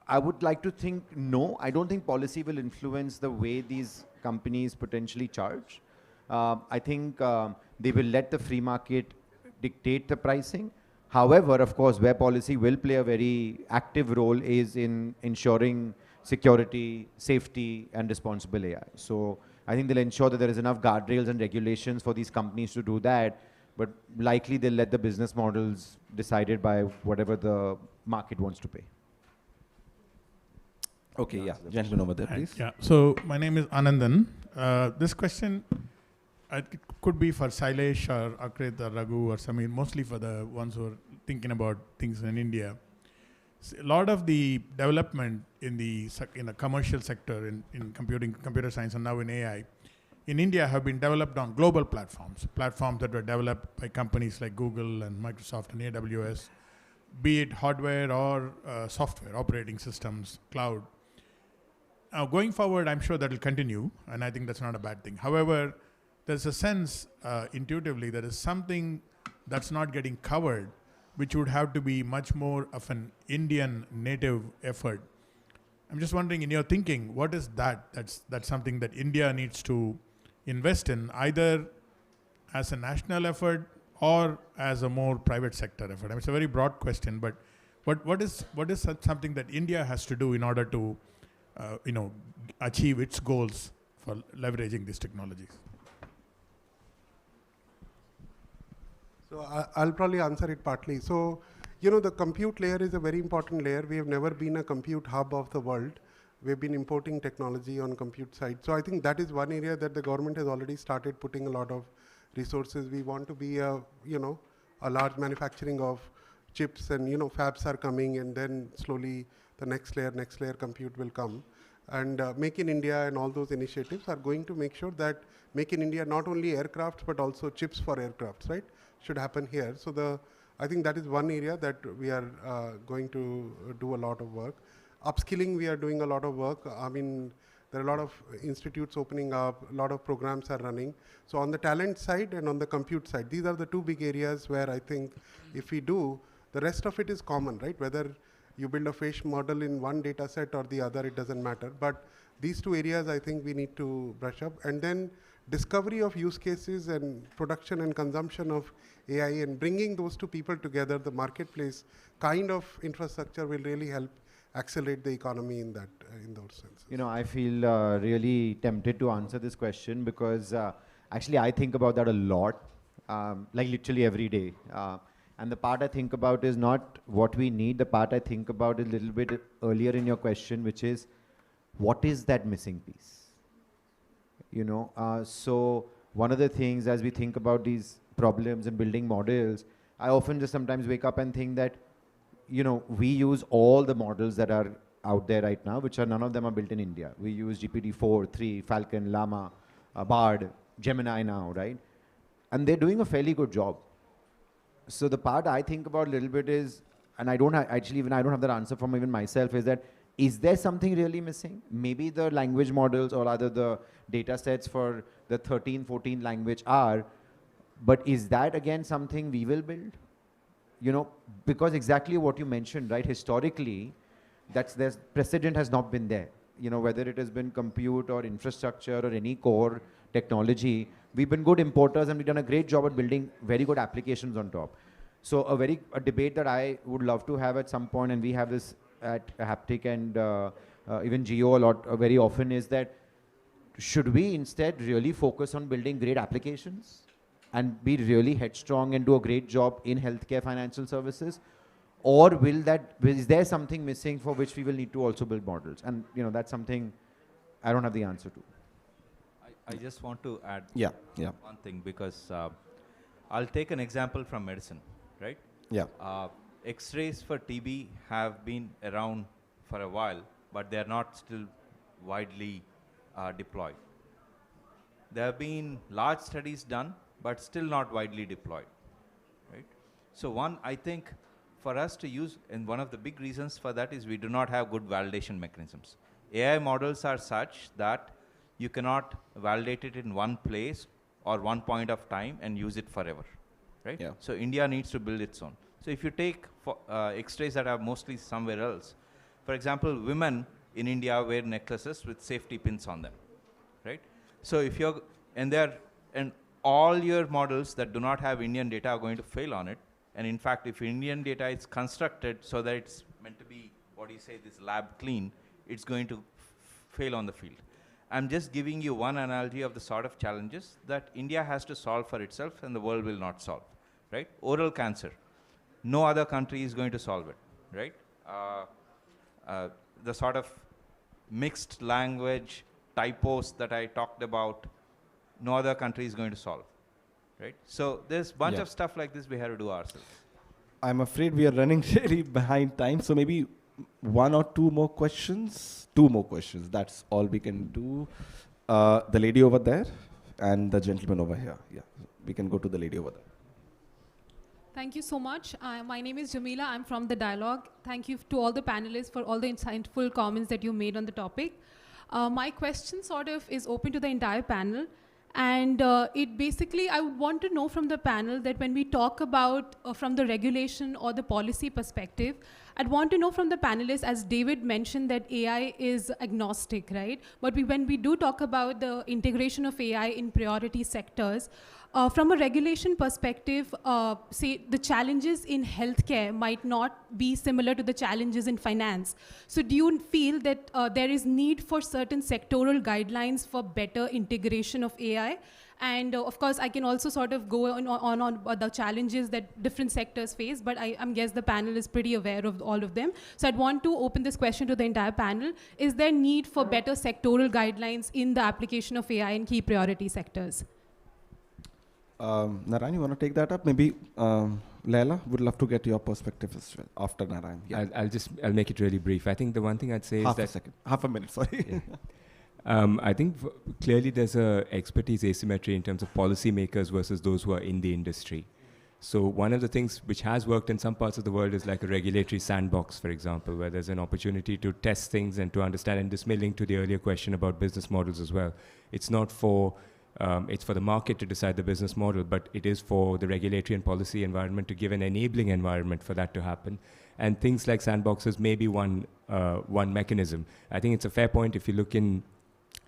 [SPEAKER 6] I would like to think no. I don't think policy will influence the way these companies potentially charge. I think they will let the free market dictate the pricing. However, of course, where policy will play a very active role is in ensuring security, safety, and responsible AI. So I think they'll ensure that there is enough guardrails and regulations for these companies to do that, but likely they'll let the business models decided by whatever the market wants to pay.
[SPEAKER 4] Okay, yeah, gentleman over there, please.
[SPEAKER 14] Yeah, so my name is Anandan. This question it could be for Sailesh or Akrit or Raghu or Samir, mostly for the ones who are thinking about things in India. A lot of the development in the commercial sector, in computer science, and now in AI, in India have been developed on global platforms that were developed by companies like Google and Microsoft and AWS, be it hardware or software, operating systems, cloud. Now, going forward, I'm sure that will continue, and I think that's not a bad thing. However, there's a sense intuitively there is something that's not getting covered, which would have to be much more of an Indian native effort. I'm just wondering, in your thinking, what is that? That's something that India needs to invest in, either as a national effort or as a more private sector effort. I mean, it's a very broad question, but what is something that India has to do in order to achieve its goals for leveraging these technologies?
[SPEAKER 9] So I'll probably answer it partly. So, the compute layer is a very important layer. We have never been a compute hub of the world. We've been importing technology on compute side. So I think that is one area that the government has already started putting a lot of resources. We want to be a large manufacturing of chips, and fabs are coming, and then slowly the next layer compute will come. And Make in India and all those initiatives are going to make sure that Make in India, not only aircraft, but also chips for aircrafts, right, should happen here. So I think that is one area that we are going to do a lot of work. Upskilling, we are doing a lot of work. I mean, there are a lot of institutes opening up, a lot of programs are running. So on the talent side and on the compute side, these are the two big areas where I think if we do, the rest of it is common, right? Whether you build a face model in one data set or the other, it doesn't matter. But these two areas, I think we need to brush up. And then discovery of use cases and production and consumption of AI, and bringing those two people together, the marketplace kind of infrastructure will really help accelerate the economy in those senses.
[SPEAKER 6] I feel really tempted to answer this question because actually I think about that a lot, like literally every day. And the part I think about is not what we need. The part I think about is a little bit earlier in your question, which is what is that missing piece? So one of the things as we think about these problems and building models, I often just sometimes wake up and think that, we use all the models that are out there right now, which are none of them are built in India. We use GPT-4, 3, Falcon, Llama, Bard, Gemini now, right? And they're doing a fairly good job. So the part I think about a little bit is, and I don't have that answer from even myself, is that, is there something really missing? Maybe the language models or rather the data sets for the 13, 14 language are, but is that again something we will build? Because exactly what you mentioned, right? Historically, there's precedent has not been there. Whether it has been compute or infrastructure or any core technology, we've been good importers and we've done a great job at building very good applications on top. So a debate that I would love to have at some point, and we have this at Haptic and even Geo very often, is that should we instead really focus on building great applications and be really headstrong and do a great job in healthcare financial services? Or is there something missing for which we will need to also build models? And that's something I don't have the answer to.
[SPEAKER 11] I just want to add one thing, because I'll take an example from medicine, right?
[SPEAKER 4] Yeah.
[SPEAKER 11] X-rays for TB have been around for a while, but they are not still widely deployed. There have been large studies done, but still not widely deployed, right? So I think for us to use, and one of the big reasons for that is we do not have good validation mechanisms. AI models are such that you cannot validate it in one place or one point of time and use it forever, right?
[SPEAKER 4] Yeah.
[SPEAKER 11] So India needs to build its own. So if you take X-rays that are mostly somewhere else, for example, women in India wear necklaces with safety pins on them, right? So if you're, and all your models that do not have Indian data are going to fail on it. And in fact, if Indian data is constructed so that it's meant to be, what do you say, this lab clean, it's going to fail on the field. I'm just giving you one analogy of the sort of challenges that India has to solve for itself and the world will not solve, right? Oral cancer, no other country is going to solve it, right? The sort of mixed language typos that I talked about, no other country is going to solve, right? So there's a bunch of stuff like this we have to do ourselves.
[SPEAKER 4] I'm afraid we are running really behind time, so maybe one or two more questions. Two more questions, that's all we can do. The lady over there and the gentleman over here. Yeah, we can go to the lady over there.
[SPEAKER 15] Thank you so much. My name is Jamila. I'm from The Dialogue. Thank you to all the panelists for all the insightful comments that you made on the topic. My question sort of is open to the entire panel. And it basically, I would want to know from the panel that when we talk about from the regulation or the policy perspective, I'd want to know from the panelists, as David mentioned, that AI is agnostic, right? But when we do talk about the integration of AI in priority sectors, from a regulation perspective, say the challenges in healthcare might not be similar to the challenges in finance. So do you feel that there is need for certain sectoral guidelines for better integration of AI? And of course, I can also sort of go on the challenges that different sectors face, but I guess the panel is pretty aware of all of them. So I'd want to open this question to the entire panel. Is there need for better sectoral guidelines in the application of AI in key priority sectors?
[SPEAKER 4] Narayan, you want to take that up? Maybe Leila, would love to get your perspective as well after Narayan. Yeah.
[SPEAKER 8] I'll make it really brief. I think the one thing I'd say is that
[SPEAKER 4] half a minute, sorry.
[SPEAKER 8] Yeah. I think clearly there's a expertise asymmetry in terms of policymakers versus those who are in the industry. So one of the things which has worked in some parts of the world is like a regulatory sandbox, for example, where there's an opportunity to test things and to understand, and this may link to the earlier question about business models as well. It's not for, it's for the market to decide the business model, but it is for the regulatory and policy environment to give an enabling environment for that to happen. And things like sandboxes may be one mechanism. I think it's a fair point. If you look in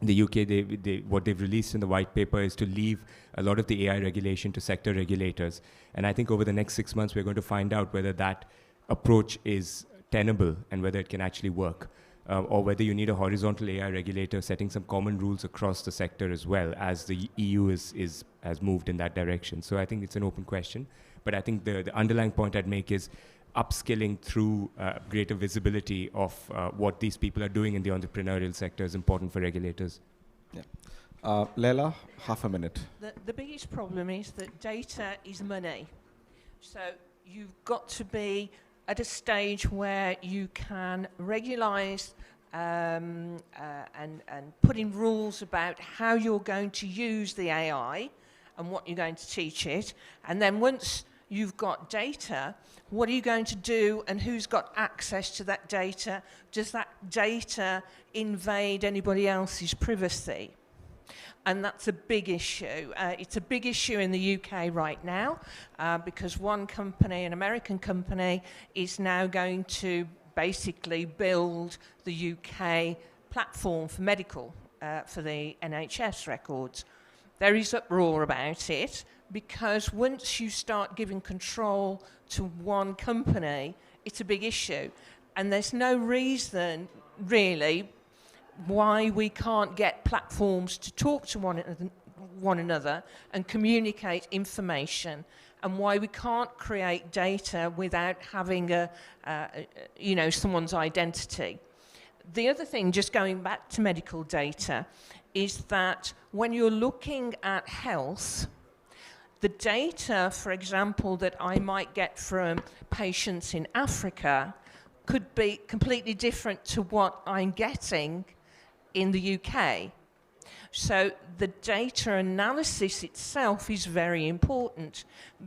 [SPEAKER 8] the UK, what they've released in the white paper is to leave a lot of the AI regulation to sector regulators. And I think over the next 6 months, we're going to find out whether that approach is tenable and whether it can actually work, or whether you need a horizontal AI regulator setting some common rules across the sector as well, as the EU has moved in that direction. So I think it's an open question. But I think the underlying point I'd make is upskilling through greater visibility of what these people are doing in the entrepreneurial sector is important for regulators.
[SPEAKER 4] Yeah. Leila, half a minute.
[SPEAKER 5] The biggest problem is that data is money. So you've got to be at a stage where you can regulise and put in rules about how you're going to use the AI and what you're going to teach it. And then once you've got data, what are you going to do and who's got access to that data? Does that data invade anybody else's privacy? And that's a big issue. It's a big issue in the UK right now because one company, an American company, is now going to basically build the UK platform for medical, for the NHS records. There is uproar about it, because once you start giving control to one company, it's a big issue. And there's no reason, really, why we can't get platforms to talk to one another and communicate information, and why we can't create data without having someone's identity. The other thing, just going back to medical data, is that when you're looking at health, the data, for example, that I might get from patients in Africa could be completely different to what I'm getting in the UK. So the data analysis itself is very important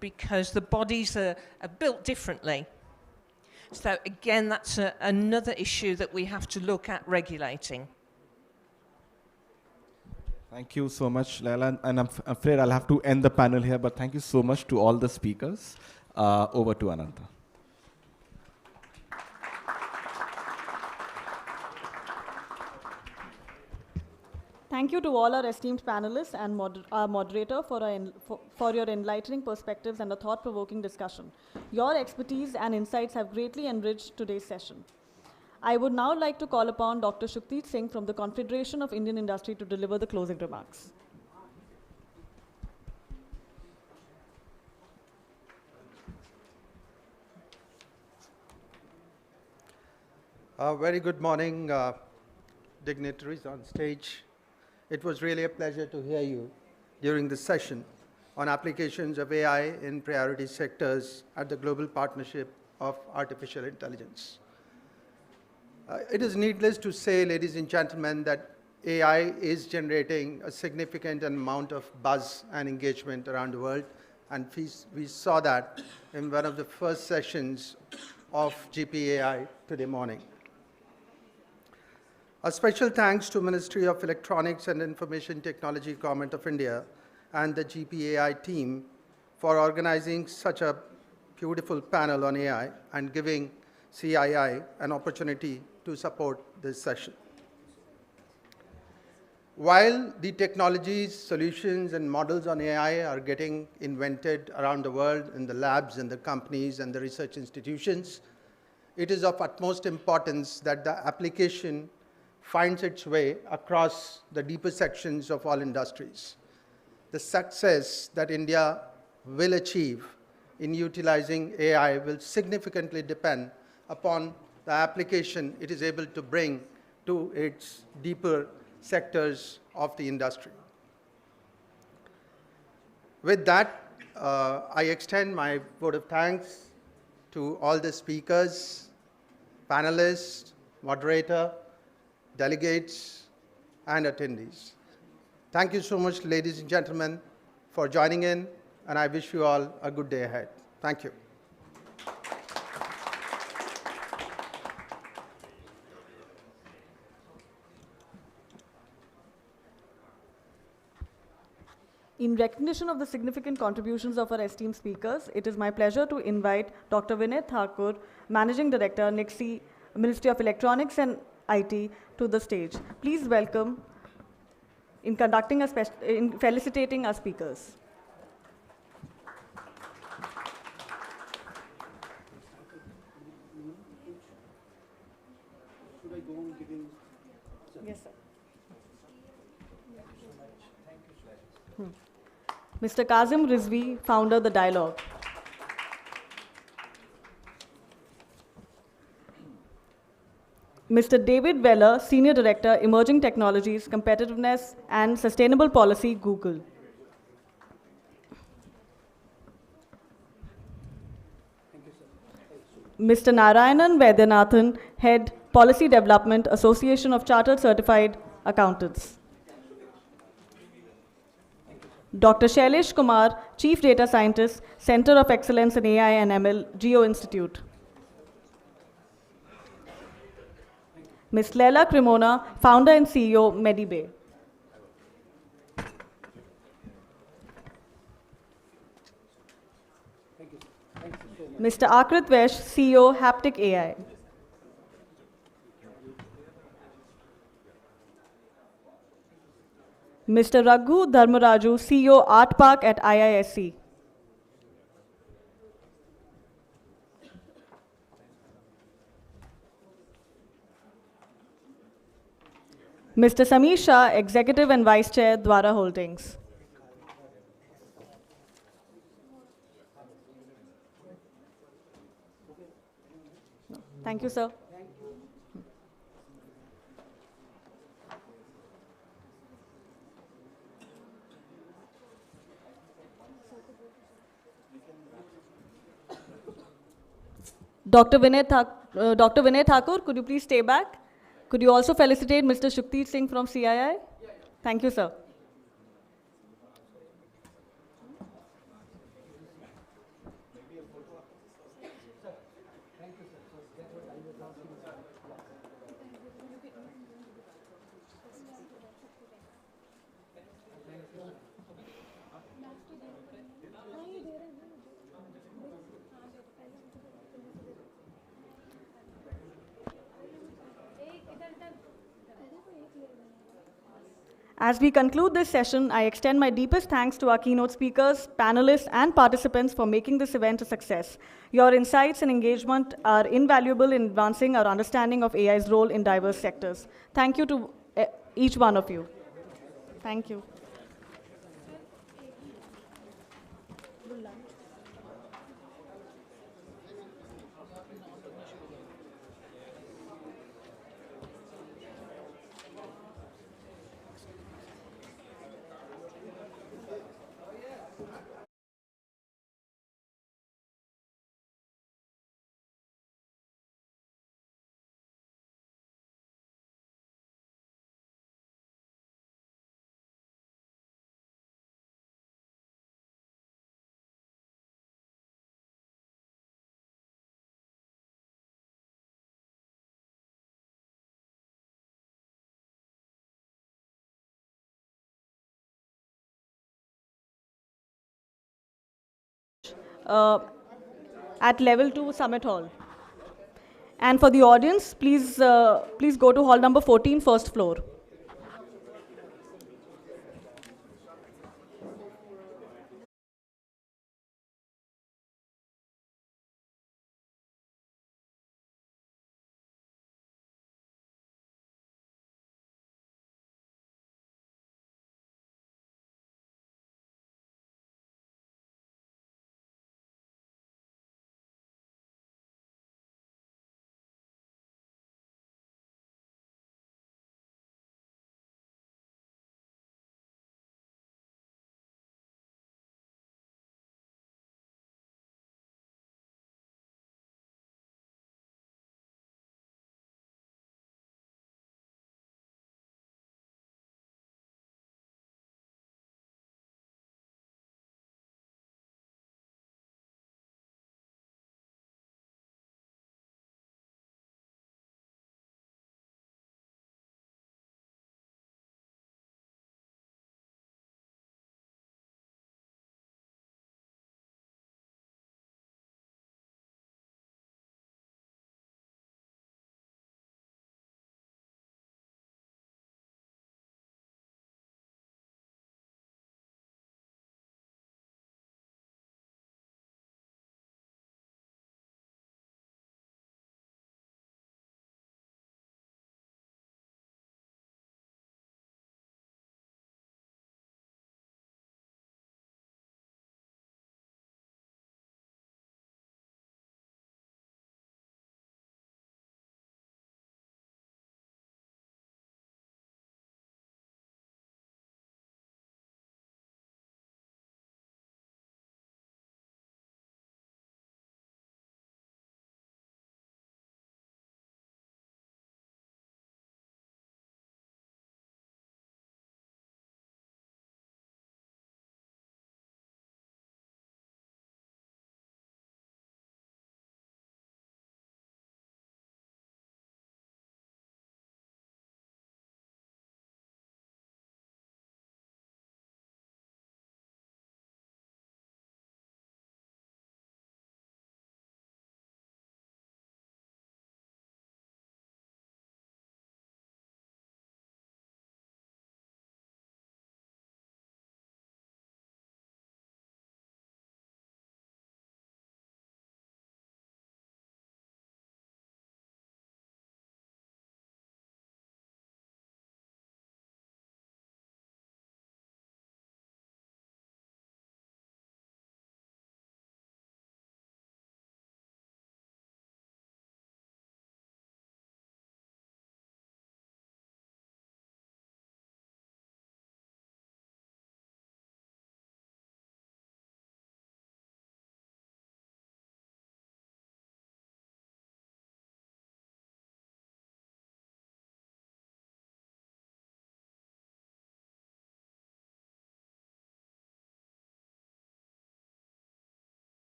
[SPEAKER 5] because the bodies are built differently. So again, that's another issue that we have to look at regulating.
[SPEAKER 4] Thank you so much, Laila. And I'm afraid I'll have to end the panel here, but thank you so much to all the speakers. Over to Ananta.
[SPEAKER 1] Thank you to all our esteemed panelists and our moderator for your enlightening perspectives and a thought-provoking discussion. Your expertise and insights have greatly enriched today's session. I would now like to call upon Dr. Shukdeep Singh from the Confederation of Indian Industry to deliver the closing remarks.
[SPEAKER 16] Very good morning, dignitaries on stage. It was really a pleasure to hear you during this session on applications of AI in priority sectors at the Global Partnership of Artificial Intelligence. It is needless to say, ladies and gentlemen, that AI is generating a significant amount of buzz and engagement around the world, and we saw that in one of the first sessions of GPAI today morning. A special thanks to Ministry of Electronics and Information Technology, Government of India, and the GPAI team for organizing such a beautiful panel on AI and giving CII an opportunity to support this session. While the technologies, solutions, and models on AI are getting invented around the world in the labs and the companies and the research institutions, it is of utmost importance that the application finds its way across the deeper sections of all industries. The success that India will achieve in utilizing AI will significantly depend upon the application it is able to bring to its deeper sectors of the industry. With that, I extend my vote of thanks to all the speakers, panelists, moderator, delegates, and attendees. Thank you so much, ladies and gentlemen, for joining in, and I wish you all a good day ahead. Thank you.
[SPEAKER 1] In recognition of the significant contributions of our esteemed speakers, it is my pleasure to invite Dr. Vinay Thakur, Managing Director, NIXI, Ministry of Electronics and IT, to the stage. Please welcome in felicitating our speakers. Yes, sir. Mr. Kazim Rizvi, founder, The Dialogue. Mr. David Weller, Senior Director, Emerging Technologies, Competitiveness and Sustainable Policy, Google. Mr. Narayanan Vaidyanathan, Head, Policy Development, Association of Chartered Certified Accountants. Dr. Shailesh Kumar, Chief Data Scientist, Center of Excellence in AI and ML, Geo Institute. Ms. Leila Cremona, Founder and CEO, Medibay. Mr. Akrit Vesh, CEO, Haptic AI. Mr. Raghu Dharmaraju, CEO, Art Park at IISc. Mr. Sameer Shah, Executive and Vice Chair, Dwara Holdings. Thank you, sir. Dr. Vinay Thakur, could you please stay back? Could you also felicitate Mr. Shukdeep Singh from CII? Thank you, sir. As we conclude this session, I extend my deepest thanks to our keynote speakers, panelists, and participants for making this event a success. Your insights and engagement are invaluable in advancing our understanding of AI's role in diverse sectors. Thank you to each one of you. Thank you. Uh, at level 2 Summit Hall. And for the audience, please go to hall number 14, first floor.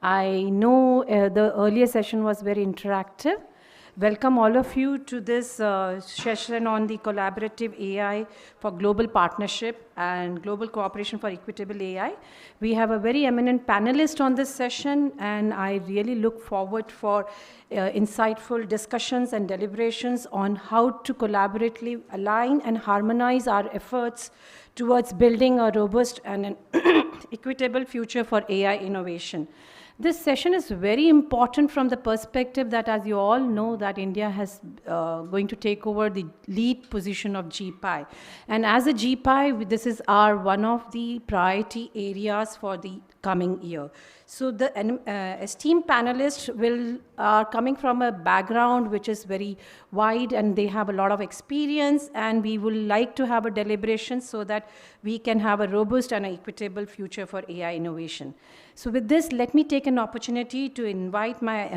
[SPEAKER 17] I know the earlier session was very interactive. Welcome all of you to this session on the collaborative AI for global partnership and global cooperation for equitable AI. We have a very eminent panelist on this session, and I really look forward for insightful discussions and deliberations on how to collaboratively align and harmonize our efforts towards building a robust and an equitable future for AI innovation. This session is very important from the perspective that, as you all know, that India has going to take over the lead position of GPAI. And as a GPAI, this is one of the priority areas for the coming year. So the esteemed panelists are coming from a background which is very wide, and they have a lot of experience, and we would like to have a deliberation so that we can have a robust and equitable future for AI innovation. So with this, let me take an opportunity to invite my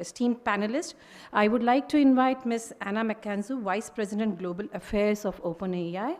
[SPEAKER 17] esteemed panelists. I would like to invite Ms. Anna McKenzie, Vice President Global Affairs of OpenAI.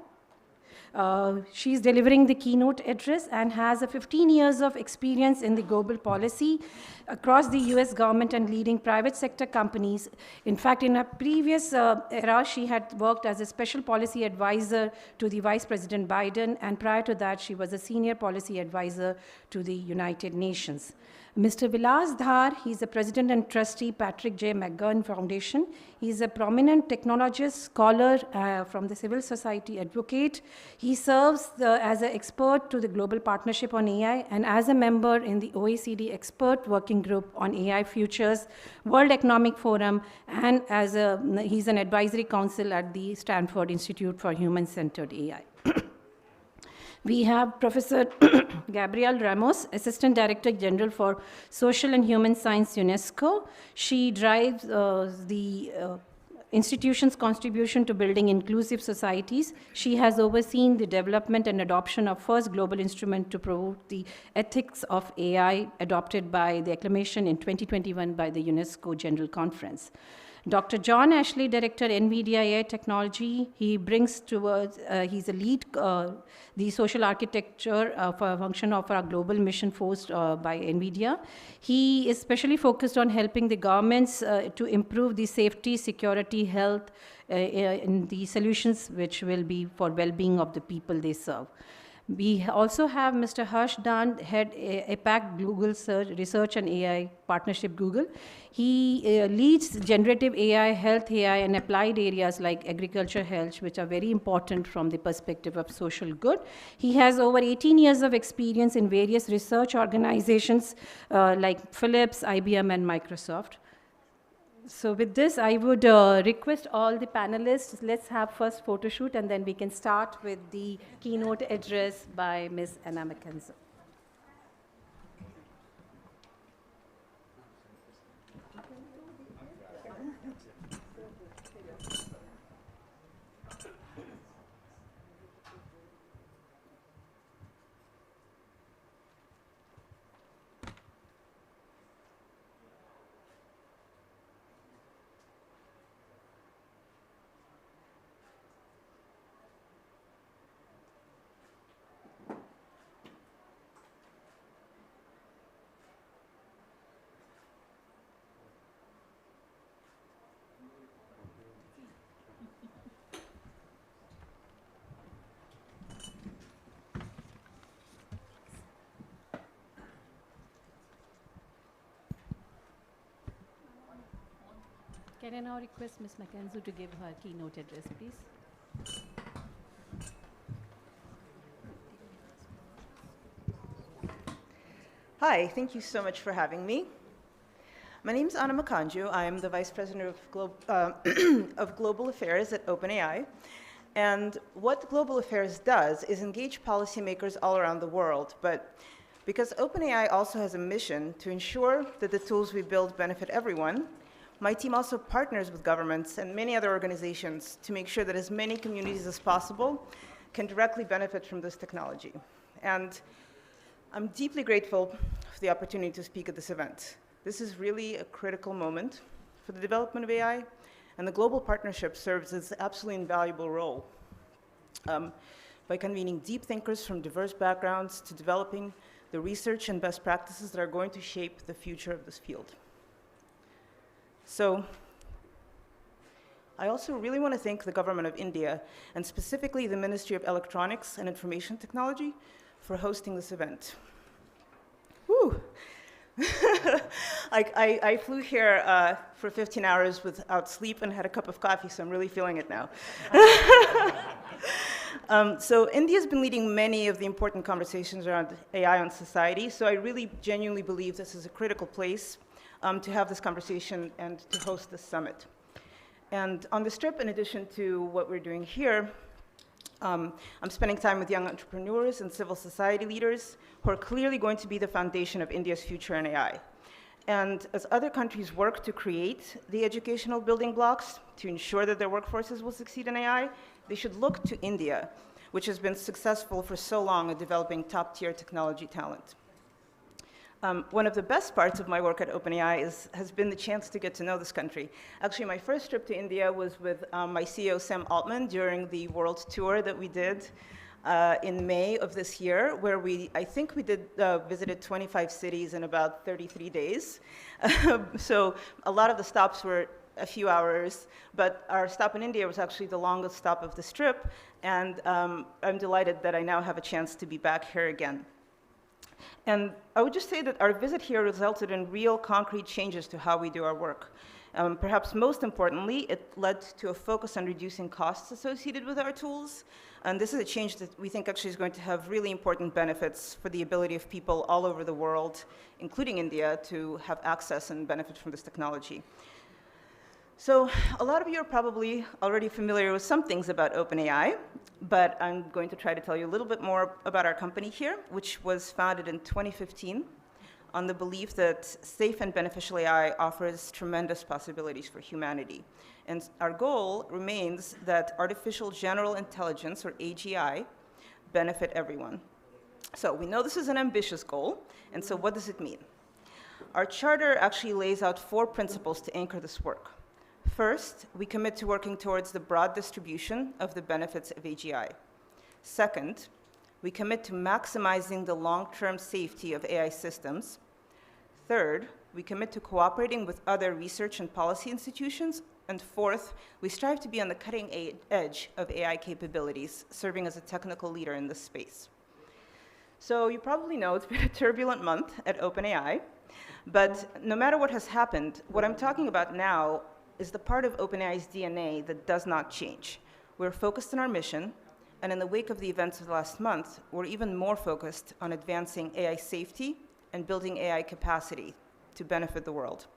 [SPEAKER 17] She's delivering the keynote address and has 15 years of experience in the global policy across the US government and leading private sector companies. In fact, in her previous era, she had worked as a special policy advisor to the Vice President Biden, and prior to that, she was a senior policy advisor to the United Nations. Mr. Vilas Dhar, he's the president and trustee, Patrick J. McGurn Foundation. He's a prominent technologist, scholar from the civil society advocate. He serves as an expert to the Global Partnership on AI and as a member in the OECD Expert Working Group on AI Futures, World Economic Forum, and he's an advisory council at the Stanford Institute for Human-Centered AI. We have Professor Gabrielle Ramos, Assistant Director General for Social and Human Science, UNESCO. She drives the institution's contribution to building inclusive societies. She has overseen the development and adoption of first global instrument to promote the ethics of AI, adopted by the acclamation in 2021 by the UNESCO General Conference. Dr. John Ashley, Director, NVIDIA AI Technology, he brings towards, he's a lead, the social architecture for a function of our global mission forced by NVIDIA. He is specially focused on helping the governments to improve the safety, security, health, in the solutions which will be for well-being of the people they serve. We also have Mr. Harsh Dand, Head APAC Google Research and AI Partnership Google. He leads generative AI, health AI, and applied areas like agriculture health, which are very important from the perspective of social good. He has over 18 years of experience in various research organizations like Philips, IBM, and Microsoft. So with this, I would request all the panelists, let's have first photo shoot, and then we can start with the keynote address by Ms. Anna McKenzie. Can I now request Ms. McKenzie to give her keynote address, please?
[SPEAKER 18] Hi, thank you so much for having me. My name is Anna McKenzie. I am the Vice President of Global Affairs at OpenAI. And what Global Affairs does is engage policymakers all around the world. But because OpenAI also has a mission to ensure that the tools we build benefit everyone, my team also partners with governments and many other organizations to make sure that as many communities as possible can directly benefit from this technology. And I'm deeply grateful for the opportunity to speak at this event. This is really a critical moment for the development of AI, and the global partnership serves as an absolutely invaluable role. by convening deep thinkers from diverse backgrounds to developing the research and best practices that are going to shape the future of this field. So, I also really want to thank the government of India, and specifically the Ministry of Electronics and Information Technology, for hosting this event. Woo! I flew here for 15 hours without sleep and had a cup of coffee, so I'm really feeling it now. So India's been leading many of the important conversations around AI on society, so I really genuinely believe this is a critical place to have this conversation and to host this summit. And on this trip, in addition to what we're doing here, I'm spending time with young entrepreneurs and civil society leaders who are clearly going to be the foundation of India's future in AI. And as other countries work to create the educational building blocks to ensure that their workforces will succeed in AI, they should look to India, which has been successful for so long at developing top-tier technology talent. One of the best parts of my work at OpenAI has been the chance to get to know this country. Actually, my first trip to India was with my CEO, Sam Altman, during the world tour that we did in May of this year, where I think we visited 25 cities in about 33 days. So a lot of the stops were a few hours, but our stop in India was actually the longest stop of this trip, and I'm delighted that I now have a chance to be back here again. And I would just say that our visit here resulted in real concrete changes to how we do our work. Perhaps most importantly, it led to a focus on reducing costs associated with our tools. And this is a change that we think actually is going to have really important benefits for the ability of people all over the world, including India, to have access and benefit from this technology. So a lot of you are probably already familiar with some things about OpenAI, but I'm going to try to tell you a little bit more about our company here, which was founded in 2015 on the belief that safe and beneficial AI offers tremendous possibilities for humanity. And our goal remains that artificial general intelligence, or AGI, benefit everyone. So we know this is an ambitious goal, and so what does it mean? Our charter actually lays out 4 principles to anchor this work. First, we commit to working towards the broad distribution of the benefits of AGI. Second, we commit to maximizing the long-term safety of AI systems. Third, we commit to cooperating with other research and policy institutions. And fourth, we strive to be on the cutting edge of AI capabilities, serving as a technical leader in this space. So you probably know it's been a turbulent month at OpenAI, but no matter what has happened, what I'm talking about now is the part of OpenAI's DNA that does not change. We're focused on our mission, and in the wake of the events of the last month, we're even more focused on advancing AI safety and building AI capacity to benefit the world.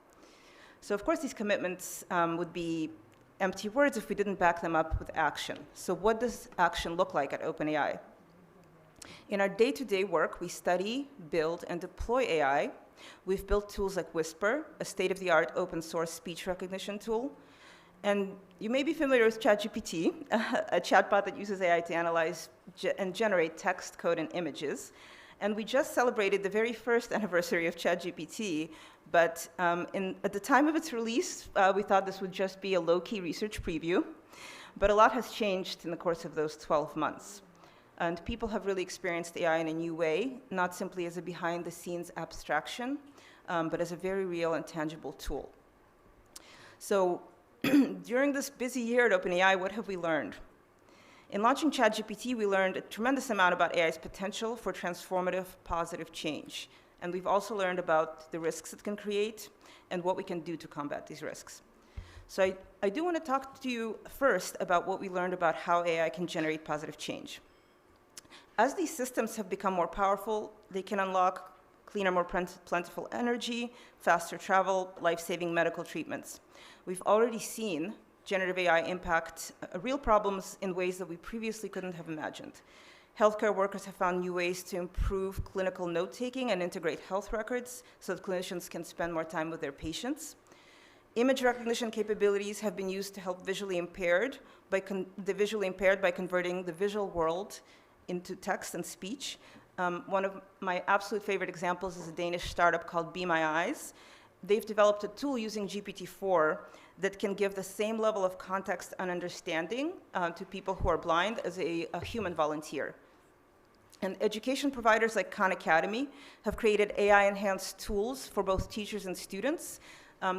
[SPEAKER 18] So of course, these commitments would be empty words if we didn't back them up with action. So what does action look like at OpenAI? In our day-to-day work, we study, build, and deploy AI. We've built tools like Whisper, a state-of-the-art open-source speech recognition tool. And you may be familiar with ChatGPT, a chatbot that uses AI to analyze and generate text, code, and images. And we just celebrated the very first anniversary of ChatGPT, but at the time of its release, we thought this would just be a low-key research preview. But a lot has changed in the course of those 12 months. And people have really experienced AI in a new way, not simply as a behind-the-scenes abstraction, but as a very real and tangible tool. So during this busy year at OpenAI, what have we learned? In launching ChatGPT, we learned a tremendous amount about AI's potential for transformative, positive change. And we've also learned about the risks it can create and what we can do to combat these risks. So I do want to talk to you first about what we learned about how AI can generate positive change. As these systems have become more powerful, they can unlock cleaner, more plentiful energy, faster travel, life-saving medical treatments. We've already seen generative AI impact real problems in ways that we previously couldn't have imagined. Healthcare workers have found new ways to improve clinical note-taking and integrate health records so that clinicians can spend more time with their patients. Image recognition capabilities have been used to help the visually impaired by converting the visual world into text and speech. One of my absolute favorite examples is a Danish startup called Be My Eyes. they've developed a tool using GPT-4 that can give the same level of context and understanding to people who are blind as a human volunteer. And education providers like Khan Academy have created AI-enhanced tools for both teachers and students.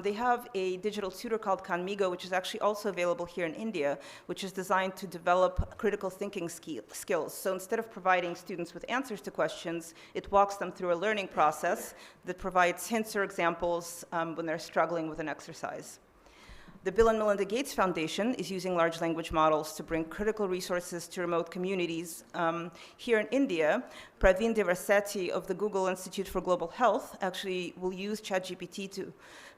[SPEAKER 18] They have a digital tutor called Khanmigo, which is actually also available here in India, which is designed to develop critical thinking skills. So instead of providing students with answers to questions, it walks them through a learning process that provides hints or examples when they're struggling with an exercise. The Bill and Melinda Gates Foundation is using large language models to bring critical resources to remote communities. Here in India, Praveen Devarseti of the Google Institute for Global Health actually will use ChatGPT to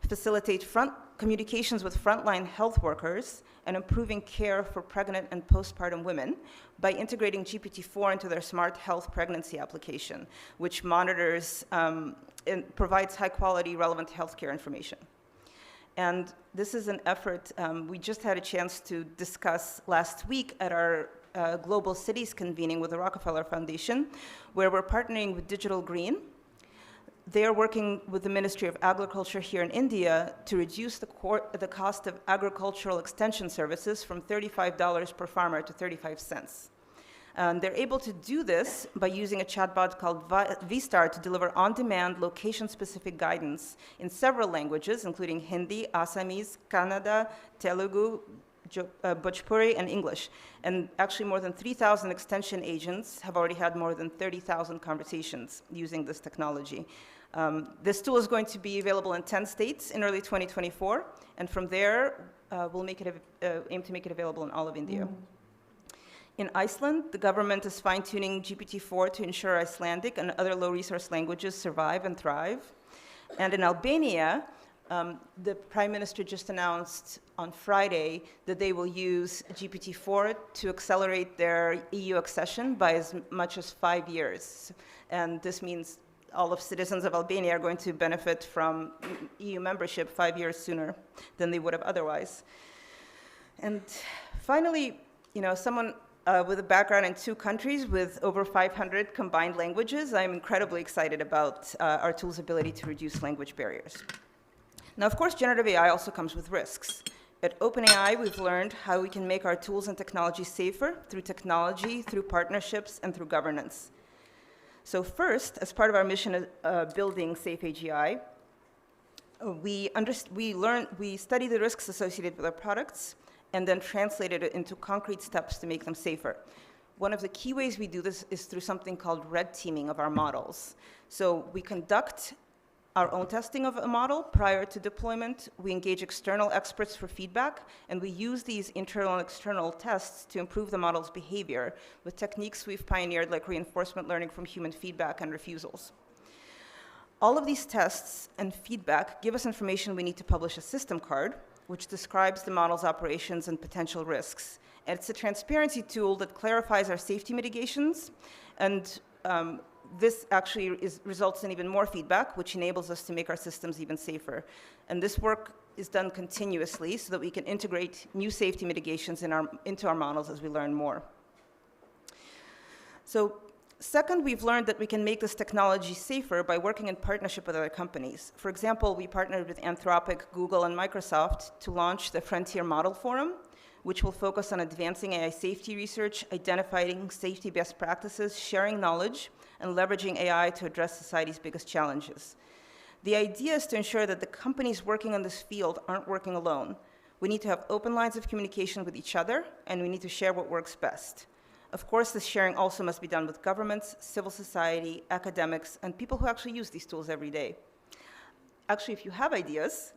[SPEAKER 18] facilitate communications with frontline health workers and improving care for pregnant and postpartum women by integrating GPT-4 into their smart health pregnancy application, which monitors and provides high-quality, relevant healthcare information. And this is an effort we just had a chance to discuss last week at our Global Cities convening with the Rockefeller Foundation, where we're partnering with Digital Green. They are working with the Ministry of Agriculture here in India to reduce the cost of agricultural extension services from $35 per farmer to 35 cents. They're able to do this by using a chatbot called VStar to deliver on-demand, location-specific guidance in several languages, including Hindi, Assamese, Kannada, Telugu, Bhojpuri, and English. And actually, more than 3,000 extension agents have already had more than 30,000 conversations using this technology. This tool is going to be available in 10 states in early 2024, and from there, we'll aim to make it available in all of India. In Iceland, the government is fine-tuning GPT-4 to ensure Icelandic and other low-resource languages survive and thrive. And in Albania, the Prime Minister just announced on Friday that they will use GPT-4 to accelerate their EU accession by as much as 5 years. And this means all of citizens of Albania are going to benefit from EU membership 5 years sooner than they would have otherwise. And finally, someone with a background in 2 countries with over 500 combined languages, I'm incredibly excited about our tool's ability to reduce language barriers. Now, of course, generative AI also comes with risks. At OpenAI, we've learned how we can make our tools and technology safer through technology, through partnerships, and through governance. So first, as part of our mission of building safe AGI, we study the risks associated with our products and then translated it into concrete steps to make them safer. One of the key ways we do this is through something called red teaming of our models. So we conduct our own testing of a model prior to deployment. We engage external experts for feedback, and we use these internal and external tests to improve the model's behavior with techniques we've pioneered like reinforcement learning from human feedback and refusals. All of these tests and feedback give us information we need to publish a system card, which describes the model's operations and potential risks. And it's a transparency tool that clarifies our safety mitigations, and this actually results in even more feedback, which enables us to make our systems even safer. And this work is done continuously so that we can integrate new safety mitigations into our models as we learn more. So second, we've learned that we can make this technology safer by working in partnership with other companies. For example, we partnered with Anthropic, Google, and Microsoft to launch the Frontier Model Forum, which will focus on advancing AI safety research, identifying safety best practices, sharing knowledge, and leveraging AI to address society's biggest challenges. The idea is to ensure that the companies working on this field aren't working alone. We need to have open lines of communication with each other, and we need to share what works best. Of course, this sharing also must be done with governments, civil society, academics, and people who actually use these tools every day. Actually, if you have ideas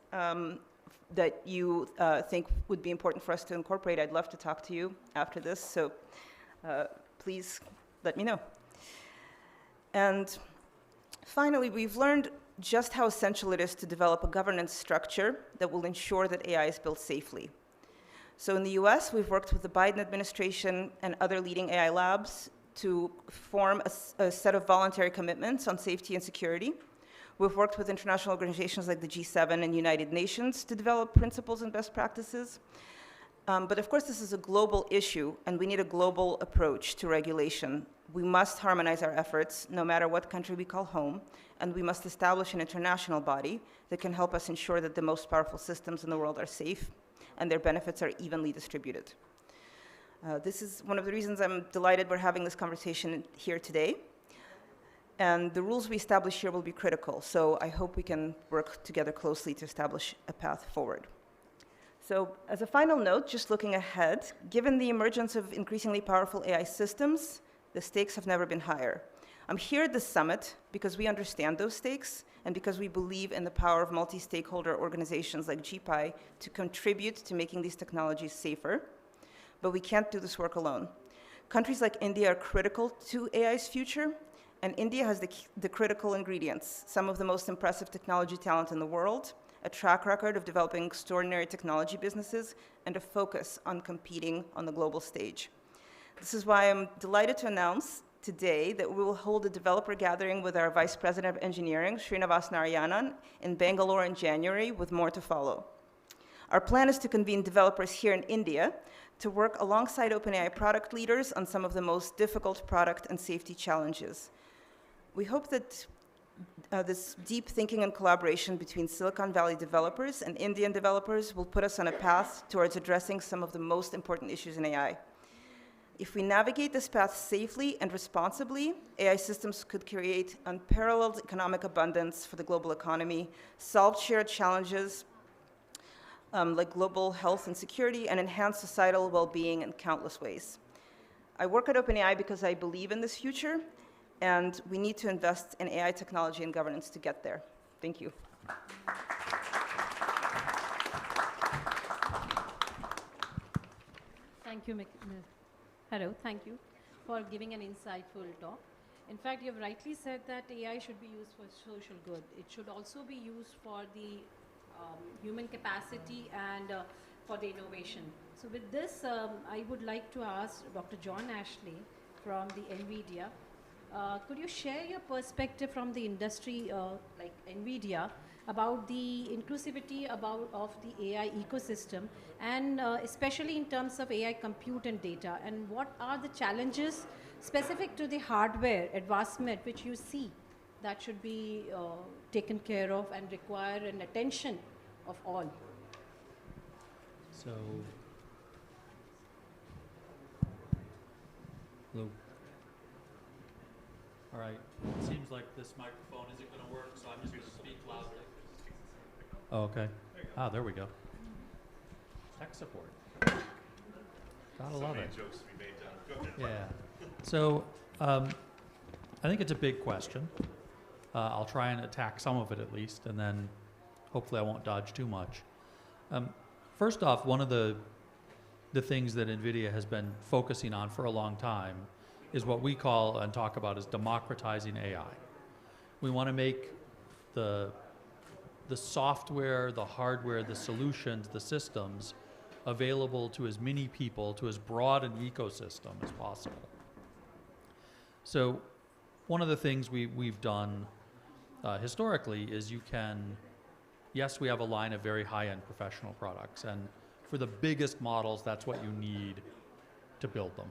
[SPEAKER 18] that you think would be important for us to incorporate, I'd love to talk to you after this, so please let me know. And finally, we've learned just how essential it is to develop a governance structure that will ensure that AI is built safely. So in the US, we've worked with the Biden administration and other leading AI labs to form a set of voluntary commitments on safety and security. We've worked with international organizations like the G7 and United Nations to develop principles and best practices. But of course, this is a global issue, and we need a global approach to regulation. We must harmonize our efforts, no matter what country we call home, and we must establish an international body that can help us ensure that the most powerful systems in the world are safe and their benefits are evenly distributed. This is one of the reasons I'm delighted we're having this conversation here today. And the rules we establish here will be critical, so I hope we can work together closely to establish a path forward. So as a final note, just looking ahead, given the emergence of increasingly powerful AI systems, the stakes have never been higher. I'm here at this summit because we understand those stakes and because we believe in the power of multi-stakeholder organizations like GPAI to contribute to making these technologies safer, but we can't do this work alone. Countries like India are critical to AI's future, and India has the critical ingredients, some of the most impressive technology talent in the world, a track record of developing extraordinary technology businesses, and a focus on competing on the global stage. This is why I'm delighted to announce today that we will hold a developer gathering with our Vice President of Engineering, Srinivas Narayanan, in Bangalore in January, with more to follow. Our plan is to convene developers here in India to work alongside OpenAI product leaders on some of the most difficult product and safety challenges. We hope that this deep thinking and collaboration between Silicon Valley developers and Indian developers will put us on a path towards addressing some of the most important issues in AI. If we navigate this path safely and responsibly, AI systems could create unparalleled economic abundance for the global economy, solve shared challenges like global health and security, and enhance societal well-being in countless ways. I work at OpenAI because I believe in this future, and we need to invest in AI technology and governance to get there. Thank you.
[SPEAKER 19] Thank you, hello, thank you for giving an insightful talk. In fact, you've rightly said that AI should be used for social good. It should also be used for the human capacity and for the innovation. So with this, I would like to ask Dr. John Ashley from the NVIDIA. Could you share your perspective from the industry like NVIDIA about the inclusivity of the AI ecosystem, and especially in terms of AI compute and data, and what are the challenges specific to the hardware advancement which you see that should be taken care of and require an attention of all?
[SPEAKER 20] So, hello. All right, it seems like this microphone isn't going to work, so I'm just going to speak loudly. Oh, okay. Ah, there we go. Tech support. Gotta love it.
[SPEAKER 12] Jokes to be made down. Go ahead.
[SPEAKER 20] Yeah. So, I think it's a big question. I'll try and attack some of it at least, and then hopefully I won't dodge too much. First off, one of the things that NVIDIA has been focusing on for a long time is what we call and talk about as democratizing AI. We want to make the software, the hardware, the solutions, the systems available to as many people, to as broad an ecosystem as possible. So one of the things we've done historically is yes, we have a line of very high-end professional products, and for the biggest models, that's what you need to build them.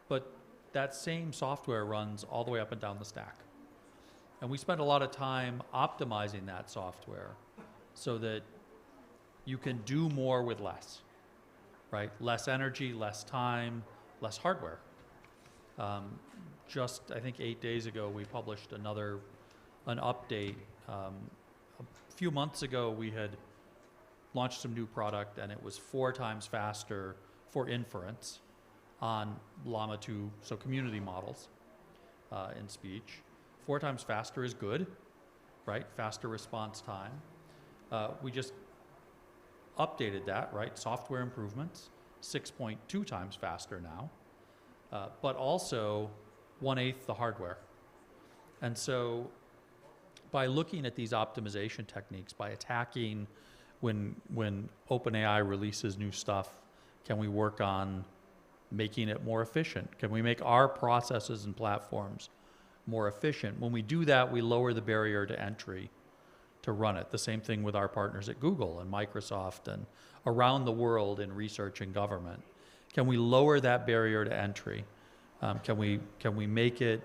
[SPEAKER 20] But that same software runs all the way up and down the stack. And we spend a lot of time optimizing that software so that you can do more with less, right? Less energy, less time, less hardware. Just, I think 8 days ago, we published an update. A few months ago, we had launched some new product, and it was 4 times faster for inference on Llama 2, so community models in speech. 4 times faster is good, right? Faster response time. We just updated that, right? Software improvements, 6.2 times faster now, but also 1/8 the hardware. And so by looking at these optimization techniques, by attacking when OpenAI releases new stuff, can we work on making it more efficient? Can we make our processes and platforms more efficient? When we do that, we lower the barrier to entry to run it. The same thing with our partners at Google and Microsoft and around the world in research and government. Can we lower that barrier to entry Can we make it,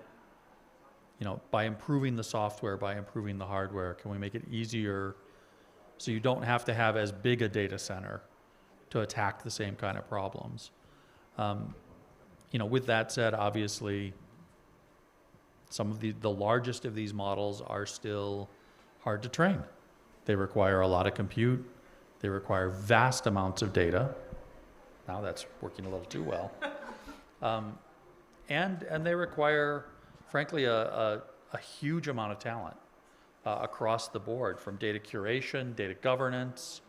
[SPEAKER 20] by improving the software, by improving the hardware, can we make it easier so you don't have to have as big a data center to attack the same kind of problems? With that said, obviously, some of the largest of these models are still hard to train. They require a lot of compute. They require vast amounts of data. Now that's working a little too well. And they require, frankly, a huge amount of talent across the board, from data curation, data governance,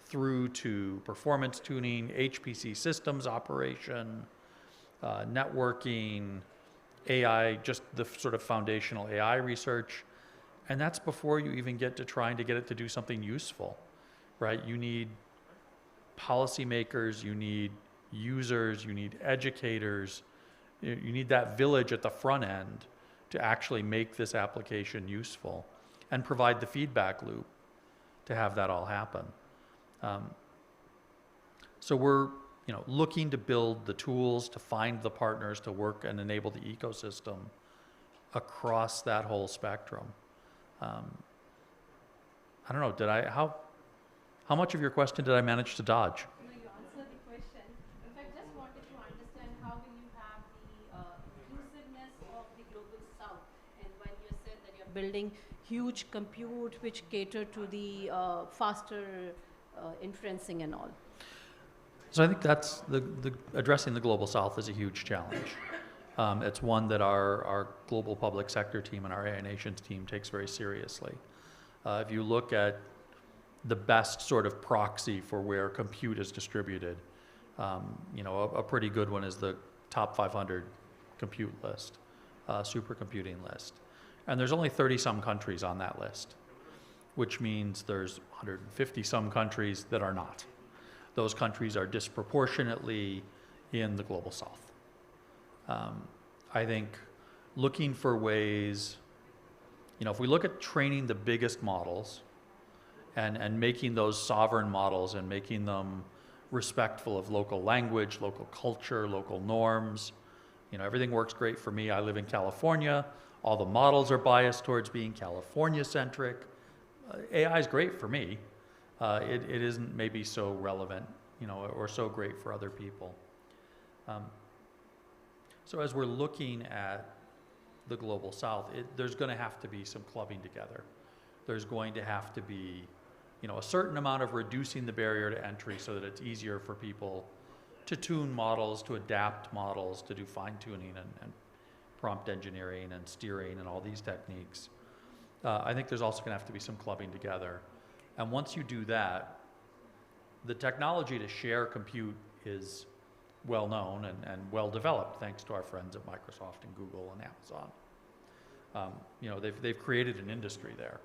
[SPEAKER 20] through to performance tuning, HPC systems operation, networking, AI, just the sort of foundational AI research. And that's before you even get to trying to get it to do something useful, right? You need policymakers, you need users, you need educators, you need that village at the front end to actually make this application useful and provide the feedback loop to have that all happen. So we're looking to build the tools, to find the partners to work and enable the ecosystem across that whole spectrum. I don't know, how much of your question did I manage to dodge?
[SPEAKER 19] No, you answered the question. In fact, just wanted to understand how will you have the inclusiveness of the global south, and when you said that you're building huge compute which cater to the faster inferencing and all.
[SPEAKER 20] So I think that's addressing the global south is a huge challenge. It's one that our global public sector team and our AI Nations team takes very seriously. If you look at the best sort of proxy for where compute is distributed, a pretty good one is the top 500 compute list, supercomputing list. And there's only 30-some countries on that list, which means there's 150-some countries that are not. Those countries are disproportionately in the global south. I think looking for ways, if we look at training the biggest models and making those sovereign models and making them respectful of local language, local culture, local norms, everything works great for me. I live in California. All the models are biased towards being California-centric. AI is great for me. It isn't maybe so relevant, or so great for other people. So as we're looking at the global south, there's going to have to be some clubbing together. There's going to have to be, a certain amount of reducing the barrier to entry so that it's easier for people to tune models, to adapt models, to do fine-tuning and prompt engineering and steering and all these techniques. I think there's also going to have to be some clubbing together. And once you do that, the technology to share compute is well known and well developed, thanks to our friends at Microsoft and Google and Amazon. They've created an industry there,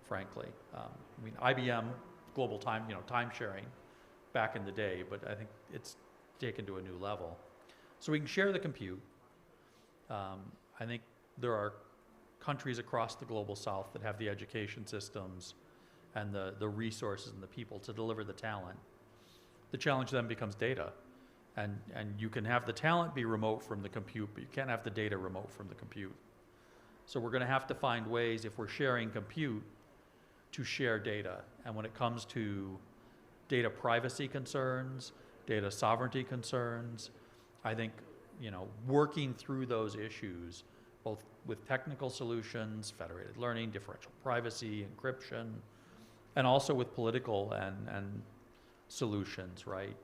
[SPEAKER 20] frankly. IBM, global time sharing back in the day, but I think it's taken to a new level. So we can share the compute. I think there are countries across the global south that have the education systems and the resources and the people to deliver the talent. The challenge then becomes data. And you can have the talent be remote from the compute, but you can't have the data remote from the compute. So we're going to have to find ways, if we're sharing compute, to share data. And when it comes to data privacy concerns, data sovereignty concerns, I think, working through those issues, both with technical solutions, federated learning, differential privacy, encryption, and also with political and solutions, right?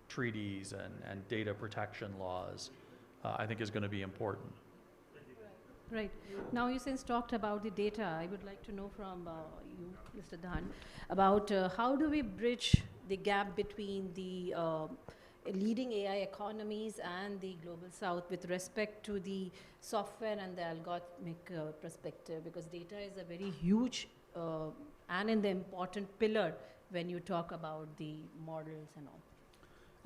[SPEAKER 20] Treaties and data protection laws, I think is going to be important.
[SPEAKER 19] Right. Now you since talked about the data, I would like to know from you, Mr. Dhan, about how do we bridge the gap between the leading AI economies and the global south with respect to the software and the algorithmic perspective, because data is a very huge and an important pillar when you talk about the models and all.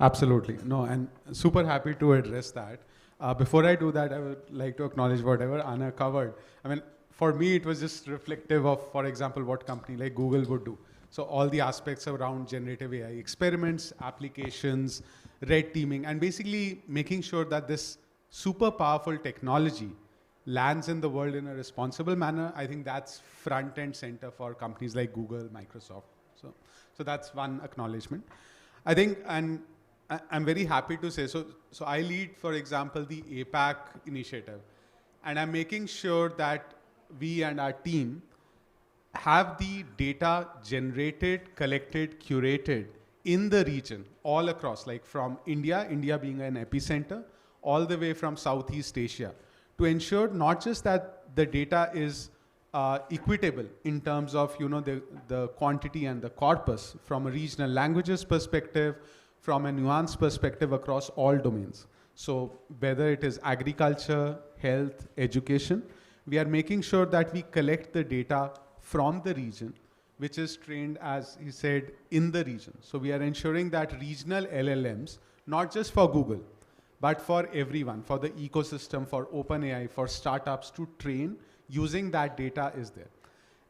[SPEAKER 21] Absolutely. No, and super happy to address that. Before I do that, I would like to acknowledge whatever Anna covered. I mean, for me, it was just reflective of, for example, what company like Google would do. So all the aspects around generative AI, experiments, applications, red teaming, and basically making sure that this super powerful technology lands in the world in a responsible manner, I think that's front and center for companies like Google, Microsoft. So that's one acknowledgement. I think, and I'm very happy to say, so I lead, for example, the APAC initiative, and I'm making sure that we and our team have the data generated, collected, curated in the region, all across, like from India being an epicenter, all the way from Southeast Asia, to ensure not just that the data is equitable in terms of the quantity and the corpus from a regional languages perspective, from a nuance perspective across all domains. So whether it is agriculture, health, education, we are making sure that we collect the data from the region, which is trained, as he said, in the region. So we are ensuring that regional LLMs, not just for Google, but for everyone, for the ecosystem, for OpenAI, for startups to train, using that data is there.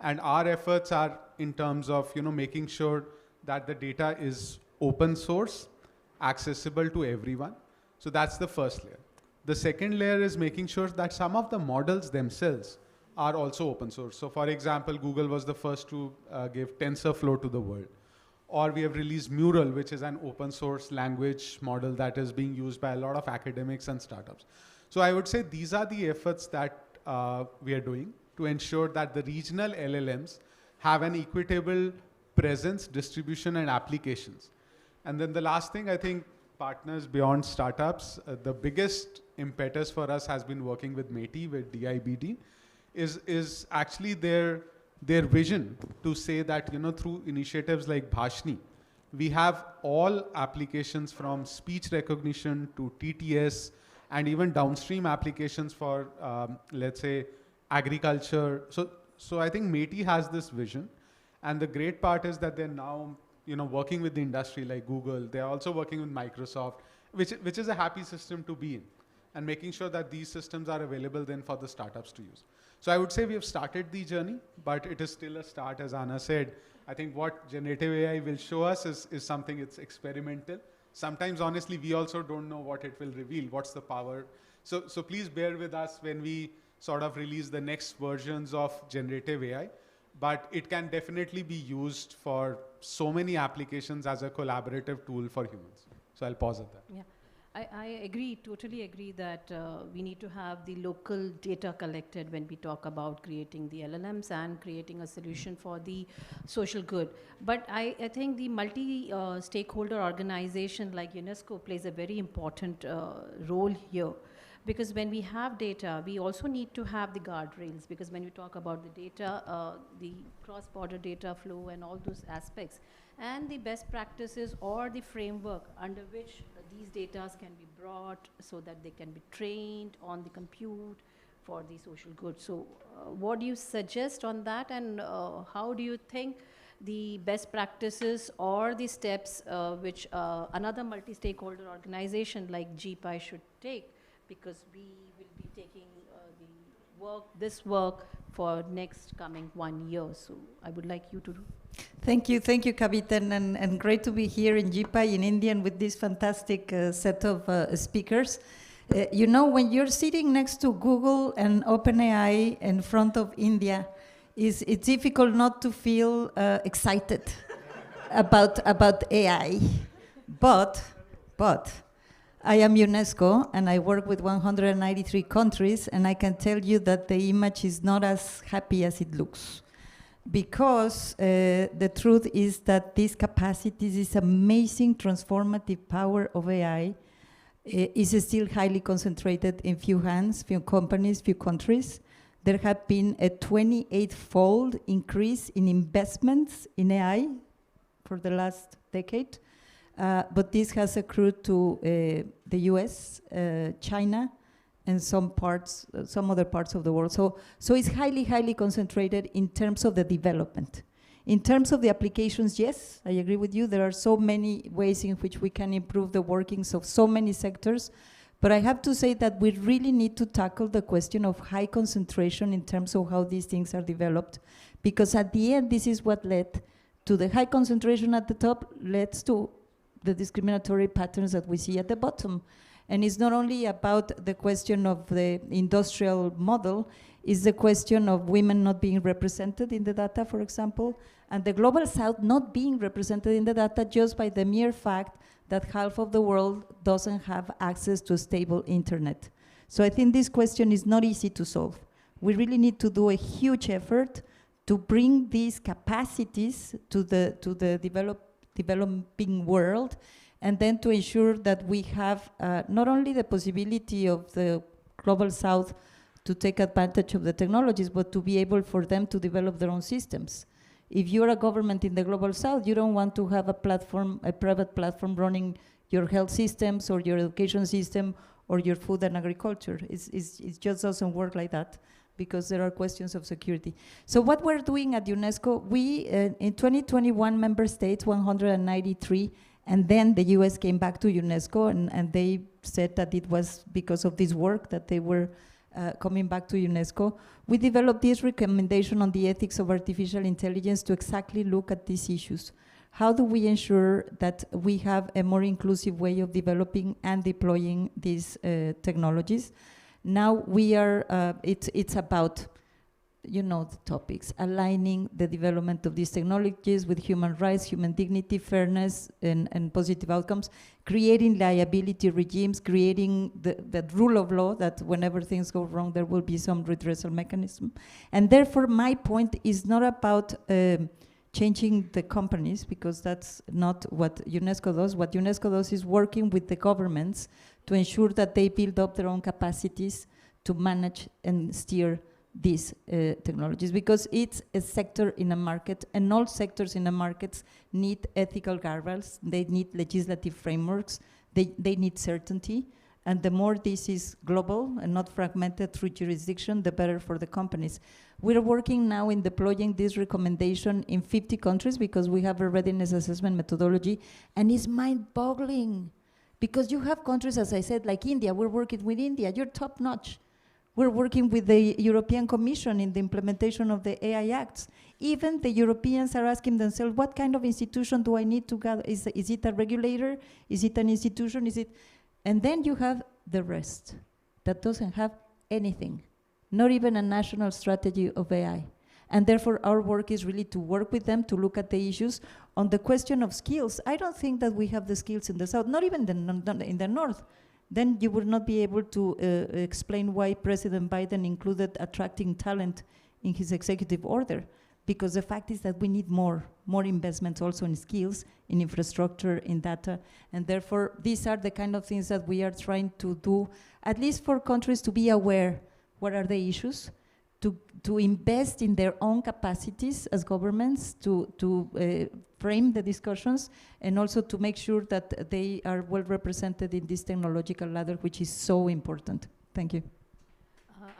[SPEAKER 21] And our efforts are in terms of making sure that the data is open source, accessible to everyone. So that's the first layer. The second layer is making sure that some of the models themselves are also open source. So for example, Google was the first to give TensorFlow to the world. Or we have released Mural, which is an open source language model that is being used by a lot of academics and startups. So I would say these are the efforts that we are doing to ensure that the regional LLMs have an equitable presence, distribution, and applications. And then the last thing, I think partners beyond startups, the biggest impetus for us has been working with METI, with DIBD, is actually their vision to say that through initiatives like Bhashni, we have all applications from speech recognition to TTS and even downstream applications for let's say agriculture. So I think METI has this vision, and the great part is that they're now working with the industry like Google. They're also working with Microsoft, which is a happy system to be in, and making sure that these systems are available then for the startups to use. So I would say we have started the journey, but it is still a start, as Anna said. I think what generative AI will show us is something it's experimental. Sometimes, honestly, we also don't know what it will reveal, what's the power. So please bear with us when we sort of release the next versions of generative AI, but it can definitely be used for so many applications as a collaborative tool for humans. So I'll pause at that.
[SPEAKER 19] Yeah. I agree, totally agree that we need to have the local data collected when we talk about creating the LLMs and creating a solution for the social good. But I think the multi-stakeholder organization like UNESCO plays a very important role here. Because when we have data, we also need to have the guardrails, because when we talk about the data, the cross-border data flow and all those aspects, and the best practices or the framework under which these data can be brought so that they can be trained on the compute for the social good. So what do you suggest on that, and how do you think the best practices or the steps which another multi-stakeholder organization like GPAI should take, because we will be taking this work for next coming 1 year. So I would like you to do.
[SPEAKER 2] Thank you, Kavitan, and great to be here in GPAI in India and with this fantastic set of speakers. When you're sitting next to Google and OpenAI in front of India, it's difficult not to feel excited about AI. But I am UNESCO and I work with 193 countries, and I can tell you that the image is not as happy as it looks. Because the truth is that these capacities, this amazing transformative power of AI is still highly concentrated in few hands, few companies, few countries. There have been a 28-fold increase in investments in AI for the last decade. But this has accrued to the US, China, and some other parts of the world. So it's highly concentrated in terms of the development. In terms of the applications, yes, I agree with you. There are so many ways in which we can improve the workings of so many sectors. But I have to say that we really need to tackle the question of high concentration in terms of how these things are developed. Because at the end, this is what led to the high concentration at the top, leads to the discriminatory patterns that we see at the bottom. And it's not only about the question of the industrial model, it's the question of women not being represented in the data, for example, and the Global South not being represented in the data just by the mere fact that half of the world doesn't have access to a stable internet. So I think this question is not easy to solve. We really need to do a huge effort to bring these capacities to the developing world, and then to ensure that we have not only the possibility of the Global South to take advantage of the technologies, but to be able for them to develop their own systems. If you're a government in the Global South, you don't want to have a platform, a private platform running your health systems or your education system or your food and agriculture. It just doesn't work like that, because there are questions of security. So what we're doing at UNESCO, we, in 2021 member states, 193, and then the US came back to UNESCO, and they said that it was because of this work that they were coming back to UNESCO. We developed this recommendation on the ethics of artificial intelligence to exactly look at these issues. How do we ensure that we have a more inclusive way of developing and deploying these technologies? Now we are, it's about, you know, the topics, aligning the development of these technologies with human rights, human dignity, fairness, and positive outcomes, creating liability regimes, creating the rule of law, that whenever things go wrong, there will be some redressal mechanism. And therefore, my point is not about changing the companies, because that's not what UNESCO does. What UNESCO does is working with the governments to ensure that they build up their own capacities to manage and steer these technologies, because it's a sector in a market, and all sectors in a market need ethical guardrails, they need legislative frameworks, they need certainty, and the more this is global and not fragmented through jurisdiction, the better for the companies. We're working now in deploying this recommendation in 50 countries, because we have a readiness assessment methodology, and it's mind-boggling, because you have countries, as I said, like India. We're working with India, you're top-notch. We're working with the European Commission in the implementation of the AI Acts. Even the Europeans are asking themselves, what kind of institution do I need to gather? Is it a regulator? Is it an institution? Is it? And then you have the rest that doesn't have anything, not even a national strategy of AI. And therefore, our work is really to work with them to look at the issues. On the question of skills, I don't think that we have the skills in the South, not even in the North. Then you would not be able to explain why President Biden included attracting talent in his executive order, because the fact is that we need more investments also in skills, in infrastructure, in data, and therefore these are the kind of things that we are trying to do, at least for countries to be aware what are the issues, to invest in their own capacities as governments, to frame the discussions, and also to make sure that they are well represented in this technological ladder, which is so important. Thank you.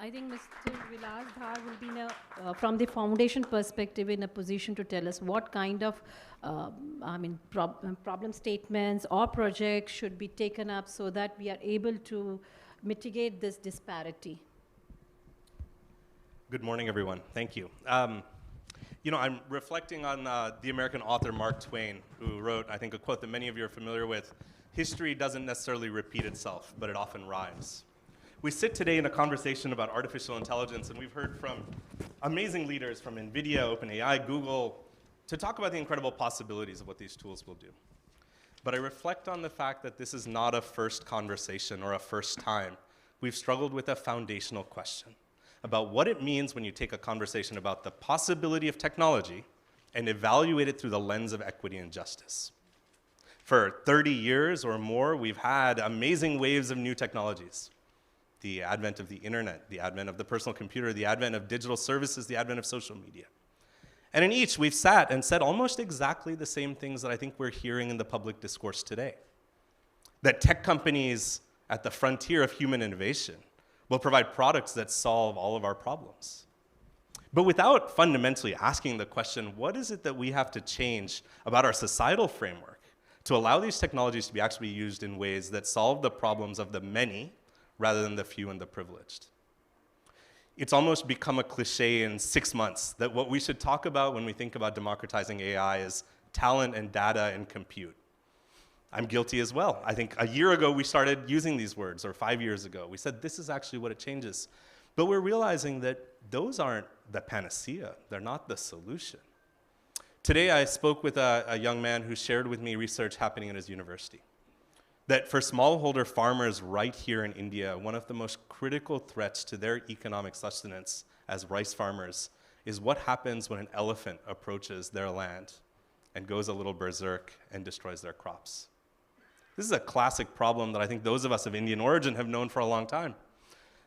[SPEAKER 19] I think Mr. Vilas Dhar will be, from the foundation perspective, in a position to tell us what kind of problem statements or projects should be taken up so that we are able to mitigate this disparity.
[SPEAKER 3] Good morning, everyone. Thank you. You know, I'm reflecting on the American author Mark Twain, who wrote, I think, a quote that many of you are familiar with: "History doesn't necessarily repeat itself, but it often rhymes." We sit today in a conversation about artificial intelligence, and we've heard from amazing leaders from NVIDIA, OpenAI, Google, to talk about the incredible possibilities of what these tools will do. But I reflect on the fact that this is not a first conversation or a first time. We've struggled with a foundational question about what it means when you take a conversation about the possibility of technology and evaluate it through the lens of equity and justice. For 30 years or more, we've had amazing waves of new technologies. The advent of the internet, the advent of the personal computer, the advent of digital services, the advent of social media. And in each, we've sat and said almost exactly the same things that I think we're hearing in the public discourse today. That tech companies at the frontier of human innovation will provide products that solve all of our problems. But without fundamentally asking the question, what is it that we have to change about our societal framework to allow these technologies to be actually used in ways that solve the problems of the many rather than the few and the privileged? It's almost become a cliche in 6 months that what we should talk about when we think about democratizing AI is talent and data and compute. I'm guilty as well. I think a year ago we started using these words, or 5 years ago. We said this is actually what it changes. But we're realizing that those aren't the panacea. They're not the solution. Today I spoke with a young man who shared with me research happening at his university. That for smallholder farmers right here in India, one of the most critical threats to their economic sustenance as rice farmers is what happens when an elephant approaches their land and goes a little berserk and destroys their crops. This is a classic problem that I think those of us of Indian origin have known for a long time.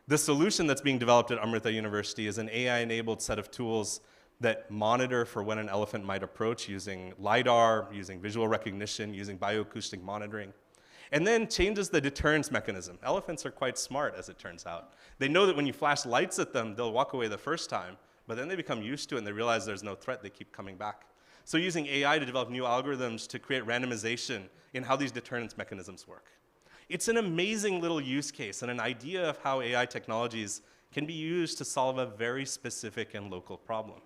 [SPEAKER 3] The solution that's being developed at Amrita University is an AI-enabled set of tools that monitor for when an elephant might approach using LiDAR, using visual recognition, using bioacoustic monitoring, and then changes the deterrence mechanism. Elephants are quite smart, as it turns out. They know that when you flash lights at them, they'll walk away the first time, but then they become used to it and they realize there's no threat, they keep coming back. So using AI to develop new algorithms to create randomization in how these deterrence mechanisms work. It's an amazing little use case and an idea of how AI technologies can be used to solve a very specific and local problem.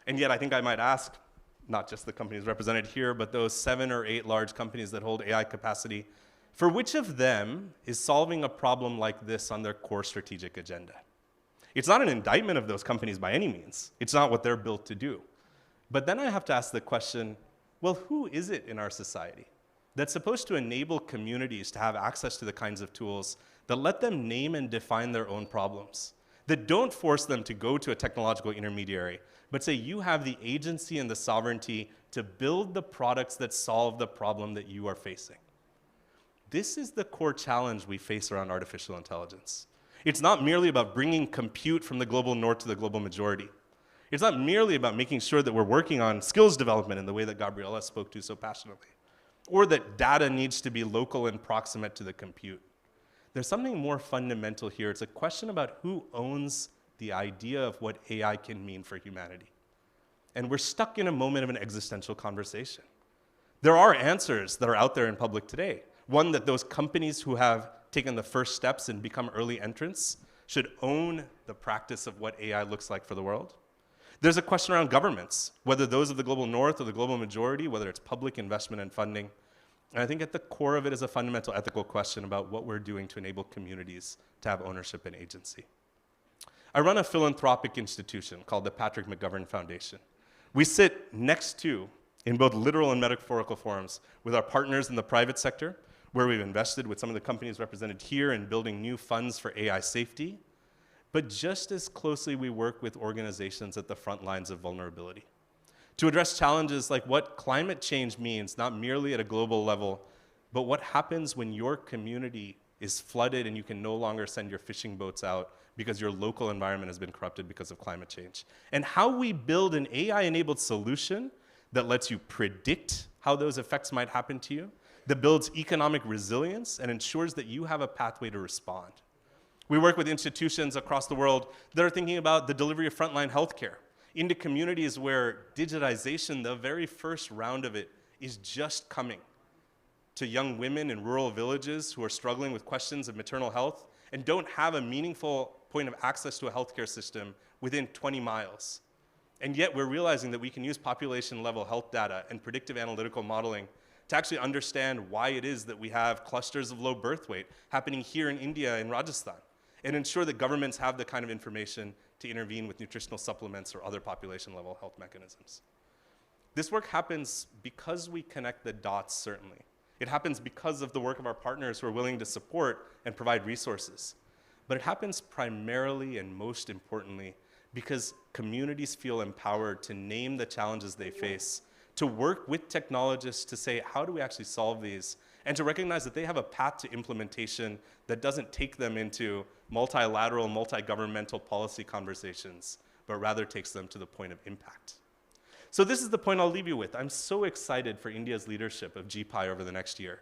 [SPEAKER 3] And yet I think I might ask, not just the companies represented here, but those 7 or 8 large companies that hold AI capacity, for which of them is solving a problem like this on their core strategic agenda? It's not an indictment of those companies by any means. It's not what they're built to do. But then I have to ask the question, well, who is it in our society that's supposed to enable communities to have access to the kinds of tools that let them name and define their own problems, that don't force them to go to a technological intermediary, but say you have the agency and the sovereignty to build the products that solve the problem that you are facing? This is the core challenge we face around artificial intelligence. It's not merely about bringing compute from the global north to the global majority. It's not merely about making sure that we're working on skills development in the way that Gabriela spoke to so passionately, or that data needs to be local and proximate to the compute. There's something more fundamental here. It's a question about who owns the idea of what AI can mean for humanity. And we're stuck in a moment of an existential conversation. There are answers that are out there in public today. One, that those companies who have taken the first steps and become early entrants should own the practice of what AI looks like for the world. There's a question around governments, whether those of the global north or the global majority, whether it's public investment and funding. And I think at the core of it is a fundamental ethical question about what we're doing to enable communities to have ownership and agency. I run a philanthropic institution called the Patrick McGovern Foundation. We sit next to, in both literal and metaphorical forms, with our partners in the private sector, where we've invested with some of the companies represented here in building new funds for AI safety. But just as closely, we work with organizations at the front lines of vulnerability to address challenges like what climate change means, not merely at a global level, but what happens when your community is flooded and you can no longer send your fishing boats out because your local environment has been corrupted because of climate change. And how we build an AI-enabled solution that lets you predict how those effects might happen to you, that builds economic resilience and ensures that you have a pathway to respond. We work with institutions across the world that are thinking about the delivery of frontline healthcare into communities where digitization, the very first round of it, is just coming to young women in rural villages who are struggling with questions of maternal health and don't have a meaningful point of access to a healthcare system within 20 miles. And yet we're realizing that we can use population-level health data and predictive analytical modeling to actually understand why it is that we have clusters of low birth weight happening here in India and Rajasthan, and ensure that governments have the kind of information to intervene with nutritional supplements or other population-level health mechanisms. This work happens because we connect the dots, certainly. It happens because of the work of our partners who are willing to support and provide resources. But it happens primarily and most importantly because communities feel empowered to name the challenges they face, to work with technologists to say, how do we actually solve these? And to recognize that they have a path to implementation that doesn't take them into multilateral, multi-governmental policy conversations, but rather takes them to the point of impact. So this is the point I'll leave you with. I'm so excited for India's leadership of GPAI over the next year.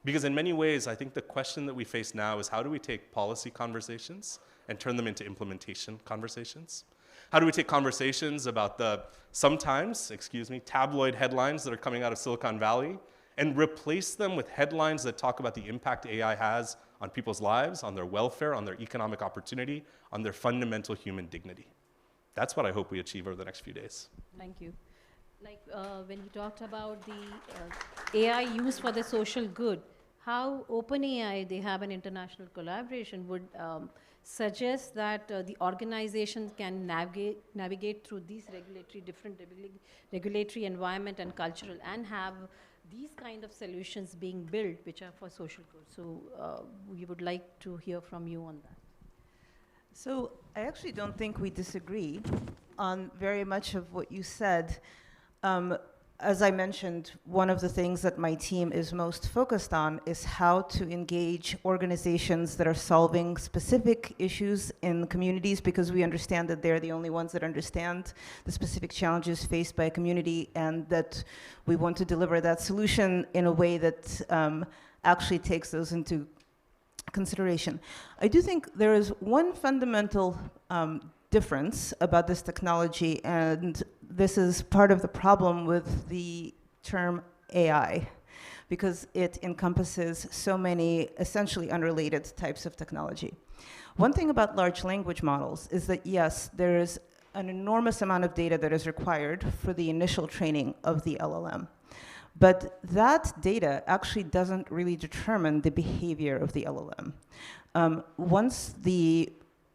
[SPEAKER 3] Because in many ways, I think the question that we face now is how do we take policy conversations and turn them into implementation conversations? How do we take conversations about the sometimes, tabloid headlines that are coming out of Silicon Valley and replace them with headlines that talk about the impact AI has on people's lives, on their welfare, on their economic opportunity, on their fundamental human dignity. That's what I hope we achieve over the next few days.
[SPEAKER 19] Thank you. Like when you talked about the AI used for the social good, how OpenAI, they have an international collaboration, would suggest that the organizations can navigate through these different regulatory environment and cultural, and have these kind of solutions being built which are for social good. So we would like to hear from you on that.
[SPEAKER 18] So I actually don't think we disagree on very much of what you said. As I mentioned, one of the things that my team is most focused on is how to engage organizations that are solving specific issues in communities, because we understand that they're the only ones that understand the specific challenges faced by a community, and that we want to deliver that solution in a way that actually takes those into consideration. I do think there is one fundamental difference about this technology, and this is part of the problem with the term AI, because it encompasses so many essentially unrelated types of technology. One thing about large language models is that, yes, there is an enormous amount of data that is required for the initial training of the LLM. But that data actually doesn't really determine the behavior of the LLM. Once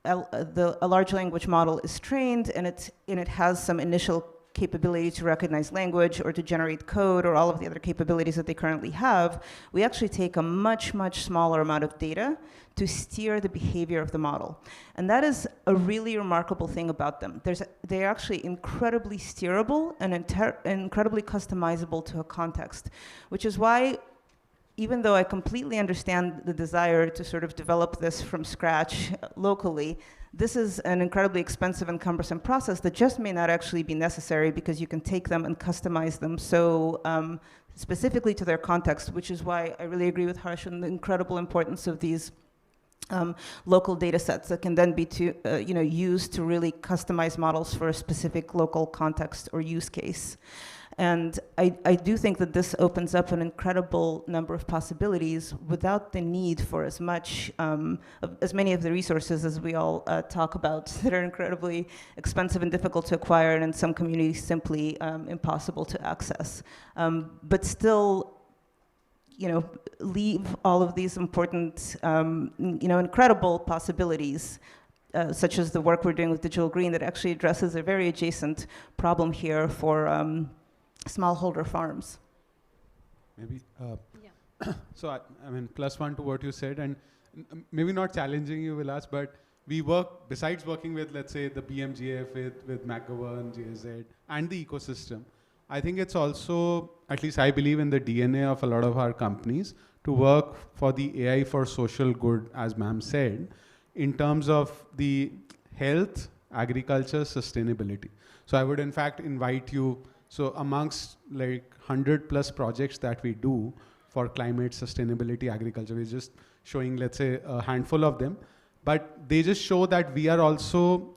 [SPEAKER 18] a large language model is trained and it has some initial capability to recognize language or to generate code or all of the other capabilities that they currently have, we actually take a much, much smaller amount of data to steer the behavior of the model. And that is a really remarkable thing about them. They're actually incredibly steerable and incredibly customizable to a context, which is why, even though I completely understand the desire to sort of develop this from scratch locally, this is an incredibly expensive and cumbersome process that just may not actually be necessary, because you can take them and customize them so specifically to their context, which is why I really agree with Harsh on the incredible importance of these local data sets that can then be used to really customize models for a specific local context or use case. And I do think that this opens up an incredible number of possibilities without the need for as many of the resources as we all talk about that are incredibly expensive and difficult to acquire, and in some communities simply impossible to access. But still, leave all of these important, incredible possibilities, such as the work we're doing with Digital Green that actually addresses a very adjacent problem here for smallholder farms.
[SPEAKER 21] Maybe. So I mean, plus one to what you said, and maybe not challenging you, Vilas, but we work, besides working with, let's say, the BMGF, with McGovern, GSZ, and the ecosystem, I think it's also, at least I believe in the DNA of a lot of our companies, to work for the AI for social good, as ma'am said, in terms of the health, agriculture, sustainability. So I would in fact invite you, so amongst like 100+ projects that we do for climate, sustainability, agriculture, we're just showing, let's say, a handful of them, but they just show that we are also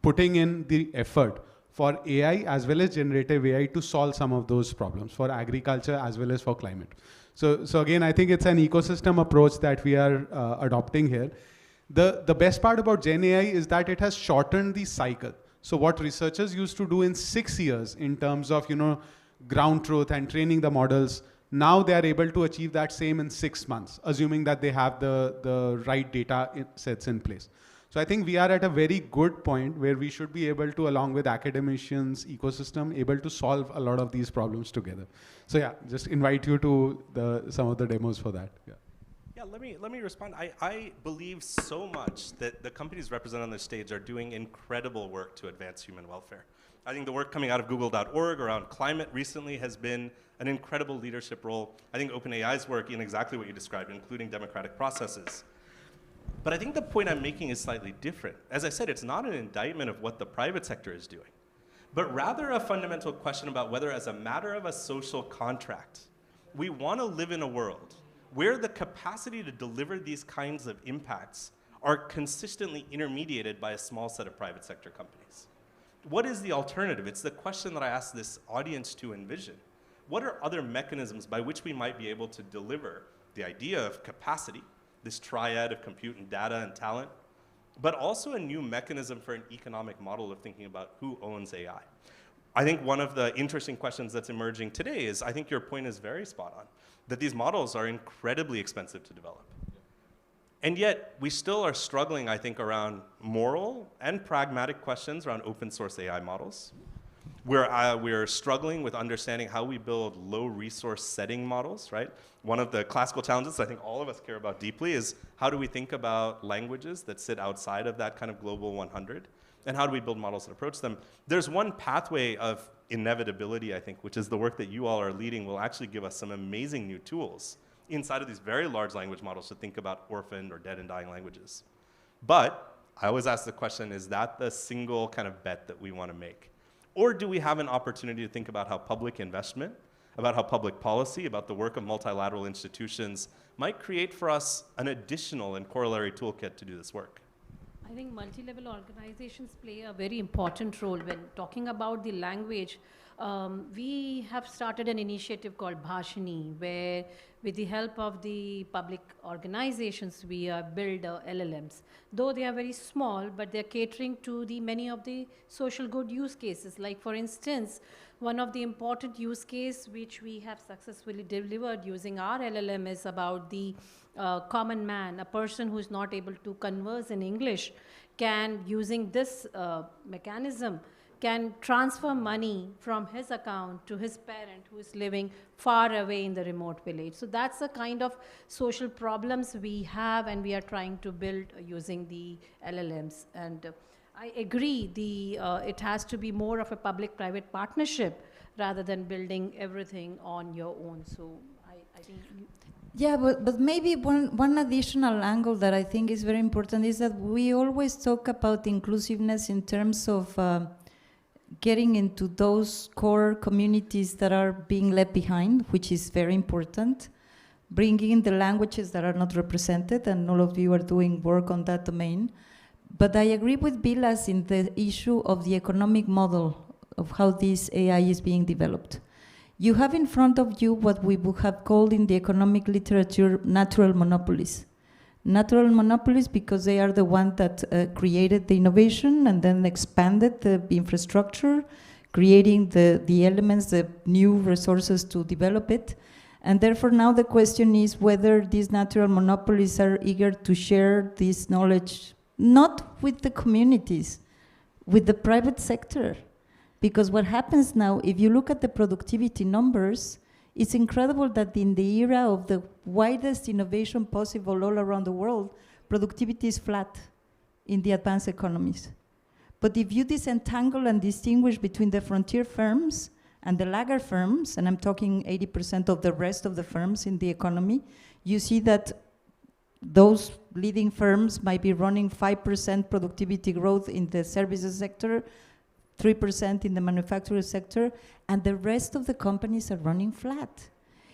[SPEAKER 21] putting in the effort for AI as well as generative AI to solve some of those problems for agriculture as well as for climate. So again, I think it's an ecosystem approach that we are adopting here. The best part about Gen AI is that it has shortened the cycle. So what researchers used to do in 6 years in terms of, ground truth and training the models, now they are able to achieve that same in 6 months, assuming that they have the right data sets in place. So I think we are at a very good point where we should be able to, along with academicians, ecosystem, able to solve a lot of these problems together. So yeah, just invite you to some of the demos for that. Yeah.
[SPEAKER 3] Yeah, let me respond. I believe so much that the companies represented on this stage are doing incredible work to advance human welfare. I think the work coming out of google.org around climate recently has been an incredible leadership role. I think OpenAI's work in exactly what you described, including democratic processes. But I think the point I'm making is slightly different. As I said, it's not an indictment of what the private sector is doing, but rather a fundamental question about whether, as a matter of a social contract, we want to live in a world where the capacity to deliver these kinds of impacts are consistently intermediated by a small set of private sector companies. What is the alternative? It's the question that I ask this audience to envision. What are other mechanisms by which we might be able to deliver the idea of capacity, this triad of compute and data and talent, but also a new mechanism for an economic model of thinking about who owns AI? I think one of the interesting questions that's emerging today is, I think your point is very spot on, that these models are incredibly expensive to develop. And yet, we still are struggling, I think, around moral and pragmatic questions around open source AI models. We're struggling with understanding how we build low resource setting models, right? One of the classical challenges I think all of us care about deeply is how do we think about languages that sit outside of that kind of global 100? And how do we build models that approach them? There's one pathway of inevitability, I think, which is the work that you all are leading will actually give us some amazing new tools inside of these very large language models to think about orphaned or dead and dying languages. But I always ask the question, is that the single kind of bet that we want to make? Or do we have an opportunity to think about how public investment, about how public policy, about the work of multilateral institutions might create for us an additional and corollary toolkit to do this work?
[SPEAKER 19] I think multi-level organizations play a very important role when talking about the language. We have started an initiative called Bhashini, where with the help of the public organizations, we build LLMs. Though they are very small, but they're catering to the many of the social good use cases. Like for instance, one of the important use case which we have successfully delivered using our LLM is about the common man, a person who is not able to converse in English, can, using this mechanism, can transfer money from his account to his parent who is living far away in the remote village. So that's the kind of social problems we have and we are trying to build using the LLMs. And I agree, it has to be more of a public-private partnership rather than building everything on your own. So I think...
[SPEAKER 2] Yeah, but maybe one additional angle that I think is very important is that we always talk about inclusiveness in terms of getting into those core communities that are being left behind, which is very important, bringing in the languages that are not represented, and all of you are doing work on that domain. But I agree with Vilas in the issue of the economic model of how this AI is being developed. You have in front of you what we would have called in the economic literature natural monopolies. Natural monopolies because they are the ones that created the innovation and then expanded the infrastructure, creating the elements, the new resources to develop it. And therefore now the question is whether these natural monopolies are eager to share this knowledge, not with the communities, with the private sector. Because what happens now, if you look at the productivity numbers, it's incredible that in the era of the widest innovation possible all around the world, productivity is flat in the advanced economies. But if you disentangle and distinguish between the frontier firms and the laggard firms, and I'm talking 80% of the rest of the firms in the economy, you see that those leading firms might be running 5% productivity growth in the services sector, 3% in the manufacturing sector, and the rest of the companies are running flat.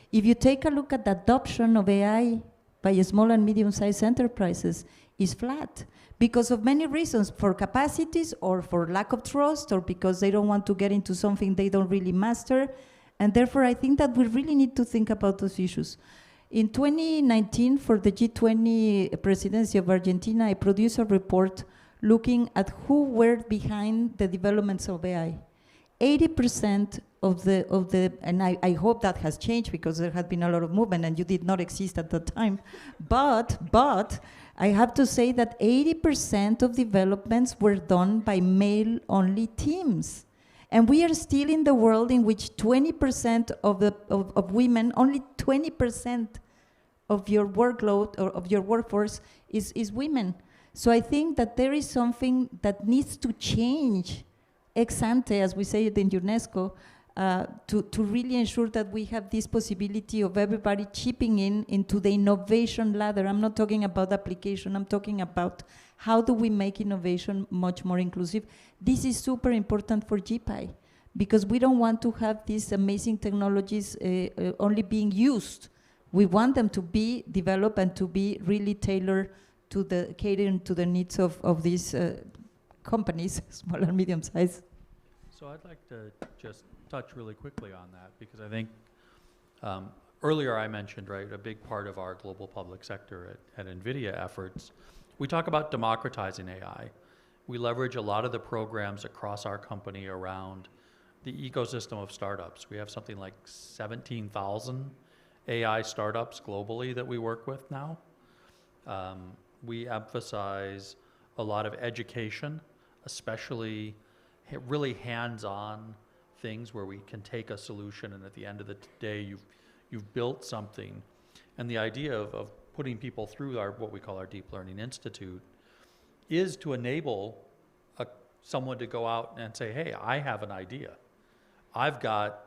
[SPEAKER 2] If you take a look at the adoption of AI by small and medium-sized enterprises, is flat because of many reasons, for capacities or for lack of trust or because they don't want to get into something they don't really master. And therefore, I think that we really need to think about those issues. In 2019, for the G20 presidency of Argentina, I produced a report looking at who were behind the developments of AI. 80% of the, and I hope that has changed because there had been a lot of movement and you did not exist at that time, but I have to say that 80% of developments were done by male-only teams. And we are still in the world in which 20% of women, only 20% of your workload or of your workforce is women. So I think that there is something that needs to change ex ante, as we say it in UNESCO, to really ensure that we have this possibility of everybody chipping in into the innovation ladder. I'm not talking about application, I'm talking about how do we make innovation much more inclusive. This is super important for GPAI because we don't want to have these amazing technologies only being used. We want them to be developed and to be really tailored to the catering to the needs of these companies, small and medium size.
[SPEAKER 20] So I'd like to just touch really quickly on that because I think earlier I mentioned, right, a big part of our global public sector at NVIDIA efforts, we talk about democratizing AI. We leverage a lot of the programs across our company around the ecosystem of startups. We have something like 17,000 AI startups globally that we work with now. We emphasize a lot of education, especially really hands-on things where we can take a solution and at the end of the day you've built something. And the idea of putting people through what we call our Deep Learning Institute is to enable someone to go out and say, hey, I have an idea. I've got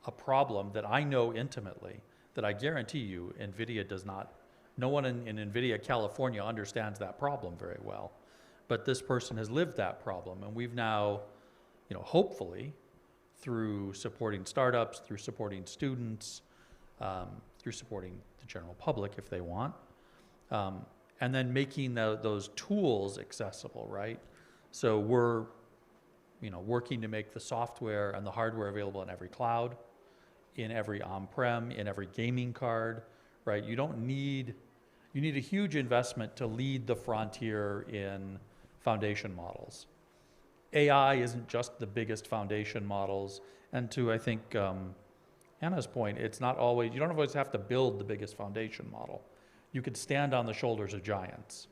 [SPEAKER 20] a problem that I know intimately that I guarantee you NVIDIA does not, no one in NVIDIA California understands that problem very well. But this person has lived that problem, and we've now, hopefully, through supporting startups, through supporting students, through supporting the general public if they want, and then making those tools accessible, right? So we're, working to make the software and the hardware available in every cloud, in every on-prem, in every gaming card, right? You need a huge investment to lead the frontier in foundation models. AI isn't just the biggest foundation models, and to, I think, Anna's point, it's not always, you don't always have to build the biggest foundation model. You could stand on the shoulders of giants.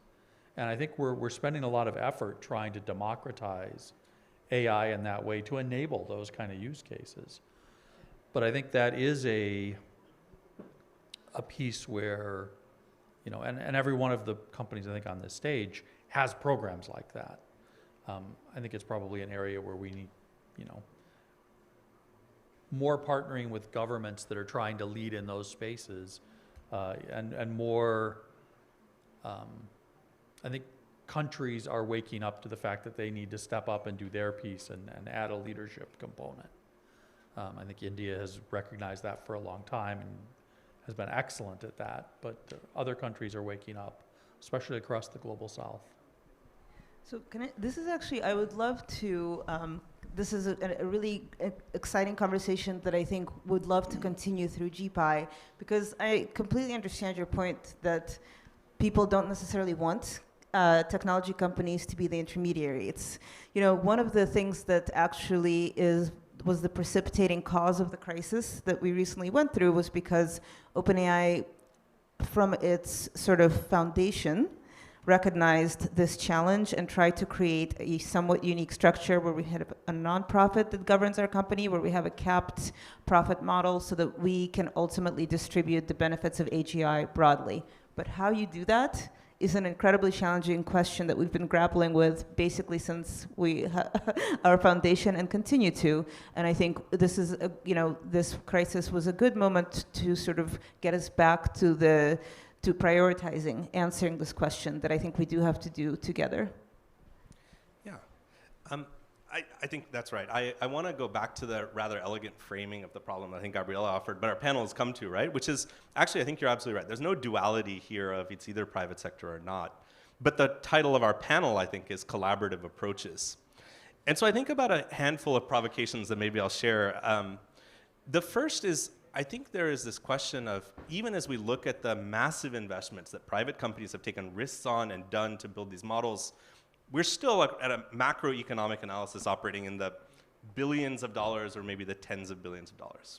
[SPEAKER 20] And I think we're spending a lot of effort trying to democratize AI in that way to enable those kind of use cases. But I think that is a piece where, and every one of the companies I think on this stage has programs like that. I think it's probably an area where we need, more partnering with governments that are trying to lead in those spaces, and more, I think countries are waking up to the fact that they need to step up and do their piece and add a leadership component. I think India has recognized that for a long time and has been excellent at that, but other countries are waking up, especially across the global south.
[SPEAKER 18] So this is actually, I would love to, this is a really exciting conversation that I think would love to continue through GPAI, because I completely understand your point that people don't necessarily want technology companies to be the intermediary. It's, one of the things that actually was the precipitating cause of the crisis that we recently went through was because OpenAI, from its sort of foundation, recognized this challenge and tried to create a somewhat unique structure where we had a nonprofit that governs our company, where we have a capped profit model so that we can ultimately distribute the benefits of AGI broadly. But how you do that is an incredibly challenging question that we've been grappling with basically since our foundation and continue to. And I think this is, this crisis was a good moment to sort of get us back to prioritizing answering this question that I think we do have to do together.
[SPEAKER 3] Yeah, I think that's right. I want to go back to the rather elegant framing of the problem I think Gabriela offered, but our panel has come to, right? Which is, actually, I think you're absolutely right. There's no duality here of it's either private sector or not. But the title of our panel, I think, is Collaborative Approaches. And so I think about a handful of provocations that maybe I'll share. The first is, I think there is this question of, even as we look at the massive investments that private companies have taken risks on and done to build these models, we're still at a macroeconomic analysis operating in the billions of dollars or maybe the tens of billions of dollars.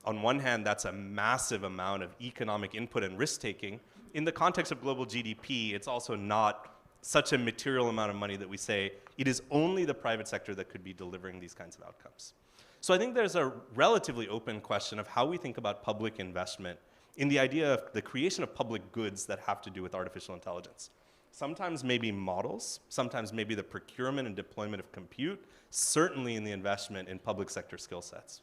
[SPEAKER 3] On one hand, that's a massive amount of economic input and risk-taking. In the context of global GDP, it's also not such a material amount of money that we say it is only the private sector that could be delivering these kinds of outcomes. So I think there's a relatively open question of how we think about public investment in the idea of the creation of public goods that have to do with artificial intelligence. Sometimes maybe models, sometimes maybe the procurement and deployment of compute, certainly in the investment in public sector skill sets.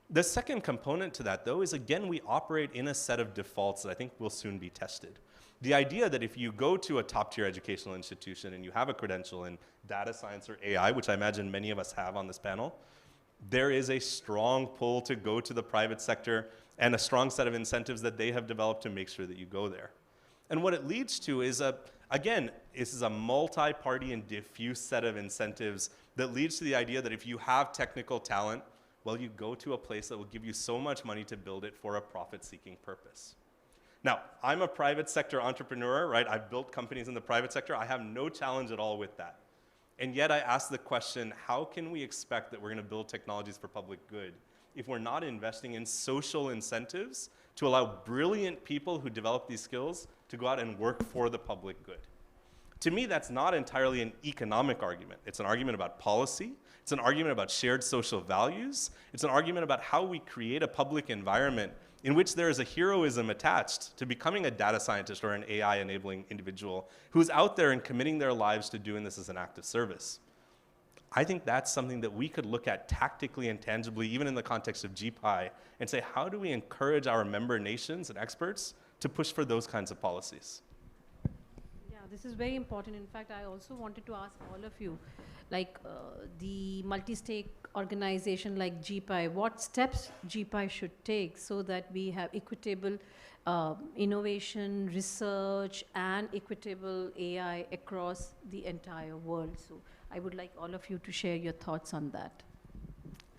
[SPEAKER 3] The second component to that, though, is again, we operate in a set of defaults that I think will soon be tested. The idea that if you go to a top-tier educational institution and you have a credential in data science or AI, which I imagine many of us have on this panel, there is a strong pull to go to the private sector and a strong set of incentives that they have developed to make sure that you go there. And what it leads to is, again, this is a multi-party and diffuse set of incentives that leads to the idea that if you have technical talent, well, you go to a place that will give you so much money to build it for a profit-seeking purpose. Now, I'm a private sector entrepreneur, right? I've built companies in the private sector. I have no challenge at all with that. And yet I ask the question, how can we expect that we're going to build technologies for public good if we're not investing in social incentives to allow brilliant people who develop these skills to go out and work for the public good? To me, that's not entirely an economic argument. It's an argument about policy. It's an argument about shared social values. It's an argument about how we create a public environment in which there is a heroism attached to becoming a data scientist or an AI-enabling individual who's out there and committing their lives to doing this as an act of service. I think that's something that we could look at tactically and tangibly, even in the context of GPAI, and say, how do we encourage our member nations and experts to push for those kinds of policies?
[SPEAKER 19] This is very important. In fact, I also wanted to ask all of you, like the multi-stake organization like GPAI, what steps GPAI should take so that we have equitable innovation, research, and equitable AI across the entire world. So I would like all of you to share your thoughts on that.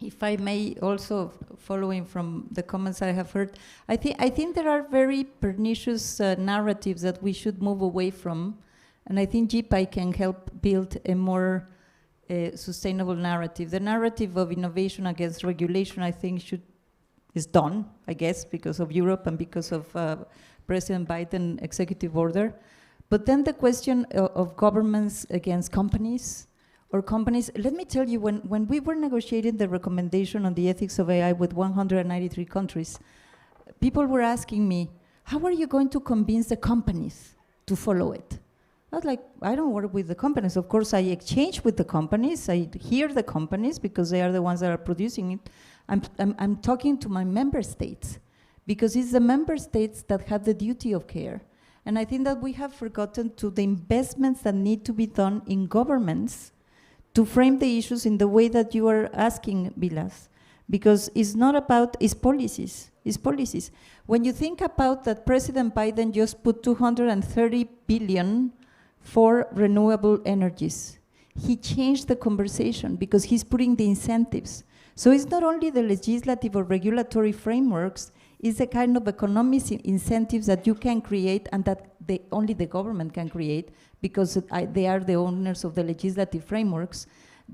[SPEAKER 2] If I may also, following from the comments I have heard, I think there are very pernicious narratives that we should move away from, and I think GPAI can help build a more sustainable narrative. The narrative of innovation against regulation, I think, is done, I guess, because of Europe and because of President Biden executive order. But then the question of governments against companies, let me tell you, when we were negotiating the recommendation on the ethics of AI with 193 countries, people were asking me, how are you going to convince the companies to follow it? I was like, I don't work with the companies. Of course, I exchange with the companies. I hear the companies because they are the ones that are producing it. I'm talking to my member states because it's the member states that have the duty of care. And I think that we have forgotten to the investments that need to be done in governments to frame the issues in the way that you are asking, Vilas, because it's not about, it's policies. When you think about that President Biden just put $230 billion for renewable energies, he changed the conversation because he's putting the incentives. So it's not only the legislative or regulatory frameworks, it's the kind of economic incentives that you can create and that only the government can create because they are the owners of the legislative frameworks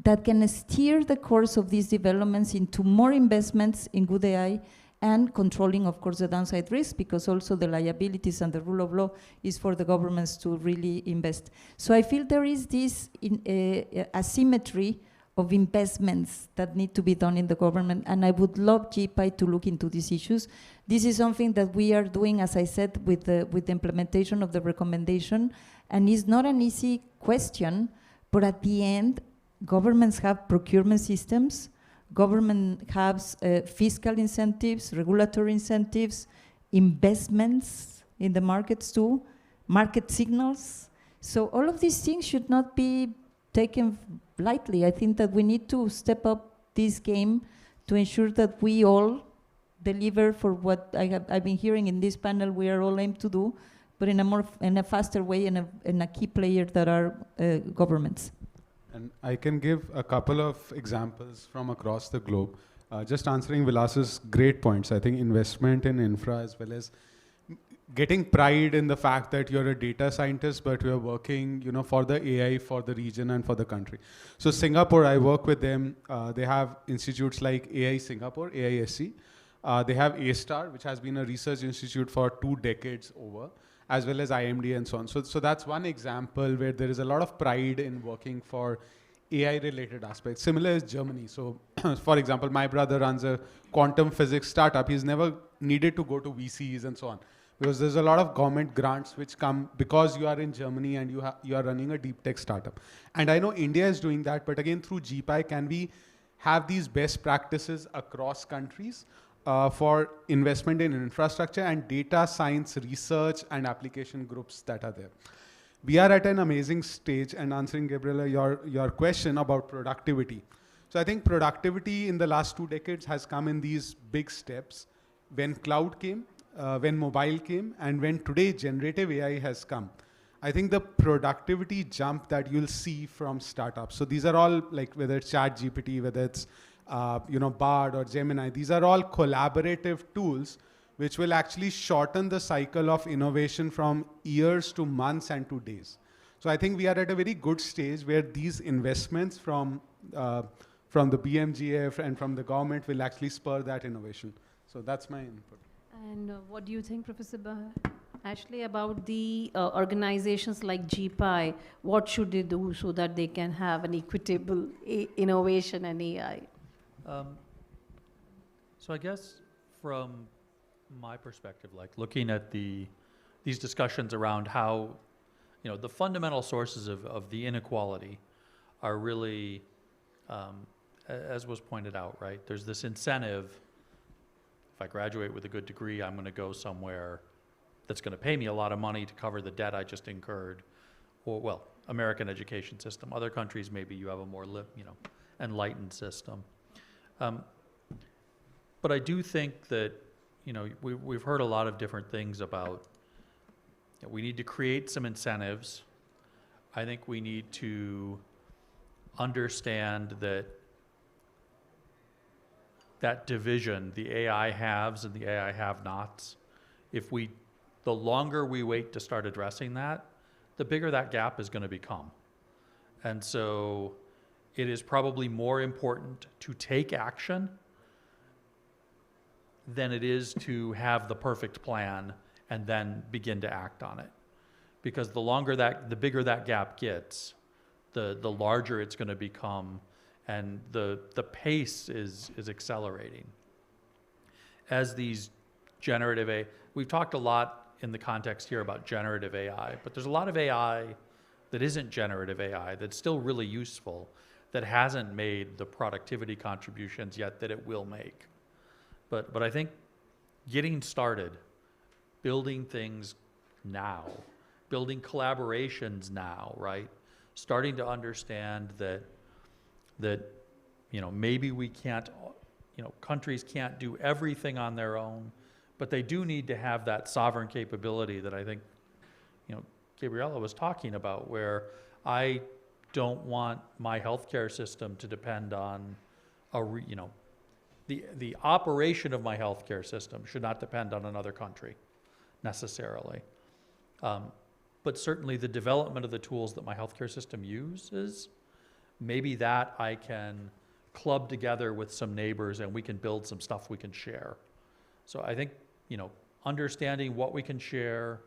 [SPEAKER 2] that can steer the course of these developments into more investments in good AI and controlling, of course, the downside risk, because also the liabilities and the rule of law is for the governments to really invest. So I feel there is this asymmetry of investments that need to be done in the government, and I would love GPAI to look into these issues. This is something that we are doing, as I said, with the implementation of the recommendation, and it's not an easy question, but at the end, governments have procurement systems, government has fiscal incentives, regulatory incentives, investments in the markets too, market signals. So all of these things should not be taken lightly. I think that we need to step up this game to ensure that we all deliver for what I've been hearing in this panel we are all aimed to do, but in a faster way and a key player that are governments.
[SPEAKER 21] And I can give a couple of examples from across the globe. Just answering Vilas's great points, I think investment in infra as well as getting pride in the fact that you're a data scientist, but you're working, for the AI, for the region and for the country. So Singapore, I work with them. They have institutes like AI Singapore, AISC. They have A-Star, which has been a research institute for 2 decades over, as well as IMD and so on. So that's one example where there is a lot of pride in working for AI-related aspects. Similar is Germany. So for example, my brother runs a quantum physics startup. He's never needed to go to VCs and so on, because there's a lot of government grants which come because you are in Germany and you are running a deep tech startup. And I know India is doing that, but again, through GPAI, can we have these best practices across countries for investment in infrastructure and data science research and application groups that are there? We are at an amazing stage, and answering, Gabriela, your question about productivity. So I think productivity in the last 2 decades has come in these big steps. When cloud came, when mobile came, and when today generative AI has come. I think the productivity jump that you'll see from startups. So these are all, like whether it's ChatGPT, whether it's Bard or Gemini, these are all collaborative tools which will actually shorten the cycle of innovation from years to months and to days. So I think we are at a very good stage where these investments from the BMGF and from the government will actually spur that innovation. So that's my input.
[SPEAKER 19] And what do you think, Professor Ashley, about the organizations like GPAI? What should they do so that they can have an equitable innovation and AI?
[SPEAKER 20] So I guess from my perspective, like looking at these discussions around how, the fundamental sources of the inequality are really, as was pointed out, right? There's this incentive. If I graduate with a good degree, I'm going to go somewhere that's going to pay me a lot of money to cover the debt I just incurred. Or, well, American education system. Other countries, maybe you have a more, enlightened system. But I do think that, we've heard a lot of different things about, we need to create some incentives. I think we need to understand that division, the AI haves and the AI have-nots, the longer we wait to start addressing that, the bigger that gap is going to become. And so it is probably more important to take action than it is to have the perfect plan and then begin to act on it. Because the bigger that gap gets, the larger it's going to become, and the pace is accelerating. As these generative AI, we've talked a lot in the context here about generative AI, but there's a lot of AI that isn't generative AI, that's still really useful, that hasn't made the productivity contributions yet that it will make. But I think getting started, building things now, building collaborations now, right? Starting to understand that maybe we can't, countries can't do everything on their own, but they do need to have that sovereign capability that I think, Gabriella was talking about, where I don't want my healthcare system to depend on the operation of my healthcare system should not depend on another country necessarily. But certainly the development of the tools that my healthcare system uses, maybe that I can club together with some neighbors and we can build some stuff we can share. So I think, understanding what we can share,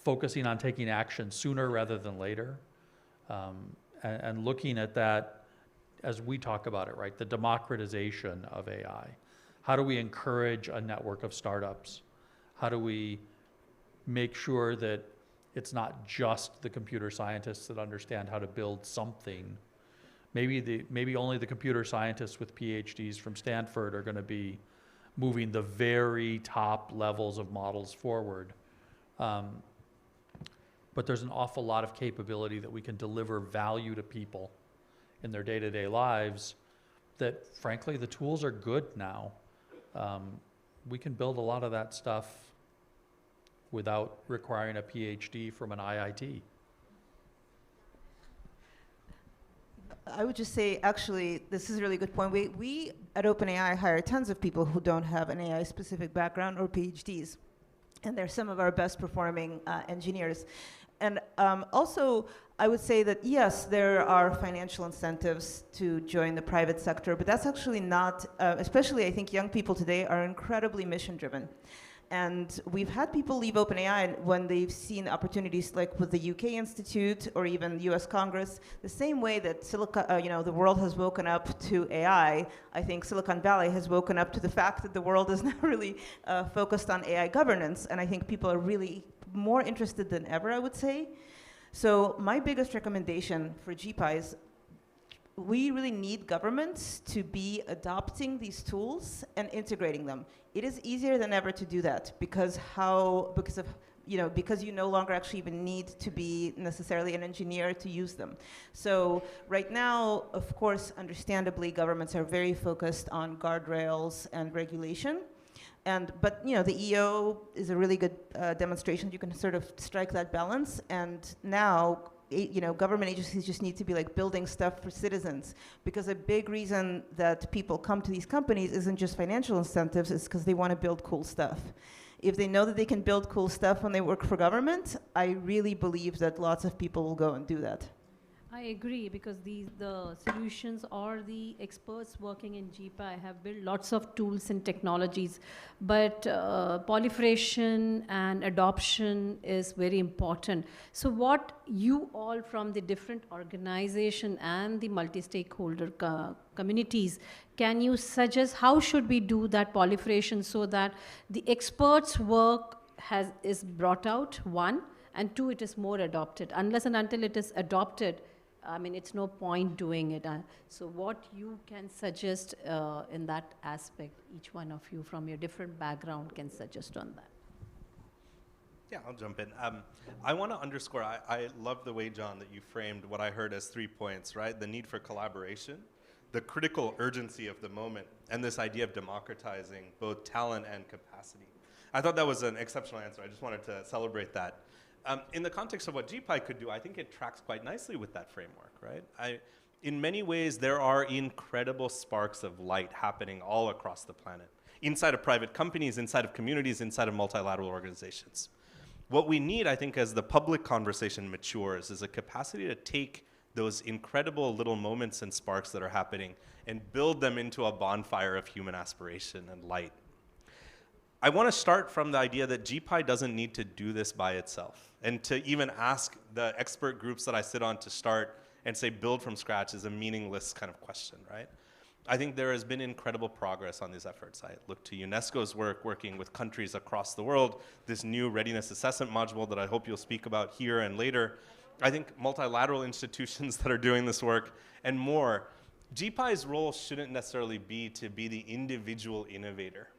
[SPEAKER 20] focusing on taking action sooner rather than later, and looking at that as we talk about it, right? The democratization of AI. How do we encourage a network of startups? How do we make sure that it's not just the computer scientists that understand how to build something? Maybe only the computer scientists with PhDs from Stanford are going to be moving the very top levels of models forward. But there's an awful lot of capability that we can deliver value to people in their day-to-day lives that, frankly, the tools are good now. We can build a lot of that stuff without requiring a PhD from an IIT.
[SPEAKER 18] I would just say, actually, this is a really good point. We at OpenAI hire tons of people who don't have an AI-specific background or PhDs. And they're some of our best performing engineers. And also, I would say that, yes, there are financial incentives to join the private sector, but that's actually not, especially I think young people today are incredibly mission-driven. And we've had people leave OpenAI when they've seen opportunities like with the UK Institute or even US Congress, the same way that the world has woken up to AI. I think Silicon Valley has woken up to the fact that the world is now really focused on AI governance. And I think people are really more interested than ever, I would say. So my biggest recommendation for GPAI is we really need governments to be adopting these tools and integrating them. It is easier than ever to do that because you no longer actually even need to be necessarily an engineer to use them. So right now, of course, understandably, governments are very focused on guardrails and regulation. But the EO is a really good demonstration. You can sort of strike that balance. And now, government agencies just need to be like building stuff for citizens, because a big reason that people come to these companies isn't just financial incentives, it's because they want to build cool stuff. if they know that they can build cool stuff when they work for government, I really believe that lots of people will go and do that.
[SPEAKER 19] I agree, because the solutions or the experts working in GPAI have built lots of tools and technologies, but proliferation and adoption is very important. So what you all from the different organization and the multi-stakeholder communities, can you suggest how should we do that proliferation so that the experts' work is brought out, one, and two, it is more adopted. Unless and until it is adopted, I mean, it's no point doing it. So what you can suggest in that aspect, each one of you from your different background can suggest on that.
[SPEAKER 3] Yeah, I'll jump in. I want to underscore, I love the way, John, that you framed what I heard as 3 points, right? The need for collaboration, the critical urgency of the moment, and this idea of democratizing both talent and capacity. I thought that was an exceptional answer. I just wanted to celebrate that. In the context of what GPAI could do, I think it tracks quite nicely with that framework, right? In many ways, there are incredible sparks of light happening all across the planet, inside of private companies, inside of communities, inside of multilateral organizations. What we need, I think, as the public conversation matures, is a capacity to take those incredible little moments and sparks that are happening and build them into a bonfire of human aspiration and light. I want to start from the idea that GPAI doesn't need to do this by itself. And to even ask the expert groups that I sit on to start and say build from scratch is a meaningless kind of question, right? I think there has been incredible progress on these efforts. I look to UNESCO's work, working with countries across the world, this new readiness assessment module that I hope you'll speak about here and later. I think multilateral institutions that are doing this work and more. GPAI's role shouldn't necessarily be to be the individual innovator,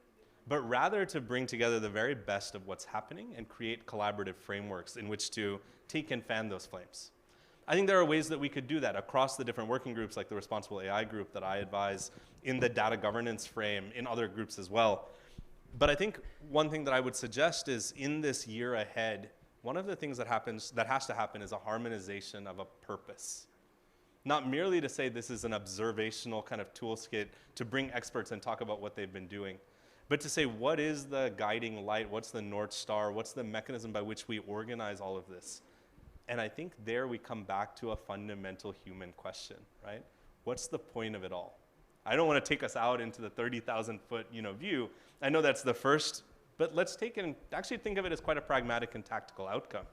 [SPEAKER 3] but rather to bring together the very best of what's happening and create collaborative frameworks in which to take and fan those flames. I think there are ways that we could do that across the different working groups, like the Responsible AI group that I advise, in the data governance frame, in other groups as well. But I think one thing that I would suggest is in this year ahead, one of the things that has to happen is a harmonization of a purpose. Not merely to say this is an observational kind of toolkit to bring experts and talk about what they've been doing, but to say what is the guiding light, what's the North Star, what's the mechanism by which we organize all of this? And I think there we come back to a fundamental human question, right? What's the point of it all? I don't want to take us out into the 30,000 foot view. I know that's the first, but let's take it and actually think of it as quite a pragmatic and tactical outcome.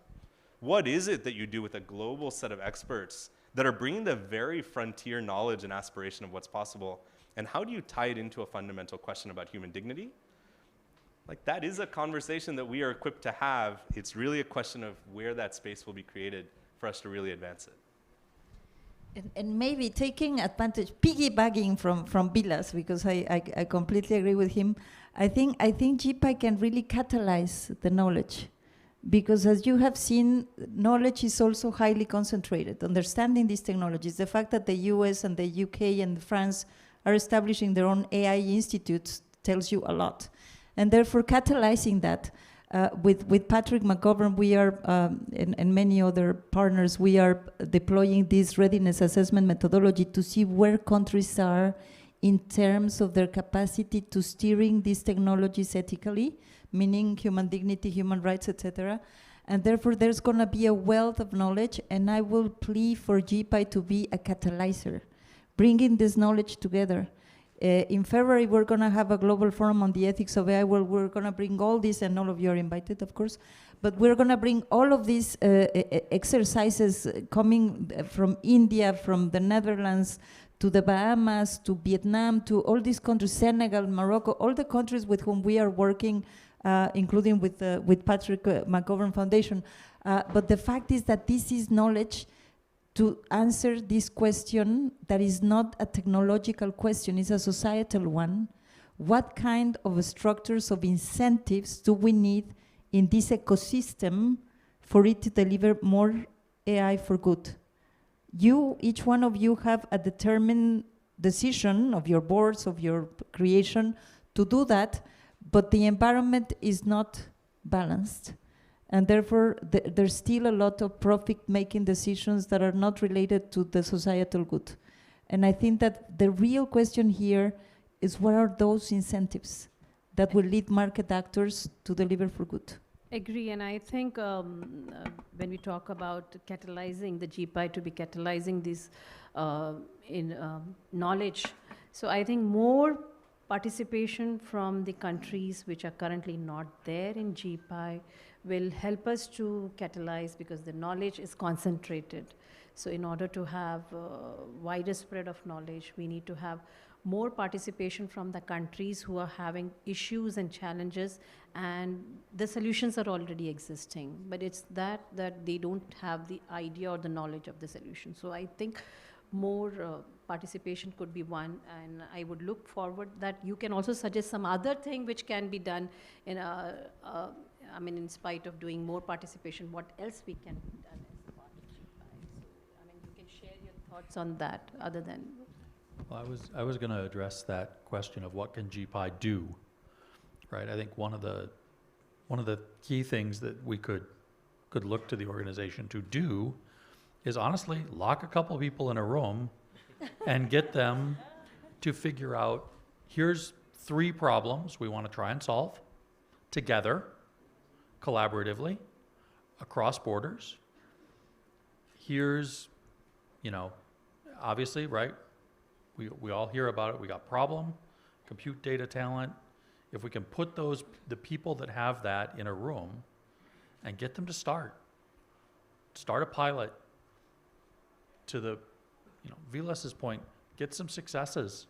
[SPEAKER 3] What is it that you do with a global set of experts that are bringing the very frontier knowledge and aspiration of what's possible? And how do you tie it into a fundamental question about human dignity? Like, that is a conversation that we are equipped to have. It's really a question of where that space will be created for us to really advance it.
[SPEAKER 2] And maybe taking advantage, piggybacking from Vilas, because I completely agree with him. I think GPAI can really catalyze the knowledge, because as you have seen, knowledge is also highly concentrated. Understanding these technologies, the fact that the US and the UK and France are establishing their own AI institutes tells you a lot. And therefore catalyzing that, with Patrick McGovern, we are, and many other partners, we are deploying this readiness assessment methodology to see where countries are in terms of their capacity to steering these technologies ethically, meaning human dignity, human rights, etc. And therefore there's gonna be a wealth of knowledge, and I will plea for GPAI to be a catalyzer, bringing this knowledge together. In February, we're going to have a global forum on the ethics of AI, where we're going to bring all this, and all of you are invited, of course, but we're going to bring all of these exercises coming from India, from the Netherlands, to the Bahamas, to Vietnam, to all these countries, Senegal, Morocco, all the countries with whom we are working, including with Patrick McGovern Foundation. But the fact is that this is knowledge to answer this question that is not a technological question, it's a societal one. What kind of structures of incentives do we need in this ecosystem for it to deliver more AI for good? Each one of you have a determined decision of your boards, of your creation to do that, but the environment is not balanced. And therefore, there's still a lot of profit-making decisions that are not related to the societal good. And I think that the real question here is, what are those incentives? that will lead market actors to deliver for good.
[SPEAKER 19] Agree, and I think when we talk about catalyzing the GPAI to be catalyzing this in knowledge, so I think more participation from the countries which are currently not there in GPAI will help us to catalyze, because the knowledge is concentrated. So in order to have wider spread of knowledge, we need to have more participation from the countries who are having issues and challenges, and the solutions are already existing, but it's that they don't have the idea or the knowledge of the solution. So I think more participation could be one, and I would look forward that you can also suggest some other thing which can be done in I mean, in spite of doing more participation, what else we can do done as part of GPAI. So, I mean, you can share your thoughts on that other than.
[SPEAKER 20] Well, I was going to address that question of what can GPAI do, right? I think one of the key things that we could look to the organization to do is honestly lock a couple of people in a room and get them to figure out, here's 3 problems we want to try and solve together, collaboratively, across borders. Here's, obviously, right? We all hear about it. We got problem, compute data talent. If we can put the people that have that in a room and get them to start a pilot to the, Vilas's point, get some successes.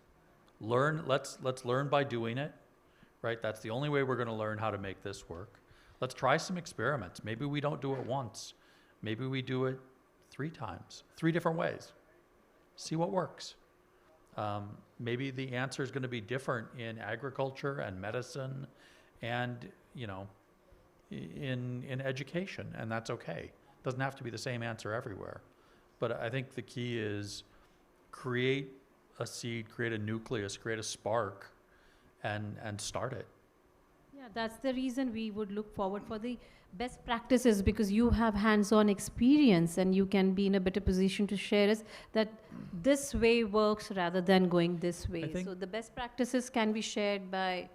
[SPEAKER 20] Let's learn by doing it, right? That's the only way we're going to learn how to make this work. Let's try some experiments. Maybe we don't do it once. Maybe we do it 3 times, 3 different ways. See what works. Maybe the answer is going to be different in agriculture and medicine and, in education, and that's okay. It doesn't have to be the same answer everywhere. But I think the key is create a seed, create a nucleus, create a spark, and start it.
[SPEAKER 19] Yeah, that's the reason we would look forward for the best practices, because you have hands-on experience and you can be in a better position to share us that this way works rather than going this way. So the best practices can be shared by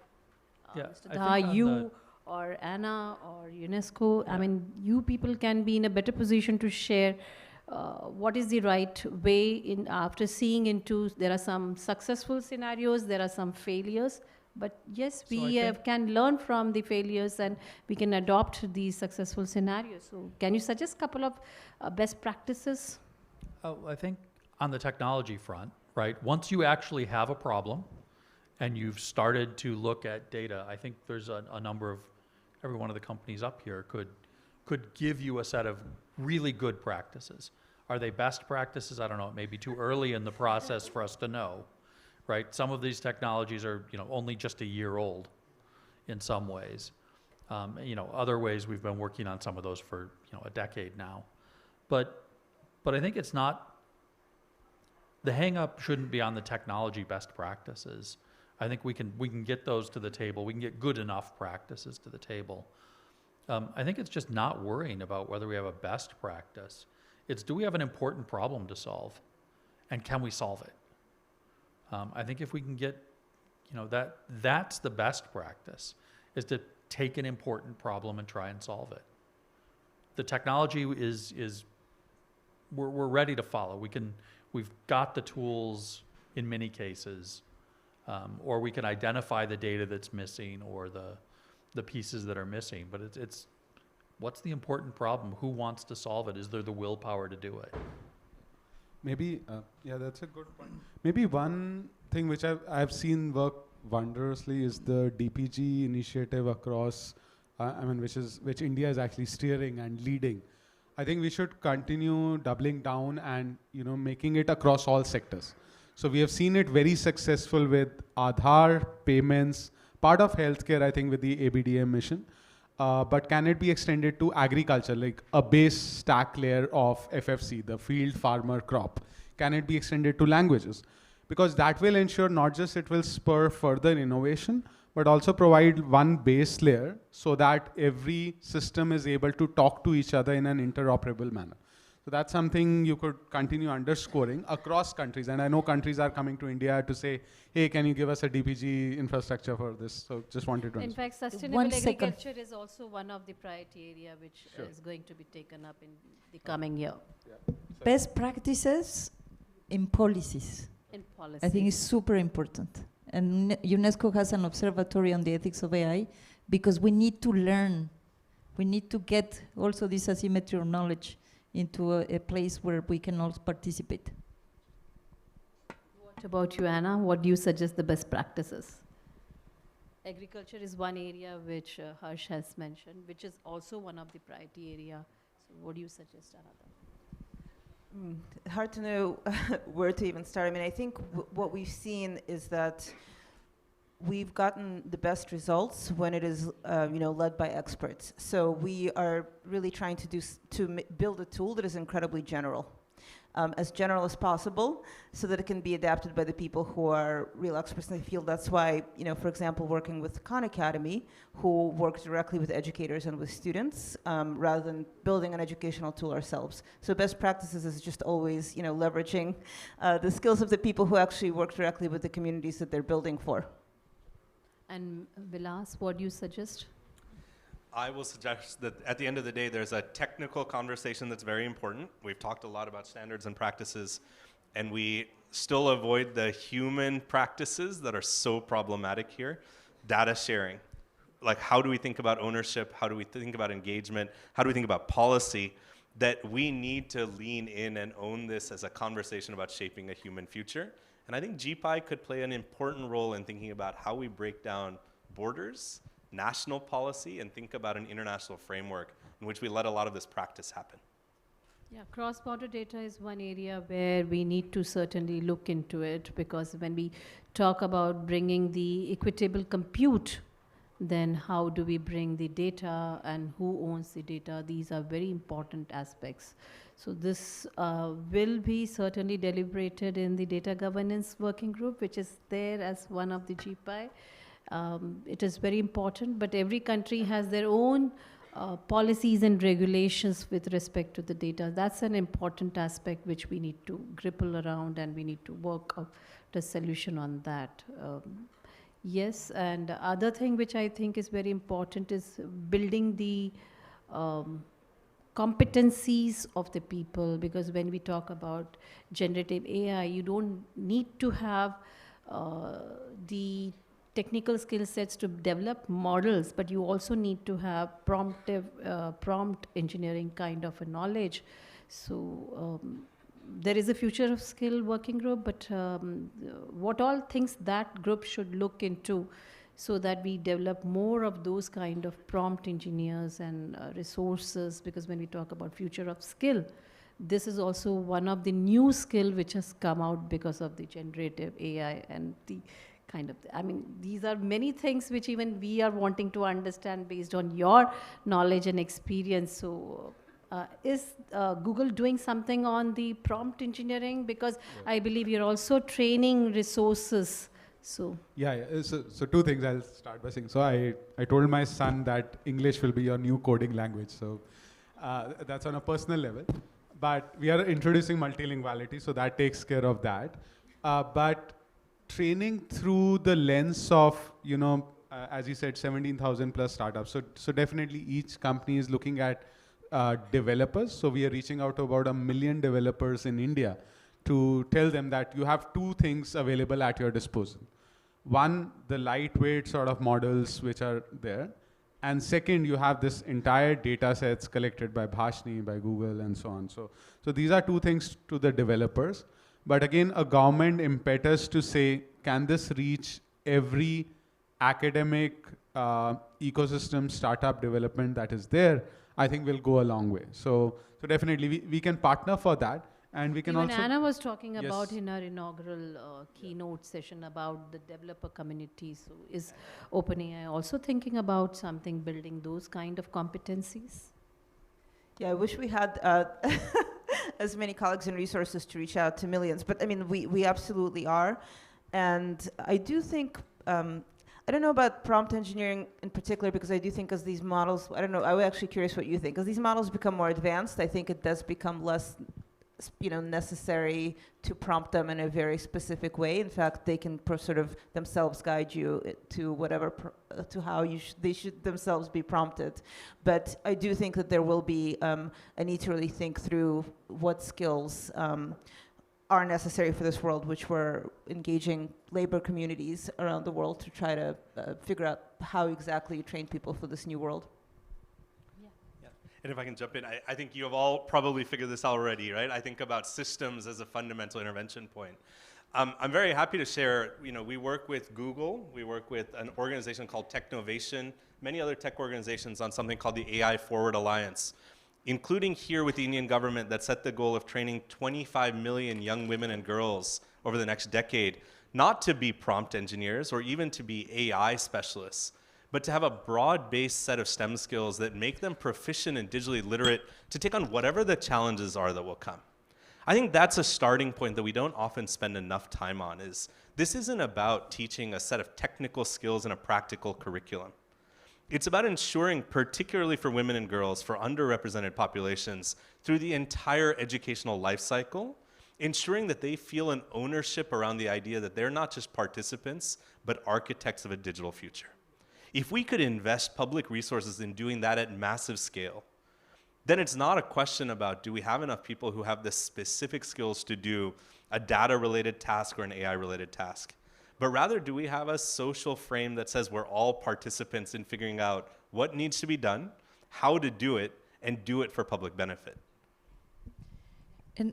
[SPEAKER 19] Mr. Daha, you or Anna or UNESCO. Yeah. I mean, you people can be in a better position to share what is the right way after seeing into, there are some successful scenarios, there are some failures. But yes, we can learn from the failures and we can adopt these successful scenarios. So can you suggest a couple of best practices?
[SPEAKER 20] I think on the technology front, right, once you actually have a problem and you've started to look at data, I think there's a number of, every one of the companies up here could give you a set of really good practices. Are they best practices? I don't know. It may be too early in the process for us to know. Right? Some of these technologies are, only just a year old in some ways. Other ways we've been working on some of those for, a decade now. But I think it's not, the hang up shouldn't be on the technology best practices. I think we can get those to the table. We can get good enough practices to the table. I think it's just not worrying about whether we have a best practice. It's, do we have an important problem to solve? And can we solve it? I think if we can get, that's the best practice, is to take an important problem and try and solve it. The technology is we're ready to follow. We've got the tools in many cases, or we can identify the data that's missing or the pieces that are missing. But it's what's the important problem? Who wants to solve it? Is there the willpower to do it?
[SPEAKER 21] Maybe, that's a good point. Maybe one thing which I've seen work wondrously is the DPG initiative across, which India is actually steering and leading. I think we should continue doubling down and making it across all sectors. So we have seen it very successful with Aadhaar payments, part of healthcare, I think, with the ABDM mission. But can it be extended to agriculture, like a base stack layer of FFC, the field farmer crop? Can it be extended to languages? Because that will ensure not just it will spur further innovation, but also provide one base layer so that every system is able to talk to each other in an interoperable manner. So So that's something you could continue underscoring across countries. And I know countries are coming to India to say, hey, can you give us a DPG infrastructure for this? So just wanted to
[SPEAKER 19] In
[SPEAKER 21] understand.
[SPEAKER 19] fact, sustainable agriculture is also one of the priority area which is going to be taken up in the coming year.
[SPEAKER 2] Best practices in policies.
[SPEAKER 19] In policies.
[SPEAKER 2] I think it's super important. And UNESCO has an observatory on the ethics of AI because we need to learn. We need to get also this asymmetry of knowledge into a place where we can also participate.
[SPEAKER 19] What about you, Anna? What do you suggest the best practices? Agriculture is one area which Harsh has mentioned, which is also one of the priority area. So what do you suggest, Anna?
[SPEAKER 18] Hard to know where to even start. I mean, I think what we've seen is that we've gotten the best results when it is, led by experts. So we are really trying to build a tool that is incredibly general, as general as possible, so that it can be adapted by the people who are real experts in the field. That's why, for example, working with Khan Academy, who work directly with educators and with students, rather than building an educational tool ourselves. So best practices is just always, leveraging the skills of the people who actually work directly with the communities that they're building for.
[SPEAKER 19] And Vilas, what do you suggest?
[SPEAKER 3] I will suggest that at the end of the day, there's a technical conversation that's very important. We've talked a lot about standards and practices, and we still avoid the human practices that are so problematic here. Data sharing. Like, how do we think about ownership? How do we think about engagement? How do we think about policy? That we need to lean in and own this as a conversation about shaping a human future. And I think GPAI could play an important role in thinking about how we break down borders, national policy, and think about an international framework in which we let a lot of this practice happen.
[SPEAKER 19] Yeah, cross-border data is one area where we need to certainly look into it, because when we talk about bringing the equitable compute, then how do we bring the data and who owns the data? These are very important aspects. So this will be certainly deliberated in the data governance working group, which is there as one of the GPAI. It is very important, but every country has their own policies and regulations with respect to the data. That's an important aspect which we need to grapple around, and we need to work out a solution on that. Yes, and other thing which I think is very important is building the competencies of the people, because when we talk about generative AI, you don't need to have the technical skill sets to develop models, but you also need to have prompt engineering kind of a knowledge. So there is a future of skill working group, but what all things that group should look into so that we develop more of those kind of prompt engineers and resources, because when we talk about future of skill, this is also one of the new skill which has come out because of the generative AI and the kind of, I mean, these are many things which even we are wanting to understand based on your knowledge and experience. So is Google doing something on the prompt engineering? Because I believe you're also training resources. So
[SPEAKER 21] So two things I'll start by saying. So I told my son that English will be your new coding language. So that's on a personal level. But we are introducing multilinguality, so that takes care of that. But training through the lens of, as you said, 17,000 plus startups. So definitely each company is looking at developers. So we are reaching out to about 1 million developers in India to tell them that you have two things available at your disposal. One, the lightweight sort of models which are there. And second, you have this entire data sets collected by Bhashni, by Google, and so on. So these are two things to the developers. But again, a government impetus to say, can this reach every academic ecosystem startup development that is there, I think will go a long way. So definitely we can partner for that. And we can
[SPEAKER 19] even
[SPEAKER 21] also—
[SPEAKER 19] Anna was talking about in her inaugural keynote session about the developer community. So is OpenAI also thinking about something, building those kind of competencies?
[SPEAKER 18] Yeah, I wish we had as many colleagues and resources to reach out to millions. But I mean, we absolutely are. And I do think, I don't know about prompt engineering in particular, because I do think as these models, I don't know, I'm actually curious what you think. As these models become more advanced, I think it does become less necessary to prompt them in a very specific way. In fact, they can sort of themselves guide you to whatever, to how they should themselves be prompted. But I do think that there will be a need to really think through what skills are necessary for this world, which we're engaging labor communities around the world to try to figure out how exactly you train people for this new world.
[SPEAKER 3] And if I can jump in, I think you have all probably figured this out already, right? I think about systems as a fundamental intervention point. I'm very happy to share, we work with Google, we work with an organization called Technovation, many other tech organizations on something called the AI Forward Alliance, including here with the Indian government that set the goal of training 25 million young women and girls over the next decade, not to be prompt engineers or even to be AI specialists, but to have a broad-based set of STEM skills that make them proficient and digitally literate to take on whatever the challenges are that will come. I think that's a starting point that we don't often spend enough time on. This isn't about teaching a set of technical skills in a practical curriculum. It's about ensuring, particularly for women and girls, for underrepresented populations, through the entire educational life cycle, ensuring that they feel an ownership around the idea that they're not just participants, but architects of a digital future. If we could invest public resources in doing that at massive scale, then it's not a question about do we have enough people who have the specific skills to do a data-related task or an AI-related task, but rather do we have a social frame that says we're all participants in figuring out what needs to be done, how to do it, and do it for public benefit.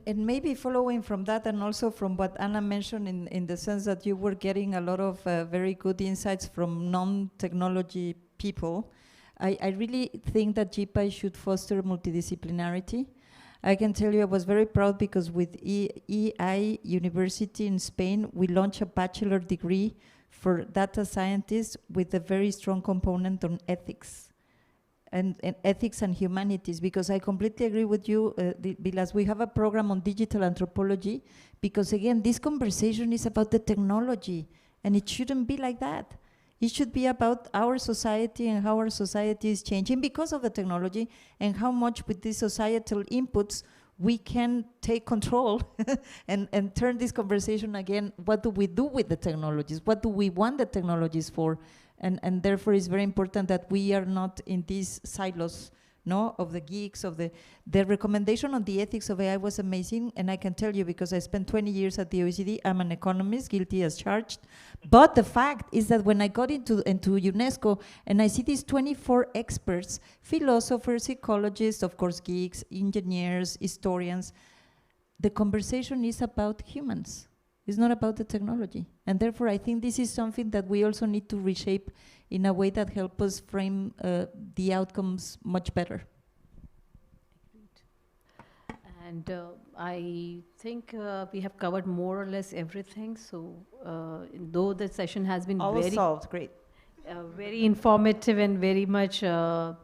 [SPEAKER 2] And maybe following from that, and also from what Anna mentioned in the sense that you were getting a lot of very good insights from non-technology people, I really think that GPAI should foster multidisciplinarity. I can tell you I was very proud because with EI University in Spain, we launched a bachelor degree for data scientists with a very strong component on ethics. And ethics and humanities, because I completely agree with you, Vilas. We have a program on digital anthropology, because again, this conversation is about the technology, and it shouldn't be like that. It should be about our society and how our society is changing because of the technology, and how much with these societal inputs we can take control and turn this conversation again. What do we do with the technologies? What do we want the technologies for? And therefore it's very important that we are not in these silos, no, of the geeks, of the recommendation on the ethics of AI was amazing. And I can tell you, because I spent 20 years at the OECD, I'm an economist, guilty as charged. But the fact is that when I got into UNESCO and I see these 24 experts, philosophers, psychologists, of course, geeks, engineers, historians, the conversation is about humans. It's not about the technology. And therefore, I think this is something that we also need to reshape in a way that helps us frame the outcomes much better.
[SPEAKER 19] And I think we have covered more or less everything. So though the session has been
[SPEAKER 18] all
[SPEAKER 19] very
[SPEAKER 18] solved, great.
[SPEAKER 19] Very informative and very much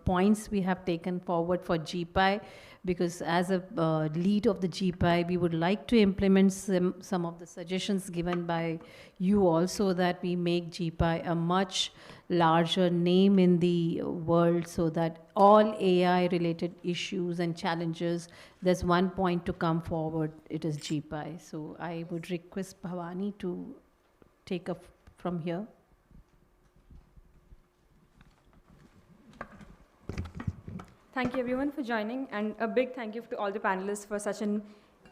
[SPEAKER 19] points we have taken forward for GPAI, because as a lead of the GPAI, we would like to implement some of the suggestions given by you also, that we make GPAI a much larger name in the world, so that all AI related issues and challenges, there's one point to come forward, it is GPAI. So I would request Bhavani to take up from here.
[SPEAKER 10] Thank you everyone for joining, and a big thank you to all the panelists for such an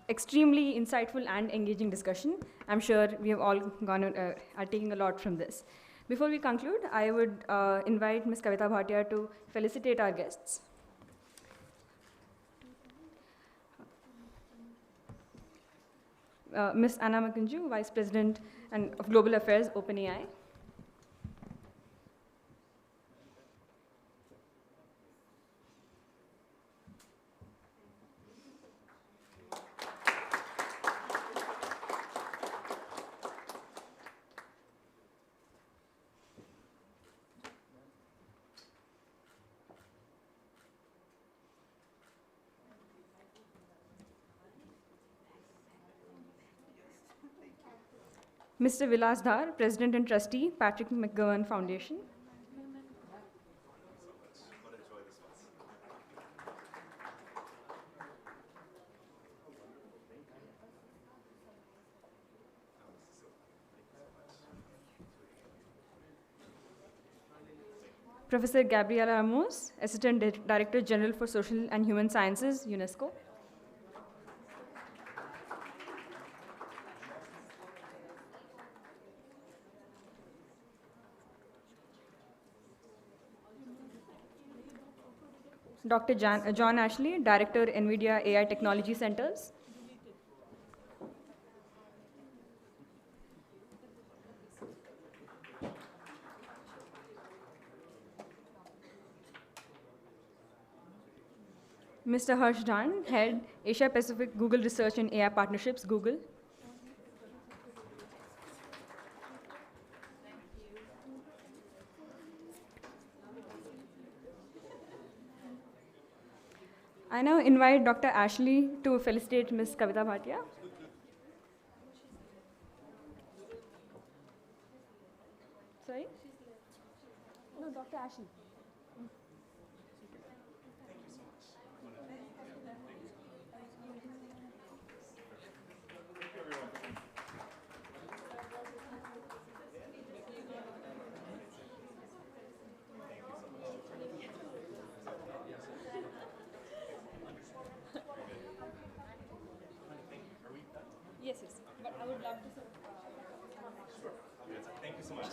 [SPEAKER 10] extremely insightful and engaging discussion. I'm sure we have all are taking a lot from this. Before we conclude, I would invite Ms. Kavita Bhatia to felicitate our guests. Ms. Anna Makunju, Vice President of Global Affairs, OpenAI. Mr. Vilas Dhar, President and Trustee, Patrick McGovern Foundation. Professor Gabriela Ramos, Assistant Director General for Social and Human Sciences, UNESCO. Dr. John Ashley, Director, NVIDIA AI Technology Centers. Mr. Harsh Dhan, Head, Asia Pacific Google Research and AI Partnerships, Google. I now invite Dr. Ashley to felicitate Ms. Kavita Bhatia. Sorry? No, Dr. Ashley. Yes, yes. But I would love to.
[SPEAKER 3] Thank you so much.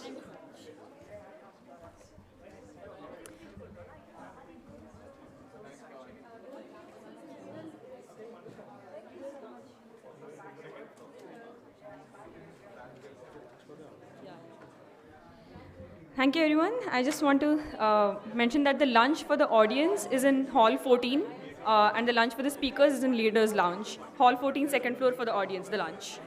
[SPEAKER 10] Thank you, everyone. I just want to mention that the lunch for the audience is in Hall 14, and the lunch for the speakers is in Leaders Lounge. Hall 14, second floor for the audience, the lunch.